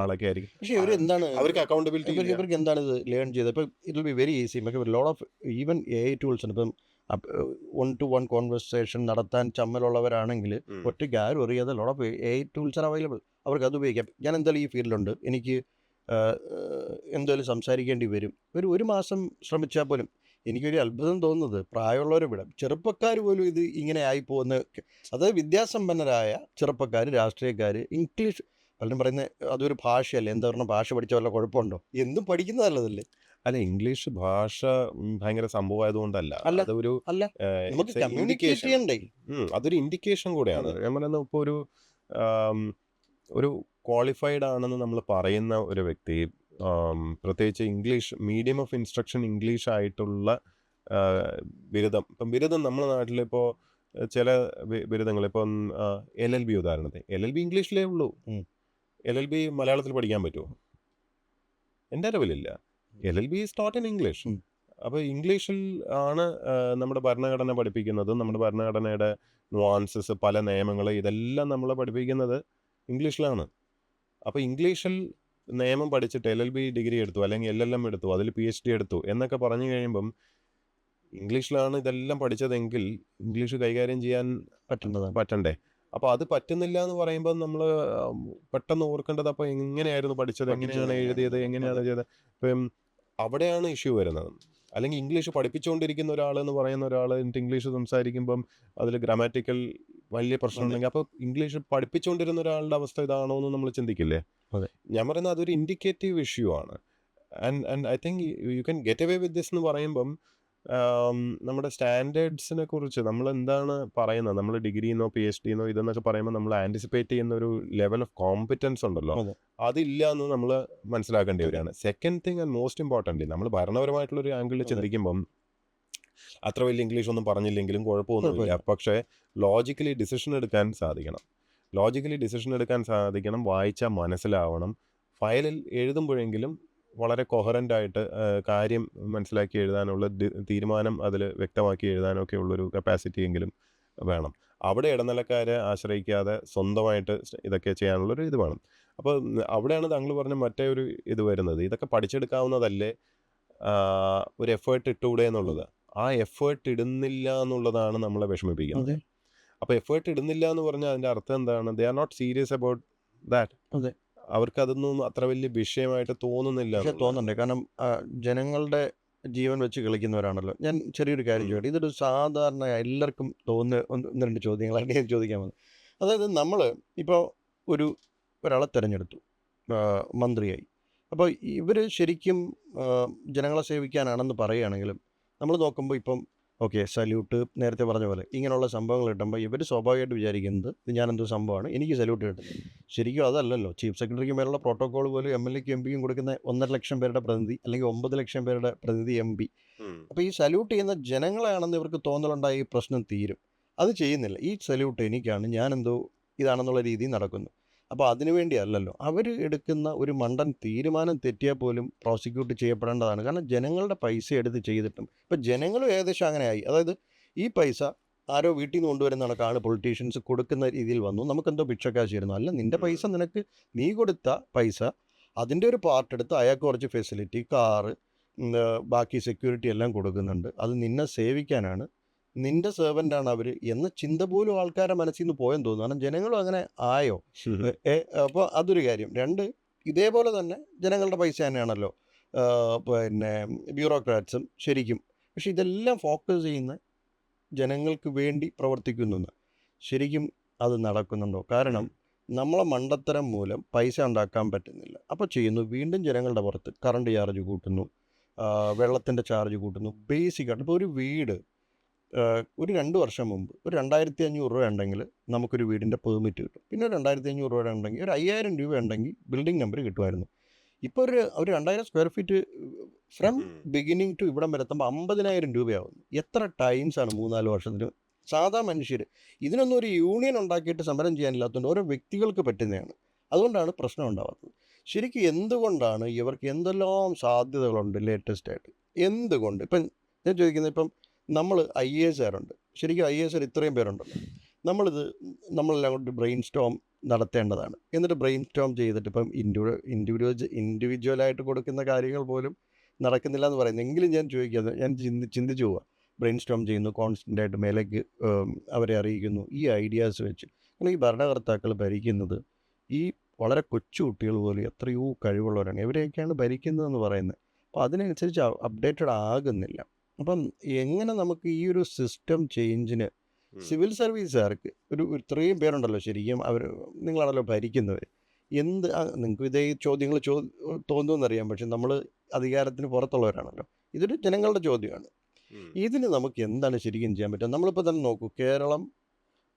ആളൊക്കെ ആയിരിക്കും. പക്ഷേ ഇവർ എന്താണ് അവർക്ക് അക്കൗണ്ടബിലിറ്റി ഇല്ല. ഇവർക്ക് എന്താണ് ഇത് ലേൺ ചെയ്തത്? ഇപ്പം it will be very easy. Lot of even AI tools ഉണ്ട്. ഇപ്പം 1-to-1 കോൺവെർസേഷൻ നടത്താൻ ചമ്മലുള്ളവരാണെങ്കിൽ ഉം. ഒറ്റയ്ക്ക് ആരും അറിയാതെ lot of AI tools are available. അവർക്ക് അത് ഉപയോഗിക്കാം. ഞാൻ എന്തായാലും ഈ ഫീൽഡിലുണ്ട്, എനിക്ക് എന്തായാലും സംസാരിക്കേണ്ടി വരും. ഒരു മാസം ശ്രമിച്ചാൽ പോലും എനിക്കൊരു അത്ഭുതം തോന്നുന്നത് പ്രായമുള്ളവരെ വിടാം, ചെറുപ്പക്കാർ പോലും ഇത് ഇങ്ങനെ ആയിപ്പോകുന്ന, അതായത് വിദ്യാസമ്പന്നരായ ചെറുപ്പക്കാർ, രാഷ്ട്രീയക്കാർ, ഇംഗ്ലീഷ് പലരും പറയുന്നത് അതൊരു ഭാഷയല്ലേ, എന്താ പറഞ്ഞാൽ ഭാഷ പഠിച്ച വല്ല കുഴപ്പമുണ്ടോ? എന്തും പഠിക്കുന്നത് നല്ലതല്ലേ? അല്ല, ഇംഗ്ലീഷ് ഭാഷ ഭയങ്കര സംഭവമായതുകൊണ്ടല്ല. അല്ല അതൊരു അല്ല നമുക്ക് കമ്മ്യൂണിക്കേറ്റ് ചെയ്യണ്ടേ? അതൊരു ഇൻഡിക്കേഷൻ കൂടെയാണ്. അതെ. ഞാൻ പറയുന്നത് ഇപ്പോൾ ഒരു ക്വാളിഫൈഡ് ആണെന്ന് നമ്മൾ പറയുന്ന ഒരു വ്യക്തി, പ്രത്യേകിച്ച് English medium of instruction English ആയിട്ടുള്ള ബിരുദം. ഇപ്പം ബിരുദം നമ്മുടെ നാട്ടിലിപ്പോൾ ചില ബിരുദങ്ങൾ, ഇപ്പം LLB ഉദാഹരണത്തിന്, LLB ഇംഗ്ലീഷിലേ ഉള്ളൂ. LLB മലയാളത്തിൽ പഠിക്കാൻ പറ്റുമോ? എൻ്റെ അറിവിലില്ല. LLB is taught in English. അപ്പോൾ ഇംഗ്ലീഷിൽ ആണ് നമ്മുടെ ഭരണഘടന പഠിപ്പിക്കുന്നതും നമ്മുടെ ഭരണഘടനയുടെ നുവാൻസസ്, പല നിയമങ്ങൾ, ഇതെല്ലാം നമ്മളെ പഠിപ്പിക്കുന്നത് ഇംഗ്ലീഷിലാണ്. അപ്പോൾ ഇംഗ്ലീഷിൽ നിയമം പഠിച്ചിട്ട് LLB ഡിഗ്രി എടുത്തു, അല്ലെങ്കിൽ LLM എടുത്തു, അതിൽ PhD എടുത്തു എന്നൊക്കെ പറഞ്ഞു കഴിയുമ്പം ഇംഗ്ലീഷിലാണ് ഇതെല്ലാം പഠിച്ചതെങ്കിൽ ഇംഗ്ലീഷ് കൈകാര്യം ചെയ്യാൻ പറ്റണ്ടേ? അപ്പോൾ അത് പറ്റുന്നില്ല എന്ന് പറയുമ്പോൾ നമ്മൾ പെട്ടെന്ന് ഓർക്കേണ്ടത്, അപ്പോൾ എങ്ങനെയായിരുന്നു പഠിച്ചത്, എങ്ങനെയാണ് എഴുതിയത്, എങ്ങനെയാണ് ചെയ്തത്? ഇപ്പം അവിടെയാണ് ഇഷ്യൂ വരുന്നത്. അല്ലെങ്കിൽ ഇംഗ്ലീഷ് പഠിപ്പിച്ചുകൊണ്ടിരിക്കുന്ന ഒരാൾ എന്ന് പറയുന്ന ഒരാൾ എന്നിട്ട് ഇംഗ്ലീഷ് സംസാരിക്കുമ്പം അതിൽ ഗ്രാമാറ്റിക്കൽ വലിയ പ്രശ്നമുണ്ടെങ്കിൽ അപ്പോൾ ഇംഗ്ലീഷ് പഠിപ്പിച്ചുകൊണ്ടിരുന്ന ഒരാളുടെ അവസ്ഥ ഇതാണോ എന്ന് നമ്മൾ ചിന്തിക്കില്ലേ? അതെ. ഞാൻ പറയുന്നത് അതൊരു ഇൻഡിക്കേറ്റീവ് ഇഷ്യൂ ആണ്. And I think you can get away with this എന്ന് പറയുമ്പം നമ്മുടെ സ്റ്റാൻഡേർഡ്സിനെ കുറിച്ച് നമ്മൾ എന്താണ് പറയുന്നത്, നമ്മൾ ഡിഗ്രിന്നോ PhDന്നോ ഇതെന്നൊക്കെ പറയുമ്പോൾ നമ്മൾ ആൻറ്റിസിപ്പേറ്റ് ചെയ്യുന്ന ഒരു ലെവൽ ഓഫ് കോമ്പറ്റൻസ് ഉണ്ടല്ലോ, അതില്ല എന്ന് നമ്മൾ മനസ്സിലാക്കേണ്ടി വരികയാണ്. Second thing and most important, നമ്മൾ ഭരണപരമായിട്ടുള്ളൊരു ആംഗിളിൽ ചിന്തിക്കുമ്പം അത്ര വലിയ ഇംഗ്ലീഷ് ഒന്നും പറഞ്ഞില്ലെങ്കിലും കുഴപ്പമൊന്നുമില്ല. പക്ഷേ ലോജിക്കലി ഡിസിഷൻ എടുക്കാൻ സാധിക്കണം, വായിച്ചാൽ മനസ്സിലാവണം, ഫയലിൽ എഴുതുമ്പോഴെങ്കിലും വളരെ കൊഹറൻ്റായിട്ട് കാര്യം മനസ്സിലാക്കി എഴുതാനുള്ള തീരുമാനം അതിൽ വ്യക്തമാക്കി എഴുതാനൊക്കെ ഉള്ളൊരു കപ്പാസിറ്റി എങ്കിലും വേണം. അവിടെ ഇടനിലക്കാരെ ആശ്രയിക്കാതെ സ്വന്തമായിട്ട് ഇതൊക്കെ ചെയ്യാനുള്ളൊരു ഇത് വേണം. അപ്പോൾ അവിടെയാണ് താങ്കൾ പറഞ്ഞ മറ്റേ ഒരു ഇത് വരുന്നത്, ഇതൊക്കെ പഠിച്ചെടുക്കാവുന്നതല്ലേ, ഒരു എഫേർട്ട് ഇട്ടുകൂടെ എന്നുള്ളത്. ആ എഫേർട്ട് ഇടുന്നില്ല എന്നുള്ളതാണ് നമ്മളെ വിഷമിപ്പിക്കുന്നത്. അപ്പോൾ എഫേർട്ട് ഇടുന്നില്ല എന്ന് പറഞ്ഞാൽ അതിൻ്റെ അർത്ഥം എന്താണ്? They are not serious about that. അവർക്ക് അതൊന്നും അത്ര വലിയ വിഷയമായിട്ട് തോന്നുന്നില്ല. പക്ഷെ തോന്നണ്ടേ, കാരണം ജനങ്ങളുടെ ജീവൻ വെച്ച് കളിക്കുന്നവരാണല്ലോ. ഞാൻ ചെറിയൊരു കാര്യം ചോദിക്കട്ടെ, ഇതൊരു സാധാരണ എല്ലാവർക്കും തോന്നുന്ന ഒന്ന് രണ്ട് ചോദ്യങ്ങളാണ് ഞാൻ ചോദിക്കാൻ വന്നത്. അതായത് നമ്മൾ ഇപ്പോൾ ഒരാളെ തിരഞ്ഞെടുത്തു, മന്ത്രിയായി. അപ്പോൾ ഇവർ ശരിക്കും ജനങ്ങളെ സേവിക്കാനാണെന്ന് പറയുകയാണെങ്കിലും നമ്മൾ നോക്കുമ്പോൾ ഇപ്പം ഓക്കെ, സല്യൂട്ട്, നേരത്തെ പറഞ്ഞ പോലെ ഇങ്ങനെയുള്ള സംഭവങ്ങൾ കിട്ടുമ്പോൾ ഇവർ സ്വാഭാവികമായിട്ട് വിചാരിക്കുന്നത് ഇത് ഞാനെന്തോ സംഭവമാണ്, എനിക്ക് സല്യൂട്ട് കിട്ടുന്നത്. ശരിക്കും അതല്ലല്ലോ. ചീഫ് സെക്രട്ടറിക്ക് മേലുള്ള പ്രോട്ടോക്കോൾ പോലും MLAക്കും MPക്കും കൊടുക്കുന്ന 1.5 ലക്ഷം പേരുടെ പ്രതിനിധി, അല്ലെങ്കിൽ 9 ലക്ഷം പേരുടെ പ്രതിനിധി MP. അപ്പോൾ ഈ സല്യൂട്ട് ചെയ്യുന്ന ജനങ്ങളെയാണെന്ന് ഇവർക്ക് തോന്നലുണ്ടായി ഈ പ്രശ്നം തീരും. അത് ചെയ്യുന്നില്ല. ഈ സല്യൂട്ട് എനിക്കാണ്, ഞാനെന്തോ ഇതാണെന്നുള്ള രീതിയിൽ നടക്കുന്നു. അപ്പോൾ അതിനുവേണ്ടി അല്ലല്ലോ അവർ എടുക്കുന്ന ഒരു മണ്ടൻ തീരുമാനം തെറ്റിയാൽ പോലും പ്രോസിക്യൂട്ട് ചെയ്യപ്പെടേണ്ടതാണ്. കാരണം ജനങ്ങളുടെ പൈസ എടുത്ത് ചെയ്തിട്ടും ഇപ്പം ജനങ്ങളും ഏകദേശം അങ്ങനെയായി. അതായത് ഈ പൈസ ആരോ വീട്ടിൽ നിന്ന് കൊണ്ടുവരുന്ന കണക്കാണ് പൊളിറ്റീഷ്യൻസ് കൊടുക്കുന്ന രീതിയിൽ വന്നു, നമുക്കെന്തോ ഭിക്ഷക്കാശ് തരുന്നു. അല്ല, നിൻ്റെ പൈസ നിനക്ക്, നീ കൊടുത്ത പൈസ അതിൻ്റെ ഒരു പാർട്ട് എടുത്ത് അയാൾക്ക് കുറച്ച് ഫെസിലിറ്റി, കാറ്, ബാക്കി സെക്യൂരിറ്റി എല്ലാം കൊടുക്കുന്നുണ്ട്. അത് നിന്നെ സേവിക്കാനാണ്, നിന്റെ സെർവൻ്റാണ് അവർ എന്ന ചിന്ത പോലും ആൾക്കാരുടെ മനസ്സിൽ നിന്ന് പോയെന്ന് തോന്നുന്നു. കാരണം ജനങ്ങളും അങ്ങനെ ആയോ? അപ്പോൾ അതൊരു കാര്യം. രണ്ട്, ഇതേപോലെ തന്നെ ജനങ്ങളുടെ പൈസ തന്നെയാണല്ലോ പിന്നെ ബ്യൂറോക്രാറ്റ്സും ശരിക്കും. പക്ഷെ ഇതെല്ലാം ഫോക്കസ് ചെയ്യുന്ന ജനങ്ങൾക്ക് വേണ്ടി പ്രവർത്തിക്കുന്നു. ശരിക്കും അത് നടക്കുന്നുണ്ടോ? കാരണം നമ്മളെ മണ്ടത്തരം മൂലം പൈസ ഉണ്ടാക്കാൻ പറ്റുന്നില്ല. അപ്പോൾ ചെയ്യുന്നു, വീണ്ടും ജനങ്ങളുടെ പുറത്ത് കറണ്ട് ചാർജ് കൂട്ടുന്നു, വെള്ളത്തിൻ്റെ ചാർജ് കൂട്ടുന്നു. ബേസിക്കായിട്ട് ഇപ്പോൾ ഒരു വീട് ഒരു 2 വർഷം മുമ്പ് ഒരു 2500 രൂപ ഉണ്ടെങ്കിൽ നമുക്കൊരു വീടിൻ്റെ പെർമിറ്റ് കിട്ടും. പിന്നെ ഒരു 2500 രൂപ ഉണ്ടെങ്കിൽ, ഒരു 5000 രൂപ ഉണ്ടെങ്കിൽ ബിൽഡിംഗ് നമ്പർ കിട്ടുമായിരുന്നു. ഇപ്പോൾ ഒരു 2000 square feet from beginning to ഇവിടം വരെ എത്തുമ്പോൾ 50,000 രൂപയാവുന്നു. എത്ര ടൈംസാണ് 3-4 വർഷത്തിന്? സാധാ മനുഷ്യർ ഇതിനൊന്നും ഒരു യൂണിയൻ ഉണ്ടാക്കിയിട്ട് സമരം ചെയ്യാനില്ലാത്തതുകൊണ്ട് ഓരോ വ്യക്തികൾക്ക് പറ്റുന്നതാണ്. അതുകൊണ്ടാണ് പ്രശ്നം ഉണ്ടാവാത്തത്. ശരിക്കും എന്തുകൊണ്ടാണ് ഇവർക്ക് എന്തെല്ലാം സാധ്യതകളുണ്ട് ലേറ്റസ്റ്റ് ആയിട്ട്? എന്തുകൊണ്ട്? ഇപ്പം ഞാൻ ചോദിക്കുന്നത്, ഇപ്പം നമ്മൾ IAS ശരിക്കും IAS ഇത്രയും പേരുണ്ടല്ലോ. നമ്മളിത് നമ്മളെല്ലാം കൂടി ബ്രെയിൻ സ്റ്റോം നടത്തേണ്ടതാണ്. എന്നിട്ട് ബ്രെയിൻ സ്റ്റോം ചെയ്തിട്ട് ഇപ്പം ഇൻഡിവിജ്വലായിട്ട് കൊടുക്കുന്ന കാര്യങ്ങൾ പോലും നടക്കുന്നില്ല എന്ന് പറയുന്നത്. എങ്കിലും ഞാൻ ചോദിക്കാതെ ഞാൻ ചിന്തിച്ചു പോവാ. ബ്രെയിൻ സ്റ്റോം ചെയ്യുന്നു, കോൺസ്റ്റൻ്റ് ആയിട്ട് മേലേക്ക് അവരെ അറിയിക്കുന്നു ഈ ഐഡിയാസ് വെച്ച്. കാരണം ഈ ഭരണകർത്താക്കൾ ഭരിക്കുന്നത് ഈ വളരെ കൊച്ചു കുട്ടികൾ പോലും എത്രയോ കഴിവുള്ളവരാണ്. ഇവരെയൊക്കെയാണ് ഭരിക്കുന്നതെന്ന് പറയുന്നത്. അപ്പോൾ അതിനനുസരിച്ച് അപ്ഡേറ്റഡ് ആകുന്നില്ല. അപ്പം എങ്ങനെ നമുക്ക് ഈ ഒരു സിസ്റ്റം ചേഞ്ചിന് സിവിൽ സർവീസുകാർക്ക് ഇത്രയും പേരുണ്ടല്ലോ, ശരിക്കും നിങ്ങളാണല്ലോ ഭരിക്കുന്നവർ, നിങ്ങൾക്ക് ഇതേ ചോദ്യങ്ങൾ തോന്നുമെന്നറിയാം, പക്ഷെ നമ്മൾ അധികാരത്തിന് പുറത്തുള്ളവരാണല്ലോ. ഇതൊരു ജനങ്ങളുടെ ചോദ്യമാണ്. ഇതിന് നമുക്ക് എന്താണ് ശരിക്കും ചെയ്യാൻ പറ്റുക? നമ്മളിപ്പോൾ തന്നെ നോക്കൂ, കേരളം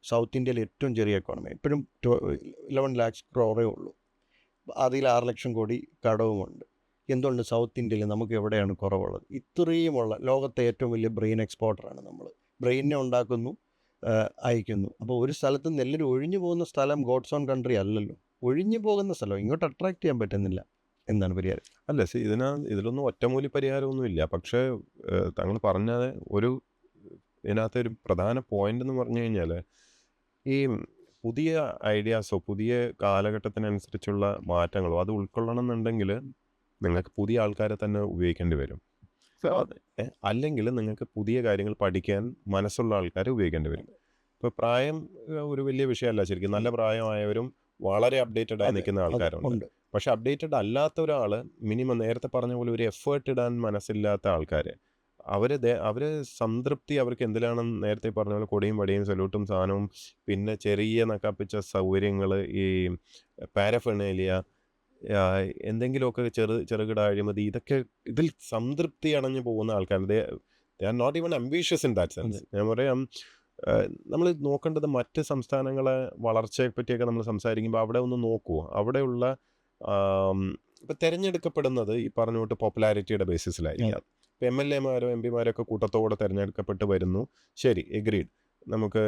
സൗത്ത് ഇന്ത്യയിലെ ഏറ്റവും ചെറിയ എക്കോണമി, ഇപ്പോഴും 11 lakhs crore ഉള്ളൂ. അതിൽ 6 ലക്ഷം കോടി കടവുമുണ്ട്. എന്തുകൊണ്ട് സൗത്ത് ഇന്ത്യയിൽ നമുക്ക് എവിടെയാണ് കുറവുള്ളത്? ഇത്രയുമുള്ള ലോകത്തെ ഏറ്റവും വലിയ ബ്രെയിൻ എക്സ്പോർട്ടറാണ് നമ്മൾ. ബ്രെയിനിനെ ഉണ്ടാക്കുന്നു, അയക്കുന്നു. അപ്പോൾ ഒരു സ്ഥലത്ത് നെല്ലൊരു ഒഴിഞ്ഞു പോകുന്ന സ്ഥലം ഗോഡ്സ് ഓൺ കൺട്രി അല്ലല്ലോ, ഒഴിഞ്ഞു പോകുന്ന സ്ഥലം ഇങ്ങോട്ട് അട്രാക്ട് ചെയ്യാൻ പറ്റുന്നില്ല. എന്താണ് പരിഹാരം? അല്ല, ഇതിലൊന്നും ഒറ്റമൂലി പരിഹാരമൊന്നുമില്ല. പക്ഷേ താങ്കൾ പറഞ്ഞ ഇതിനകത്ത് ഒരു പ്രധാന പോയിന്റ് എന്ന് പറഞ്ഞു കഴിഞ്ഞാൽ, ഈ പുതിയ ഐഡിയാസോ പുതിയ കാലഘട്ടത്തിനനുസരിച്ചുള്ള മാറ്റങ്ങളോ അത് ഉൾക്കൊള്ളണം എന്നുണ്ടെങ്കിൽ നിങ്ങൾക്ക് പുതിയ ആൾക്കാരെ തന്നെ ഉപയോഗിക്കേണ്ടി വരും. അല്ലെങ്കിൽ നിങ്ങൾക്ക് പുതിയ കാര്യങ്ങൾ പഠിക്കാൻ മനസ്സുള്ള ആൾക്കാരെ ഉപയോഗിക്കേണ്ടി വരും. ഇപ്പോൾ പ്രായം ഒരു വലിയ വിഷയമല്ല. ശരിക്കും നല്ല പ്രായമായവരും വളരെ അപ്ഡേറ്റഡ് ആയി നിൽക്കുന്ന ആൾക്കാരുണ്ട്. പക്ഷെ അപ്ഡേറ്റഡ് അല്ലാത്ത ഒരാൾ മിനിമം നേരത്തെ പറഞ്ഞ പോലെ ഒരു എഫേർട്ട് ഇടാൻ മനസ്സില്ലാത്ത ആൾക്കാർ, അവർ സംതൃപ്തി അവർക്ക് എന്തിലാണെന്ന് നേരത്തെ പറഞ്ഞ പോലെ കൊടിയും വടിയും സല്യൂട്ടും സാധനവും പിന്നെ ചെറിയ നക്കാപ്പിച്ച സൗകര്യങ്ങൾ, ഈ പാരഫെർണേലിയ, എന്തെങ്കിലുമൊക്കെ ചെറുകിട അഴിമതി, ഇതിൽ സംതൃപ്തി അടഞ്ഞു പോകുന്ന ആൾക്കാർ, they are not even ambitious in that sense. ഞാൻ പറയാം, നമ്മൾ നോക്കേണ്ടത് മറ്റ് സംസ്ഥാനങ്ങളെ വളർച്ചയെ പറ്റിയൊക്കെ നമ്മൾ സംസാരിക്കുമ്പോൾ അവിടെ ഒന്ന് നോക്കൂ. അവിടെയുള്ള ഇപ്പം തിരഞ്ഞെടുക്കപ്പെടുന്നത് ഈ പറഞ്ഞുകൊണ്ട് പോപ്പുലാരിറ്റിയുടെ ബേസിസിലായിരിക്കാം. ഇപ്പം MLA-മാരോ MP-മാരോ ഒക്കെ കൂട്ടത്തോടെ തിരഞ്ഞെടുക്കപ്പെട്ട് വരുന്നു. ശരി, എഗ്രീഡ്. നമുക്ക്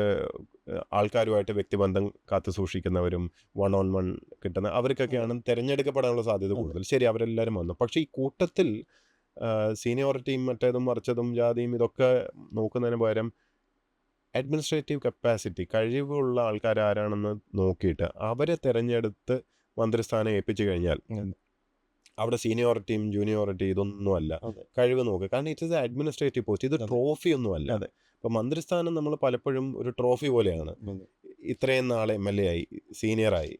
ആൾക്കാരുമായിട്ട് വ്യക്തിബന്ധം കാത്തു സൂക്ഷിക്കുന്നവരും 1-on-1 കിട്ടുന്ന അവർക്കൊക്കെയാണ് തിരഞ്ഞെടുക്കപ്പെടാനുള്ള സാധ്യത കൂടുതൽ. ശരി, അവരെല്ലാവരും വന്നു. പക്ഷേ ഈ കൂട്ടത്തിൽ സീനിയോറിറ്റിയും മറ്റേതും മറിച്ചതും ജാതിയും ഇതൊക്കെ നോക്കുന്നതിന് പകരം അഡ്മിനിസ്ട്രേറ്റീവ് കപ്പാസിറ്റി, കഴിവുള്ള ആൾക്കാർ ആരാണെന്ന് നോക്കിയിട്ട് അവരെ തിരഞ്ഞെടുത്ത് മന്ത്രിസ്ഥാനം ഏൽപ്പിച്ചു കഴിഞ്ഞാൽ അവിടെ സീനിയോറിറ്റിയും ജൂനിയോറിറ്റി ഇതൊന്നുമല്ല, കഴിവ് നോക്കുക. കാരണം ഇറ്റ് ഇസ് അഡ്മിനിസ്ട്രേറ്റീവ് പോസ്റ്റ്, ഇത് ട്രോഫി ഒന്നുമല്ല. ഇപ്പം മന്ത്രിസ്ഥാനം നമ്മൾ പലപ്പോഴും ഒരു ട്രോഫി പോലെയാണ്. ഇത്രയും നാളെ MLA ആയി, സീനിയറായി,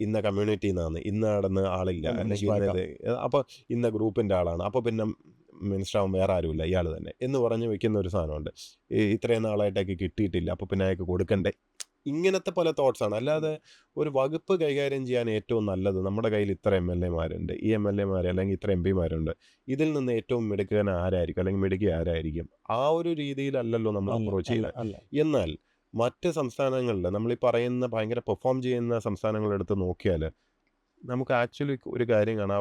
ഇന്ന കമ്മ്യൂണിറ്റിയിൽ നിന്നാണ്, ഇന്ന നടന്ന് ആളില്ല, അല്ലെങ്കിൽ അപ്പോൾ ഇന്ന ഗ്രൂപ്പിൻ്റെ ആളാണ്, അപ്പോൾ പിന്നെ മിനിസ്റ്റർ ആവും വേറെ ആരുമില്ല, ഇയാൾ തന്നെ എന്ന് പറഞ്ഞ് വെക്കുന്ന ഒരു സാധനമുണ്ട്. ഇത്രയും നാളായിട്ടൊക്കെ കിട്ടിയിട്ടില്ല, അപ്പോൾ പിന്നെ അയാൾക്ക് കൊടുക്കണ്ടേ, ഇങ്ങനത്തെ പല തോട്ട്സാണ്. അല്ലാതെ ഒരു വകുപ്പ് കൈകാര്യം ചെയ്യാൻ ഏറ്റവും നല്ലത് നമ്മുടെ കയ്യിൽ ഇത്ര MLA-മാരുണ്ട്, ഈ MLA-മാർ അല്ലെങ്കിൽ ഇത്ര MP-മാരുണ്ട്, ഇതിൽ നിന്ന് ഏറ്റവും മിടുക്കൻ ആരായിരിക്കും അല്ലെങ്കിൽ മിടുക്കി ആരായിരിക്കും, ആ ഒരു രീതിയിലല്ലല്ലോ നമ്മൾ അപ്രോച്ച് ചെയ്യുന്നത്. എന്നാൽ മറ്റ് സംസ്ഥാനങ്ങളിൽ നമ്മൾ ഈ പറയുന്ന ഭയങ്കര പെർഫോം ചെയ്യുന്ന സംസ്ഥാനങ്ങളെടുത്ത് നോക്കിയാൽ നമുക്ക് ആക്ച്വലി ഒരു കാര്യം കാണാം.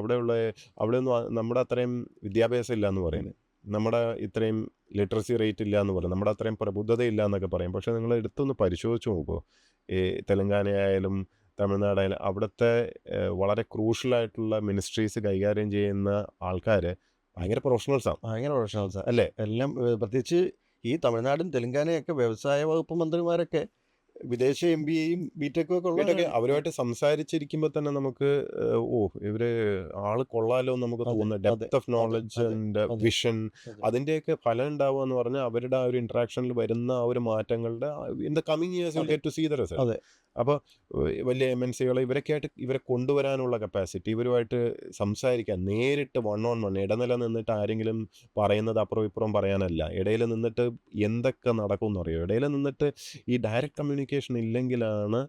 അവിടെയൊന്നും നമ്മുടെ അത്രയും വിദ്യാഭ്യാസം ഇല്ല എന്ന് പറയുന്നത്, നമ്മുടെ ഇത്രയും ലിറ്ററസി റേറ്റ് ഇല്ല എന്ന് പറയും, നമ്മുടെ അത്രയും പ്രബുദ്ധത ഇല്ല എന്നൊക്കെ പറയും. പക്ഷേ നിങ്ങൾ എടുത്തൊന്ന് പരിശോധിച്ച് നോക്കുമോ, ഈ തെലങ്കാനയായാലും തമിഴ്നാടായാലും അവിടുത്തെ വളരെ ക്രൂഷ്യലായിട്ടുള്ള മിനിസ്ട്രീസ് കൈകാര്യം ചെയ്യുന്ന ആൾക്കാർ ഭയങ്കര പ്രൊഫഷണൽസാണ്. അല്ലേ? എല്ലാം പ്രത്യേകിച്ച് ഈ തമിഴ്നാടും തെലങ്കാനയൊക്കെ വ്യവസായ വകുപ്പ് മന്ത്രിമാരൊക്കെ വിദേശ MBA-യും BTech-ഉം ഒക്കെ ഉള്ള അവരുമായിട്ട് സംസാരിച്ചിരിക്കുമ്പോൾ തന്നെ നമുക്ക് ഇവര് ആള് കൊള്ളാലോ നമുക്ക് തോന്നുന്ന depth of knowledge and vision, അതിൻ്റെയൊക്കെ ഫലം ഉണ്ടാവുക എന്ന് പറഞ്ഞാൽ അവരുടെ ആ ഒരു ഇന്ററാക്ഷനിൽ വരുന്ന ആ ഒരു മാറ്റങ്ങളുടെ in the coming years you get to see the result. അപ്പോൾ വലിയ MNC-കൾ ഇവരെ കൊണ്ടുവരാനുള്ള കപ്പാസിറ്റി, ഇവരുമായിട്ട് സംസാരിക്കാൻ നേരിട്ട് 1-on-1 ഇടനില നിന്നിട്ട് ആരെങ്കിലും പറയുന്നത് അപ്പുറം ഇപ്പുറം പറയാനല്ല, ഇടയിൽ നിന്നിട്ട് എന്തൊക്കെ നടക്കും എന്നറിയോ. ഇടയിൽ നിന്നിട്ട് ഈ ഡയറക്റ്റ് കമ്മ്യൂണിക്കേഷൻ ഇല്ലെങ്കിലാണ്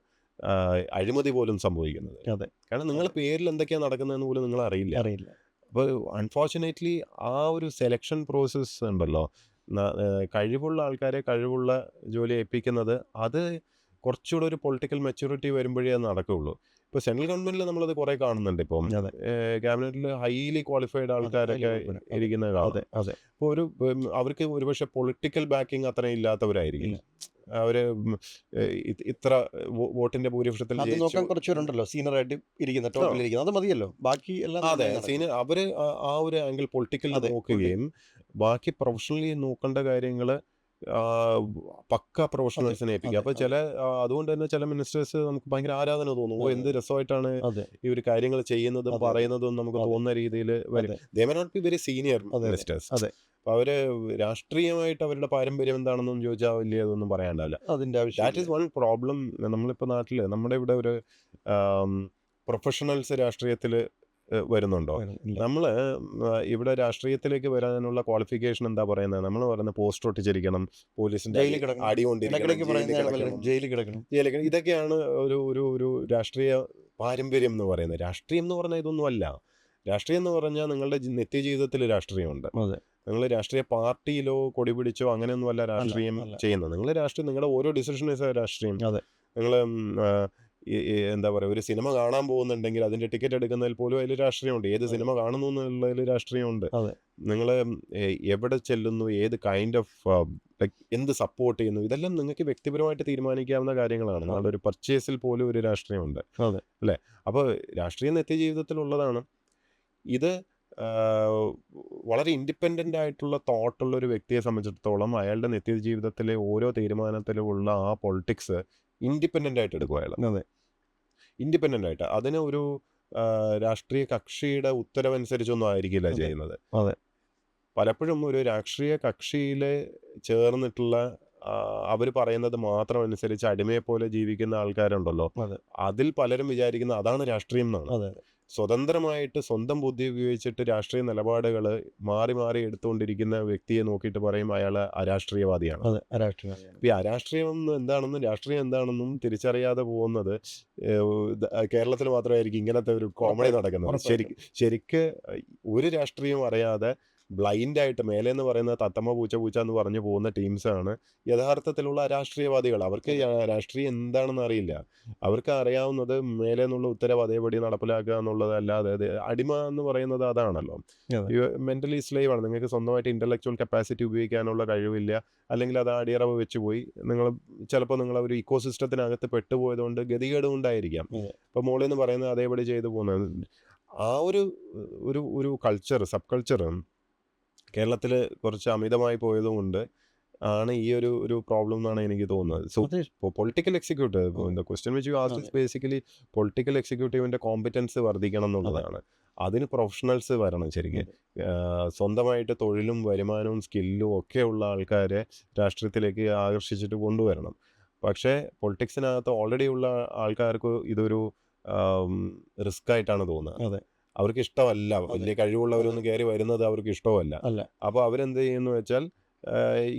അഴിമതി പോലും സംഭവിക്കുന്നത്. കാരണം നിങ്ങൾ പേരിൽ എന്തൊക്കെയാണ് നടക്കുന്നതെന്ന് പോലും നിങ്ങൾ അറിയില്ല. അപ്പോൾ അൺഫോർച്ചുനേറ്റ്ലി ആ ഒരു സെലക്ഷൻ പ്രോസസ്സ് ഉണ്ടല്ലോ, കഴിവുള്ള ആൾക്കാരെ കഴിവുള്ള ജോലി ഏൽപ്പിക്കുന്നത്, അത് കുറച്ചുകൂടെ ഒരു പൊളിറ്റിക്കൽ മെച്യൂരിറ്റി വരുമ്പോഴേ അത് നടക്കുകയുള്ളൂ. ഇപ്പോൾ സെൻട്രൽ ഗവൺമെൻറ്റിൽ നമ്മളത് കുറേ കാണുന്നുണ്ട്. ഇപ്പം ക്യാബിനറ്റിൽ ഹൈലി ക്വാളിഫൈഡ് ആൾക്കാരൊക്കെ ഇരിക്കുന്ന കാണാം. അപ്പോൾ അവർക്ക് ഒരുപക്ഷെ പൊളിറ്റിക്കൽ ബാക്കിംഗ് അത്രയും ഇല്ലാത്തവരായിരിക്കും. അവർ ഇത്ര വോട്ടിന്റെ ഭൂരിപക്ഷത്തിൽ അത് ജയിച്ചു. നോക്കാൻ കുറച്ചുപേരുണ്ടല്ലോ സീനിയറായിട്ട് ഇരിക്കുന്ന ആ ടോപ്പിലിരിക്കുന്നത്, അത് മതിയല്ലോ, ബാക്കി എല്ലാം അതെ, നന്നായി നടക്കും. സീനിയർ അവര് ആ ഒരു ആംഗിൾ പൊളിറ്റിക്കലിൽ അതെ, നോക്കുകയും ബാക്കി പ്രൊഫഷണലി നോക്കേണ്ട കാര്യങ്ങൾ പക്ക അതെ പ്രൊഫഷണൽസിനെ ഏൽപ്പിക്കുക. അതെ അപ്പോൾ അതെ ചില അതുകൊണ്ട് തന്നെ ചില മിനിസ്റ്റേഴ്സ് നമുക്ക് ഭയങ്കര ആരാധന തോന്നും. ഓ, അതെ എന്ത് രസമായിട്ടാണ് അതെ ഇവർ കാര്യങ്ങൾ ചെയ്യുന്നതും അതെ അതെ പറയുന്നതും നമുക്ക് അതെ തോന്നുന്ന രീതിയിൽ വരും. അതെ they may not be very senior അതെ അതെ മിനിസ്റ്റേഴ്സ്. അതെ അപ്പോൾ അവർ രാഷ്ട്രീയമായിട്ട് അവരുടെ പാരമ്പര്യം എന്താണെന്നും ചോദിച്ചാൽ വലിയ ഇതൊന്നും പറയാനുണ്ടാവില്ല. അതിൻ്റെ ദാറ്റ് ആവശ്യമില്ല. Is one problem. നമ്മളിപ്പോൾ നാട്ടിൽ നമ്മുടെ ഇവിടെ ഒരു പ്രൊഫഷണൽസ് രാഷ്ട്രീയത്തിൽ വരുന്നുണ്ടോ? ഇല്ല. നമ്മൾ ഇവിടെ രാഷ്ട്രീയത്തിലേക്ക് വരാനുള്ള ക്വാളിഫിക്കേഷൻ എന്താ പറയുന്നത്? നമ്മൾ പറയുന്നത് പോസ്റ്റർ ഒട്ടിച്ചിരിക്കണം, പോലീസിന്റെ ജയിലിൽ കിടക്കണം, അടി കൊണ്ടിരിക്കണം, ഇടയ്ക്കിടയ്ക്ക് ജയിലിൽ പറയുന്ന പലരും കിടക്കണം, ജയിലിൽ കിടക്കണം. ഇതൊക്കെയാണ് ഒരു ഒരു ഒരു രാഷ്ട്രീയ പാരമ്പര്യം എന്ന് പറയുന്നത്. രാഷ്ട്രീയം എന്ന് പറഞ്ഞാൽ ഇതൊന്നും അല്ല. രാഷ്ട്രീയം എന്ന് പറഞ്ഞാൽ നിങ്ങളുടെ നിത്യജീവിതത്തിൽ രാഷ്ട്രീയമുണ്ട്. അതെ നിങ്ങൾ രാഷ്ട്രീയ പാർട്ടിയിലോ കൊടി പിടിച്ചോ അങ്ങനെയൊന്നുമല്ല അല്ല രാഷ്ട്രീയം അല്ല ചെയ്യുന്നത്. നിങ്ങൾ രാഷ്ട്രീയം നിങ്ങളുടെ ഓരോ ഡിസിഷനും രാഷ്ട്രീയം. അതെ നിങ്ങൾ എന്താ പറയുക, ഒരു സിനിമ കാണാൻ പോകുന്നുണ്ടെങ്കിൽ അതിൻ്റെ ടിക്കറ്റ് എടുക്കുന്നതിൽ പോലും അതിൽ രാഷ്ട്രീയമുണ്ട്. ഏത് അതെ സിനിമ കാണുന്നു എന്നുള്ളതിൽ രാഷ്ട്രീയമുണ്ട്. അതെ നിങ്ങൾ എവിടെ ചെല്ലുന്നു, ഏത് കൈൻഡ് ഓഫ് ലൈക്ക് എന്ത് സപ്പോർട്ട് ചെയ്യുന്നു, ഇതെല്ലാം നിങ്ങൾക്ക് വ്യക്തിപരമായിട്ട് തീരുമാനിക്കാവുന്ന കാര്യങ്ങളാണ്. അതെ നിങ്ങളുടെ ഒരു പർച്ചേസിൽ പോലും ഒരു രാഷ്ട്രീയമുണ്ട്, അതെ അല്ലേ? അപ്പോൾ രാഷ്ട്രീയം നിത്യജീവിതത്തിലുള്ളതാണ്. ഇത് വളരെ ഇൻഡിപെൻഡൻ്റ് ആയിട്ടുള്ള തോട്ടുള്ള ഒരു വ്യക്തിയെ സംബന്ധിച്ചിടത്തോളം അയാളുടെ നിത്യജീവിതത്തിലെ ഓരോ തീരുമാനത്തിലുമുള്ള ആ പൊളിറ്റിക്സ് ഇൻഡിപെൻഡൻ്റ് ആയിട്ട് എടുക്കും അയാൾ. അതെ ഇൻഡിപെൻഡൻ്റ് ആയിട്ട് അതിന് ഒരു രാഷ്ട്രീയ കക്ഷിയുടെ ഉത്തരവനുസരിച്ചൊന്നും ആയിരിക്കില്ല അതെ ചെയ്യുന്നത്. അതെ പലപ്പോഴും ഒരു രാഷ്ട്രീയ കക്ഷിയിൽ ചേർന്നിട്ടുള്ള അവർ പറയുന്നത് മാത്രം അനുസരിച്ച് അടിമയെപ്പോലെ ജീവിക്കുന്ന ആൾക്കാരുണ്ടല്ലോ, അതെ അതിൽ പലരും വിചാരിക്കുന്നത് അതാണ് രാഷ്ട്രീയം എന്നാണ്. അതെ സ്വതന്ത്രമായിട്ട് സ്വന്തം ബുദ്ധി ഉപയോഗിച്ചിട്ട് രാഷ്ട്രീയ നിലപാടുകൾ മാറി മാറി എടുത്തുകൊണ്ടിരിക്കുന്ന വ്യക്തിയെ നോക്കിയിട്ട് പറയും അയാൾ അരാഷ്ട്രീയവാദിയാണ്. അതെ രാഷ്ട്രീയമാണ്. ഈ അരാഷ്ട്രീയം എന്താണെന്നും രാഷ്ട്രീയം എന്താണെന്നും തിരിച്ചറിയാതെ പോകുന്നത് കേരളത്തിൽ മാത്രമായിരിക്കും ഇങ്ങനത്തെ ഒരു കോമഡി ഉറപ്പായിട്ടും നടക്കുന്നത്. ഉറപ്പായിട്ടും ശരിക്ക് ഒരു രാഷ്ട്രീയവും അറിയാതെ ബ്ലൈൻഡായിട്ട് മേലേന്ന് പറയുന്ന തത്തമ്മ പൂച്ച പൂച്ച എന്ന് പറഞ്ഞു പോകുന്ന ടീംസാണ് യഥാർത്ഥത്തിലുള്ള രാഷ്ട്രീയവാദികൾ. അവർക്ക് രാഷ്ട്രീയം എന്താണെന്ന് അറിയില്ല. അവർക്ക് അറിയാവുന്നത് മേലെ നിന്നുള്ള ഉത്തരവ് അതേപടി നടപ്പിലാക്കുക എന്നുള്ളത് അല്ലാതെ അടിമ എന്ന് പറയുന്നത് അതാണല്ലോ. അതെ മെൻ്റലി സ്ലേവ് ആണ്. നിങ്ങൾക്ക് സ്വന്തമായിട്ട് ഇൻ്റലക്ച്വൽ കപ്പാസിറ്റി ഉപയോഗിക്കാനുള്ള കഴിവില്ല, അല്ലെങ്കിൽ അത് അടിയറവ് വെച്ച് പോയി. ചിലപ്പോൾ നിങ്ങൾ ഒരു ഇക്കോ സിസ്റ്റത്തിനകത്ത് പെട്ടുപോയതുകൊണ്ട് ഗതികേട് കൊണ്ടായിരിക്കാം. അതെ ഇപ്പോൾ മോളിൽ നിന്ന് പറയുന്നത് അതേപടി ചെയ്തു പോകുന്നത്. ആ ഒരു ഒരു ഒരു കൾച്ചർ, സബ് കൾച്ചർ കേരളത്തിൽ കുറച്ച് അമിതമായി പോയതുകൊണ്ട് ആണ് ഈ ഒരു പ്രോബ്ലം എന്നാണ് എനിക്ക് തോന്നുന്നത്. സോ അതെ പൊളിറ്റിക്കൽ എക്സിക്യൂട്ടീവ്, അതെ the question which you asked അതെ ഇസ് ബേസിക്കലി പൊളിറ്റിക്കൽ എക്സിക്യൂട്ടീവിൻ്റെ കോമ്പറ്റൻസ് വർദ്ധിക്കണം അതെ എന്നുള്ളതാണ്. അതിന് പ്രൊഫഷണൽസ് വരണം ശരിക്കും. അതെ സ്വന്തമായിട്ട് തൊഴിലും വരുമാനവും സ്കില്ലും ഒക്കെ ഉള്ള ആൾക്കാരെ രാഷ്ട്രീയത്തിലേക്ക് ആകർഷിച്ചിട്ട് കൊണ്ടുവരണം. പക്ഷേ പൊളിറ്റിക്സിനകത്ത് ഓൾറെഡി ഉള്ള ആൾക്കാർക്ക് ഇതൊരു റിസ്ക് ആയിട്ടാണ് തോന്നുന്നത്. അതെ അവർക്ക് ഇഷ്ടമല്ല, അതെ വലിയ അതെ കഴിവുള്ളവരൊന്നും കയറി വരുന്നത് അവർക്ക് ഇഷ്ടമല്ല. അല്ല അപ്പോൾ അവരെന്ത് ചെയ്യുന്നു വെച്ചാൽ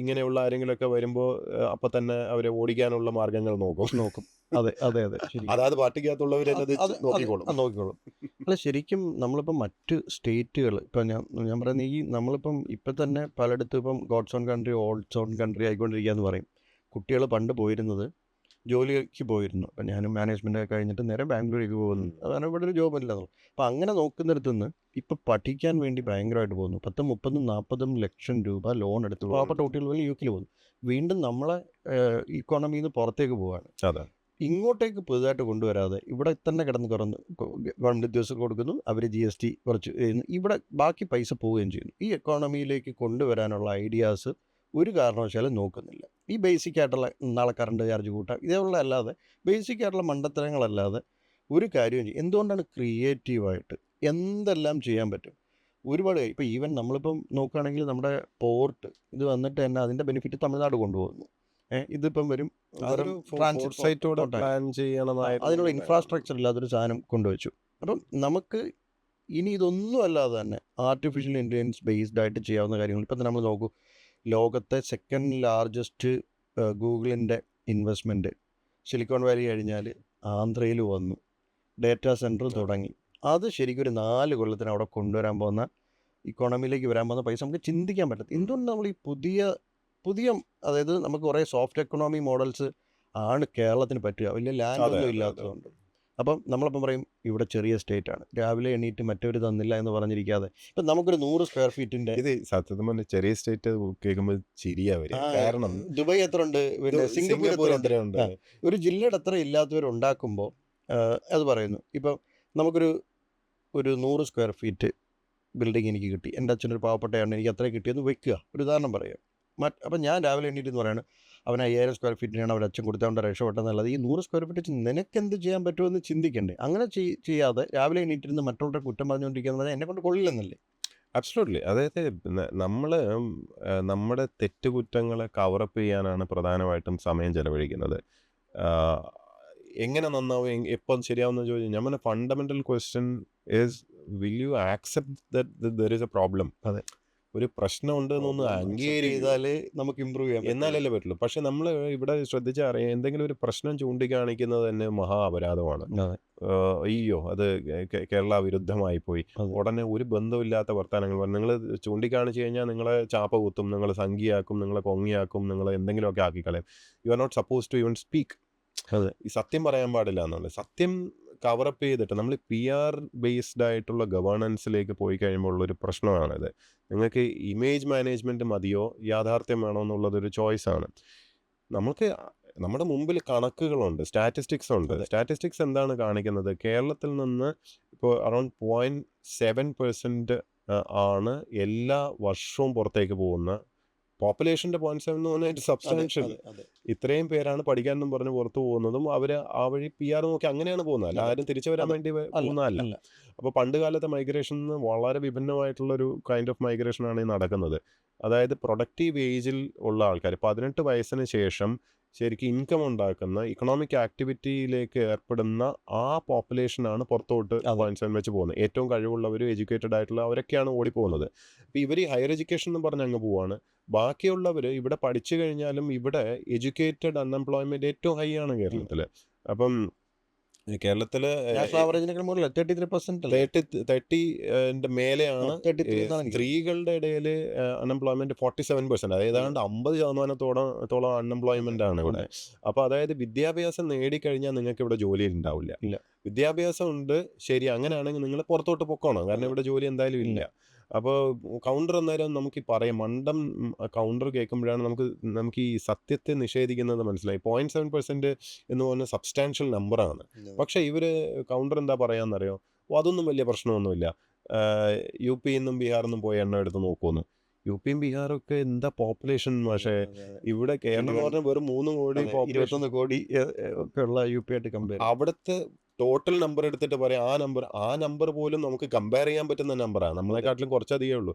ഇങ്ങനെയുള്ള ആരെങ്കിലുമൊക്കെ വരുമ്പോൾ അപ്പം തന്നെ അവരെ ഓടിക്കാനുള്ള മാർഗങ്ങൾ നോക്കും. നോക്കും. അതെ അതെ അതെ ശരി. അതാത് പാർട്ടിക്കകത്തുള്ളവർ അത് തന്നെ അത് അതെ നോക്കിക്കോളും. നോക്കിക്കോളും. അല്ല ശരിക്കും നമ്മളിപ്പോൾ മറ്റ് സ്റ്റേറ്റുകൾ ഇപ്പം ഞാൻ പറയുന്നത് നമ്മളിപ്പം ഇപ്പം തന്നെ പലയിടത്തും ഇപ്പം God's own country old's own country ആയിക്കൊണ്ടിരിക്കുക എന്ന് പറയും. കുട്ടികൾ പണ്ട് പോയിരുന്നത് ജോലിക്ക് പോയിരുന്നു. അപ്പം ഞാനും മാനേജ്മെൻറ്റൊക്കെ കഴിഞ്ഞിട്ട് നേരെ ബാംഗ്ലൂരേക്ക് പോകുന്നു. കാരണം ഇവിടെ ഒരു ജോബ് ഇല്ല. അപ്പം അങ്ങനെ നോക്കുന്നിടത്തുനിന്ന് ഇപ്പം പഠിക്കാൻ വേണ്ടി ഭയങ്കരമായിട്ട് പോകുന്നു. 10, 30, 40 ലക്ഷം രൂപ ലോൺ എടുത്ത് ലോൺ പാവപ്പെട്ട എടുത്തു. കുട്ടികൾ പോലും യു കെയിൽ പോകുന്നു. വീണ്ടും നമ്മളെ ഇക്കോണമിയിൽ നിന്ന് പുറത്തേക്ക് പോവുകയാണ്. അതെ ഇങ്ങോട്ടേക്ക് പുതുതായിട്ട് കൊണ്ടുവരാതെ ഇവിടെ തന്നെ കിടന്ന് ഗവൺമെൻറ് ഉദ്യോഗസ്ഥർക്ക് കൊടുക്കുന്നു, അവർ GST കുറച്ച് ചെയ്യുന്നു, ഇവിടെ ബാക്കി പൈസ പോവുകയും ചെയ്യുന്നു. ഈ എക്കോണമിയിലേക്ക് കൊണ്ടുവരാനുള്ള ഐഡിയാസ് ഒരു കാരണവശാലും നോക്കുന്നില്ല. ഈ ബേസിക് ആയിട്ടുള്ള നാളെ കറണ്ട് ചാർജ് കൂട്ടാം ഇതേയുള്ള അല്ലാതെ ബേസിക് ആയിട്ടുള്ള മണ്ടത്തരങ്ങളല്ലാതെ ഒരു കാര്യവും ചെയ്യും. എന്തുകൊണ്ടാണ് ക്രിയേറ്റീവായിട്ട് എന്തെല്ലാം ചെയ്യാൻ പറ്റും ഒരുപാട്. ഇപ്പോൾ ഈവൻ നമ്മളിപ്പം നോക്കുകയാണെങ്കിൽ നമ്മുടെ പോർട്ട് ഇത് വന്നിട്ട് തന്നെ അതിൻ്റെ ബെനിഫിറ്റ് തമിഴ്നാട് കൊണ്ടുപോകുന്നു. ഇതിപ്പം വരും അതൊരു ട്രാൻസിറ്റ് ഫോർസൈറ്റോടെ പോർട്ടായി പ്ലാൻ ചെയ്യണമായിരുന്നു. അതിനുള്ള ഇൻഫ്രാസ്ട്രക്ചർ ഇല്ലാത്തൊരു സാധനം കൊണ്ടുവച്ചു. അപ്പം നമുക്ക് ഇനി ഇതൊന്നും അല്ലാതെ തന്നെ ആർട്ടിഫിഷ്യൽ ഇൻ്റലിജൻസ് ബേസ്ഡ് ആയിട്ട് ചെയ്യാവുന്ന കാര്യങ്ങൾ ഇപ്പം നമ്മൾ നോക്കൂ. ലോകത്തെ സെക്കൻഡ് ലാർജസ്റ്റ് ഗൂഗിളിൻ്റെ ഇൻവെസ്റ്റ്മെൻറ്റ് സിലിക്കോൺ വാലി കഴിഞ്ഞാൽ ആന്ധ്രയിൽ വന്നു, ഡേറ്റാ സെൻറ്റർ തുടങ്ങി. അത് ശരിക്കും ഒരു 4 കൊല്ലത്തിന് അവിടെ കൊണ്ടുവരാൻ പോകുന്ന ഇക്കോണമിയിലേക്ക് വരാൻ പോകുന്ന പൈസ നമുക്ക് ചിന്തിക്കാൻ പറ്റത്തില്ല. എന്തുകൊണ്ട് നമ്മൾ ഈ പുതിയ അതായത് നമുക്ക് കുറേ സോഫ്റ്റ് എക്കണോമി മോഡൽസ് ആണ് കേരളത്തിന് പറ്റുക, വലിയ ലാൻഡൊന്നും ഇല്ലാത്തതുകൊണ്ട്. അപ്പം നമ്മളപ്പം പറയും ഇവിടെ ചെറിയ സ്റ്റേറ്റാണ്, രാവിലെ എണീറ്റ് മറ്റവർ തന്നില്ല എന്ന് പറഞ്ഞിരിക്കാതെ ഇപ്പം നമുക്കൊരു 100 സ്ക്വയർ ഫീറ്റിൻ്റെ ഇത് സത്യത്തിൽ പറഞ്ഞ ചെറിയ സ്റ്റേറ്റ് കേൾക്കുമ്പോൾ ചിരിയാ വരിക. കാരണം ദുബായ് എത്ര ഉണ്ട്, പിന്നെ സിംഗപ്പൂർ സിംഗപ്പൂർ എത്ര ഉണ്ട്, എത്രയുണ്ട്? ഒരു ജില്ലയുടെ അത്ര ഇല്ലാത്തവരുണ്ടാക്കുമ്പോൾ അത് പറയുന്നു. ഇപ്പം നമുക്കൊരു 100 സ്ക്വയർ ഫീറ്റ് ബിൽഡിംഗ് എനിക്ക് കിട്ടി, എൻ്റെ അച്ഛനൊരു പാവപ്പെട്ടയാണ്, എനിക്ക് അത്രയും കിട്ടിയെന്ന് വെക്കുക, ഒരു ഉദാഹരണം പറയാം. അപ്പം ഞാൻ രാവിലെ എണീറ്റ് എന്ന് പറയുന്നത് അവൻ 5000 സ്ക്വയർ ഫീറ്റിനാണ് അവൻ അച്ഛൻ കൊടുത്തവൻ്റെ രക്ഷപ്പെട്ടെന്നുള്ളത്. ഈ 100 സ്ക്വയർ ഫീറ്റ് വെച്ച് നിനക്ക് എന്ത് ചെയ്യാൻ പറ്റുമെന്ന് ചിന്തിക്കണ്ടേ? അങ്ങനെ ചെയ്യാതെ രാവിലെ എണീറ്റിരുന്ന് മറ്റുള്ളവരുടെ കുറ്റം പറഞ്ഞുകൊണ്ടിരിക്കുക എന്ന് പറഞ്ഞാൽ എന്നെ കൊണ്ട് കൊള്ളില്ലെന്നല്ലേ? അബ്സല്യൂട്ട്ലി. അതായത് നമ്മള് നമ്മുടെ തെറ്റുകുറ്റങ്ങളെ കവറപ്പ് ചെയ്യാനാണ് പ്രധാനമായിട്ടും സമയം ചെലവഴിക്കുന്നത്. എങ്ങനെ നന്നാവും, എപ്പം ശരിയാവുമെന്ന് ചോദിച്ചാൽ ഞാൻ പറഞ്ഞ fundamental question is will you accept that there is A problem. അതെ, ഒരു പ്രശ്നമുണ്ട് എന്നൊന്ന് അംഗീകരിക്കുക, ചെയ്താലേ നമുക്ക് ഇമ്പ്രൂവ് ചെയ്യാൻ പറ്റും. എന്നാലല്ലേ പറ്റുള്ളൂ. പക്ഷെ നമ്മൾ ഇവിടെ ശ്രദ്ധിച്ചറിയാം, എന്തെങ്കിലും ഒരു പ്രശ്നം ചൂണ്ടിക്കാണിക്കുന്നത് തന്നെ മഹാ അപരാധമാണ്. അതെ, അയ്യോ അത് കേരള വിരുദ്ധമായി പോയി, അതെ. ഉടനെ ഒരു ബന്ധമില്ലാത്ത വർത്തമാനങ്ങൾ പറഞ്ഞു. നിങ്ങൾ ചൂണ്ടിക്കാണിച്ചു കഴിഞ്ഞാൽ നിങ്ങളെ ചാപ്പ കുത്തും, നിങ്ങളെ സംഖ്യയാക്കും, നിങ്ങളെ കൊങ്ങിയാക്കും, നിങ്ങളെ എന്തെങ്കിലുമൊക്കെ ആക്കിക്കളയും. You are not suppose to even speak. അതെ, ഈ സത്യം പറയാൻ പാടില്ല എന്നുള്ളത്. സത്യം കവറപ്പ് ചെയ്തിട്ട് നമ്മൾ PR ബേസ്ഡ് ആയിട്ടുള്ള ഗവേണൻസിലേക്ക് പോയി കഴിയുമ്പോൾ ഉള്ളൊരു പ്രശ്നമാണിത്. നിങ്ങൾക്ക് ഇമേജ് മാനേജ്മെൻറ്റ് മതിയോ യാഥാർത്ഥ്യം വേണോ എന്നുള്ളതൊരു ചോയ്സാണ്. നമുക്ക് നമ്മുടെ മുമ്പിൽ കണക്കുകളുണ്ട്, സ്റ്റാറ്റിസ്റ്റിക്സ് ഉണ്ട്. സ്റ്റാറ്റിസ്റ്റിക്സ് എന്താണ് കാണിക്കുന്നത്? കേരളത്തിൽ നിന്ന് ഇപ്പോൾ അറൗണ്ട് 0.7% ആണ് എല്ലാ വർഷവും പുറത്തേക്ക് പോകുന്ന പോപ്പുലേഷൻ്റെ 0.7 എന്ന് പറഞ്ഞാൽ സബ്സ്റ്റാൻഷ്യൽ. ഇത്രയും പേരാണ് പഠിക്കാനെന്നും പറഞ്ഞ് പുറത്തു പോകുന്നതും അവർ ആ വഴി PR നോക്കി അങ്ങനെയാണ് പോകുന്നത്, അല്ല ആരും തിരിച്ചു വരാൻ വേണ്ടി പോകുന്നതല്ല. അപ്പോൾ പണ്ട് കാലത്തെ മൈഗ്രേഷൻ വളരെ വിഭിന്നമായിട്ടുള്ളൊരു കൈൻഡ് ഓഫ് മൈഗ്രേഷനാണ് ഈ നടക്കുന്നത്. അതായത് പ്രൊഡക്റ്റീവ് ഏജിൽ ഉള്ള ആൾക്കാർ 18 വയസ്സിന് ശേഷം ശരിക്കും ഇൻകം ഉണ്ടാക്കുന്ന ഇക്കണോമിക് ആക്ടിവിറ്റിയിലേക്ക് ഏർപ്പെടുന്ന ആ പോപ്പുലേഷനാണ് പുറത്തോട്ട് 0.7 വെച്ച് പോകുന്നത്. ഏറ്റവും കഴിവുള്ളവരും എഡ്യൂക്കേറ്റഡ് ആയിട്ടുള്ള അവരൊക്കെയാണ് ഓടിപ്പോകുന്നത്. അപ്പോൾ ഇവർ ഈ ഹയർ എഡ്യൂക്കേഷൻ എന്ന് പറഞ്ഞ് അങ്ങ് പോവാണ്. ബാക്കിയുള്ളവർ ഇവിടെ പഠിച്ചു കഴിഞ്ഞാലും ഇവിടെ എഡ്യൂക്കേറ്റഡ് അൺഎംപ്ലോയ്മെൻറ്റ് ഏറ്റവും ഹൈ ആണ് കേരളത്തിൽ. അപ്പം കേരളത്തിൽ 30% മേലെയാണ്. സ്ത്രീകളുടെ ഇടയിൽ അൺഎംപ്ലോയ്മെൻറ്റ് 47%, അതായത് ഏതാണ്ട് 50% അൺഎംപ്ലോയ്മെൻ്റ് ആണ് ഇവിടെ. അപ്പോൾ അതായത് വിദ്യാഭ്യാസം നേടിക്കഴിഞ്ഞാൽ നിങ്ങൾക്ക് ഇവിടെ ജോലി ഉണ്ടാവില്ല. വിദ്യാഭ്യാസം ഉണ്ട്, ശരി, അങ്ങനെയാണെങ്കിൽ നിങ്ങൾ പുറത്തോട്ട് പൊക്കോണം, കാരണം ഇവിടെ ജോലി എന്തായാലും ഇല്ല. അപ്പോൾ കൗണ്ടർ അന്നേരം നമുക്ക് പറയാം, മണ്ടം കൗണ്ടർ കേൾക്കുമ്പോഴാണ് നമുക്ക് ഈ സത്യത്തെ നിഷേധിക്കുന്നത് മനസ്സിലായി. 0.7% എന്ന് പറഞ്ഞ സബ്സ്റ്റാൻഷ്യൽ നമ്പറാണ്. പക്ഷേ ഇവർ കൗണ്ടർ എന്താ പറയാന്നറിയോ? അതൊന്നും വലിയ പ്രശ്നമൊന്നുമില്ല, UP നിന്നും ബീഹാറിൽ നിന്നും പോയി എണ്ണം എടുത്ത് നോക്കുമെന്ന്. UPയും ബീഹാറും ഒക്കെ എന്താ പോപ്പുലേഷൻ, പക്ഷേ ഇവിടെ കേരളം എന്ന് പറഞ്ഞാൽ വെറും 3 കോടി പോപ്പുലേഷൻ, 21 കോടി ഒക്കെ ഉള്ള UP ആയിട്ട് കമ്പയർ. അവിടുത്തെ ടോട്ടൽ നമ്പർ എടുത്തിട്ട് പറയാം, ആ നമ്പർ പോലും നമുക്ക് കമ്പയർ ചെയ്യാൻ പറ്റുന്ന നമ്പറാണ്, നമ്മളെക്കാട്ടിലും കുറച്ചധികമേ ഉള്ളൂ.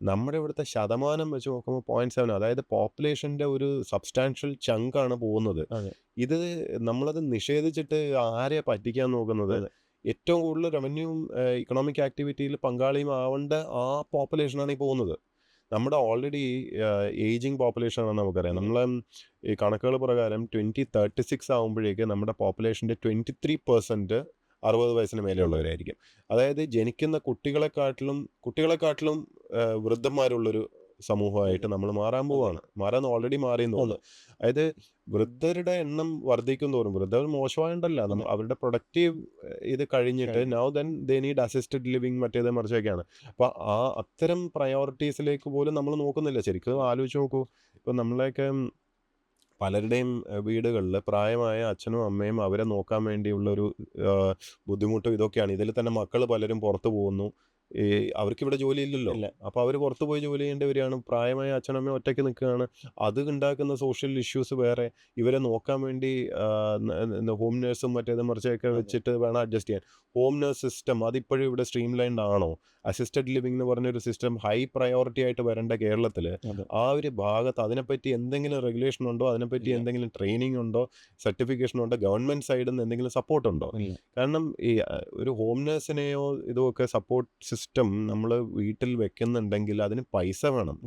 നമ്മുടെ ഇവിടുത്തെ ശതമാനം വെച്ച് നോക്കുമ്പോൾ 0.7, അതായത് പോപ്പുലേഷൻ്റെ ഒരു സബ്സ്റ്റാൻഷ്യൽ ചങ്കാണ് പോകുന്നത്. ഇത് നമ്മളത് നിഷേധിച്ചിട്ട് ആരെയാ പറ്റിക്കാൻ നോക്കുന്നത്? ഏറ്റവും കൂടുതൽ റവന്യൂവും ഇക്കണോമിക് ആക്ടിവിറ്റിയിൽ പങ്കാളിയും ആവേണ്ട ആ പോപ്പുലേഷനാണ് ഈ പോകുന്നത്. നമ്മുടെ ഓൾറെഡി ഏജിങ് പോപ്പുലേഷനാണ് നമുക്കറിയാം. നമ്മളെ ഈ കണക്കുകൾ പ്രകാരം 2036 ആകുമ്പോഴേക്ക് നമ്മുടെ പോപ്പുലേഷൻ്റെ 23% 60 വയസ്സിന് മേലെയുള്ളവരായിരിക്കും. അതായത് ജനിക്കുന്ന കുട്ടികളെക്കാട്ടിലും വൃദ്ധന്മാരുള്ളൊരു സമൂഹമായിട്ട് നമ്മൾ മാറാൻ മാറാൻ ഓൾറെഡി മാറിയെന്ന് തോന്നുന്നു. അതായത് വൃദ്ധരുടെ എണ്ണം വർദ്ധിക്കും തോറും, വൃദ്ധർ മോശമായിട്ടല്ല, അവരുടെ പ്രൊഡക്റ്റീവ് ഇത് കഴിഞ്ഞിട്ട് now then they need assisted living, മറ്റേത് മറിച്ചൊക്കെയാണ്. അപ്പോൾ അത്തരം പ്രയോറിറ്റീസിലേക്ക് പോലും നമ്മൾ നോക്കുന്നില്ല. ശരിക്കും ആലോചിച്ച് നോക്കൂ, ഇപ്പം നമ്മളെയൊക്കെ പലരുടെയും വീടുകളിൽ പ്രായമായ അച്ഛനും അമ്മയും അവരെ നോക്കാൻ വേണ്ടിയുള്ളൊരു ബുദ്ധിമുട്ടും ഇതൊക്കെയാണ്. ഇതിൽ തന്നെ മക്കൾ പലരും പുറത്തു പോകുന്നു, അവർക്കിവിടെ ജോലി ഇല്ലല്ലോ, അപ്പോൾ അവർ പുറത്ത് പോയി ജോലി ചെയ്യേണ്ടി വരികയാണ്. പ്രായമായ അച്ഛനമ്മ ഒറ്റയ്ക്ക് നിൽക്കുകയാണ്. അത് ഉണ്ടാക്കുന്ന സോഷ്യൽ ഇഷ്യൂസ് വേറെ. ഇവരെ നോക്കാൻ വേണ്ടി ഹോം നേഴ്സും മറ്റേത് മറിച്ചൊക്കെ വെച്ചിട്ട് വേണം അഡ്ജസ്റ്റ് ചെയ്യാൻ. ഹോം നേഴ്സ് സിസ്റ്റം അതിപ്പോഴും ഇവിടെ സ്ട്രീം ലൈൻഡ് ആണോ? അസിസ്റ്റഡ് ലിവിംഗ് എന്ന് പറഞ്ഞൊരു സിസ്റ്റം ഹൈ പ്രയോറിറ്റി ആയിട്ട് വരേണ്ട കേരളത്തിൽ ആ ഒരു ഭാഗത്ത് അതിനെപ്പറ്റി എന്തെങ്കിലും റെഗുലേഷൻ ഉണ്ടോ? അതിനെപ്പറ്റി എന്തെങ്കിലും ട്രെയിനിങ് ഉണ്ടോ? സർട്ടിഫിക്കേഷൻ ഉണ്ടോ? ഗവൺമെൻറ് സൈഡിൽ നിന്ന് എന്തെങ്കിലും സപ്പോർട്ട് ഉണ്ടോ? കാരണം ഈ ഒരു ഹോം നേഴ്സിനെയോ ഇതൊക്കെ സപ്പോർട്ട് സിസ്റ്റം നമ്മൾ വീട്ടിൽ വെക്കുന്നുണ്ടെങ്കിൽ അതിന് പൈസ വേണം.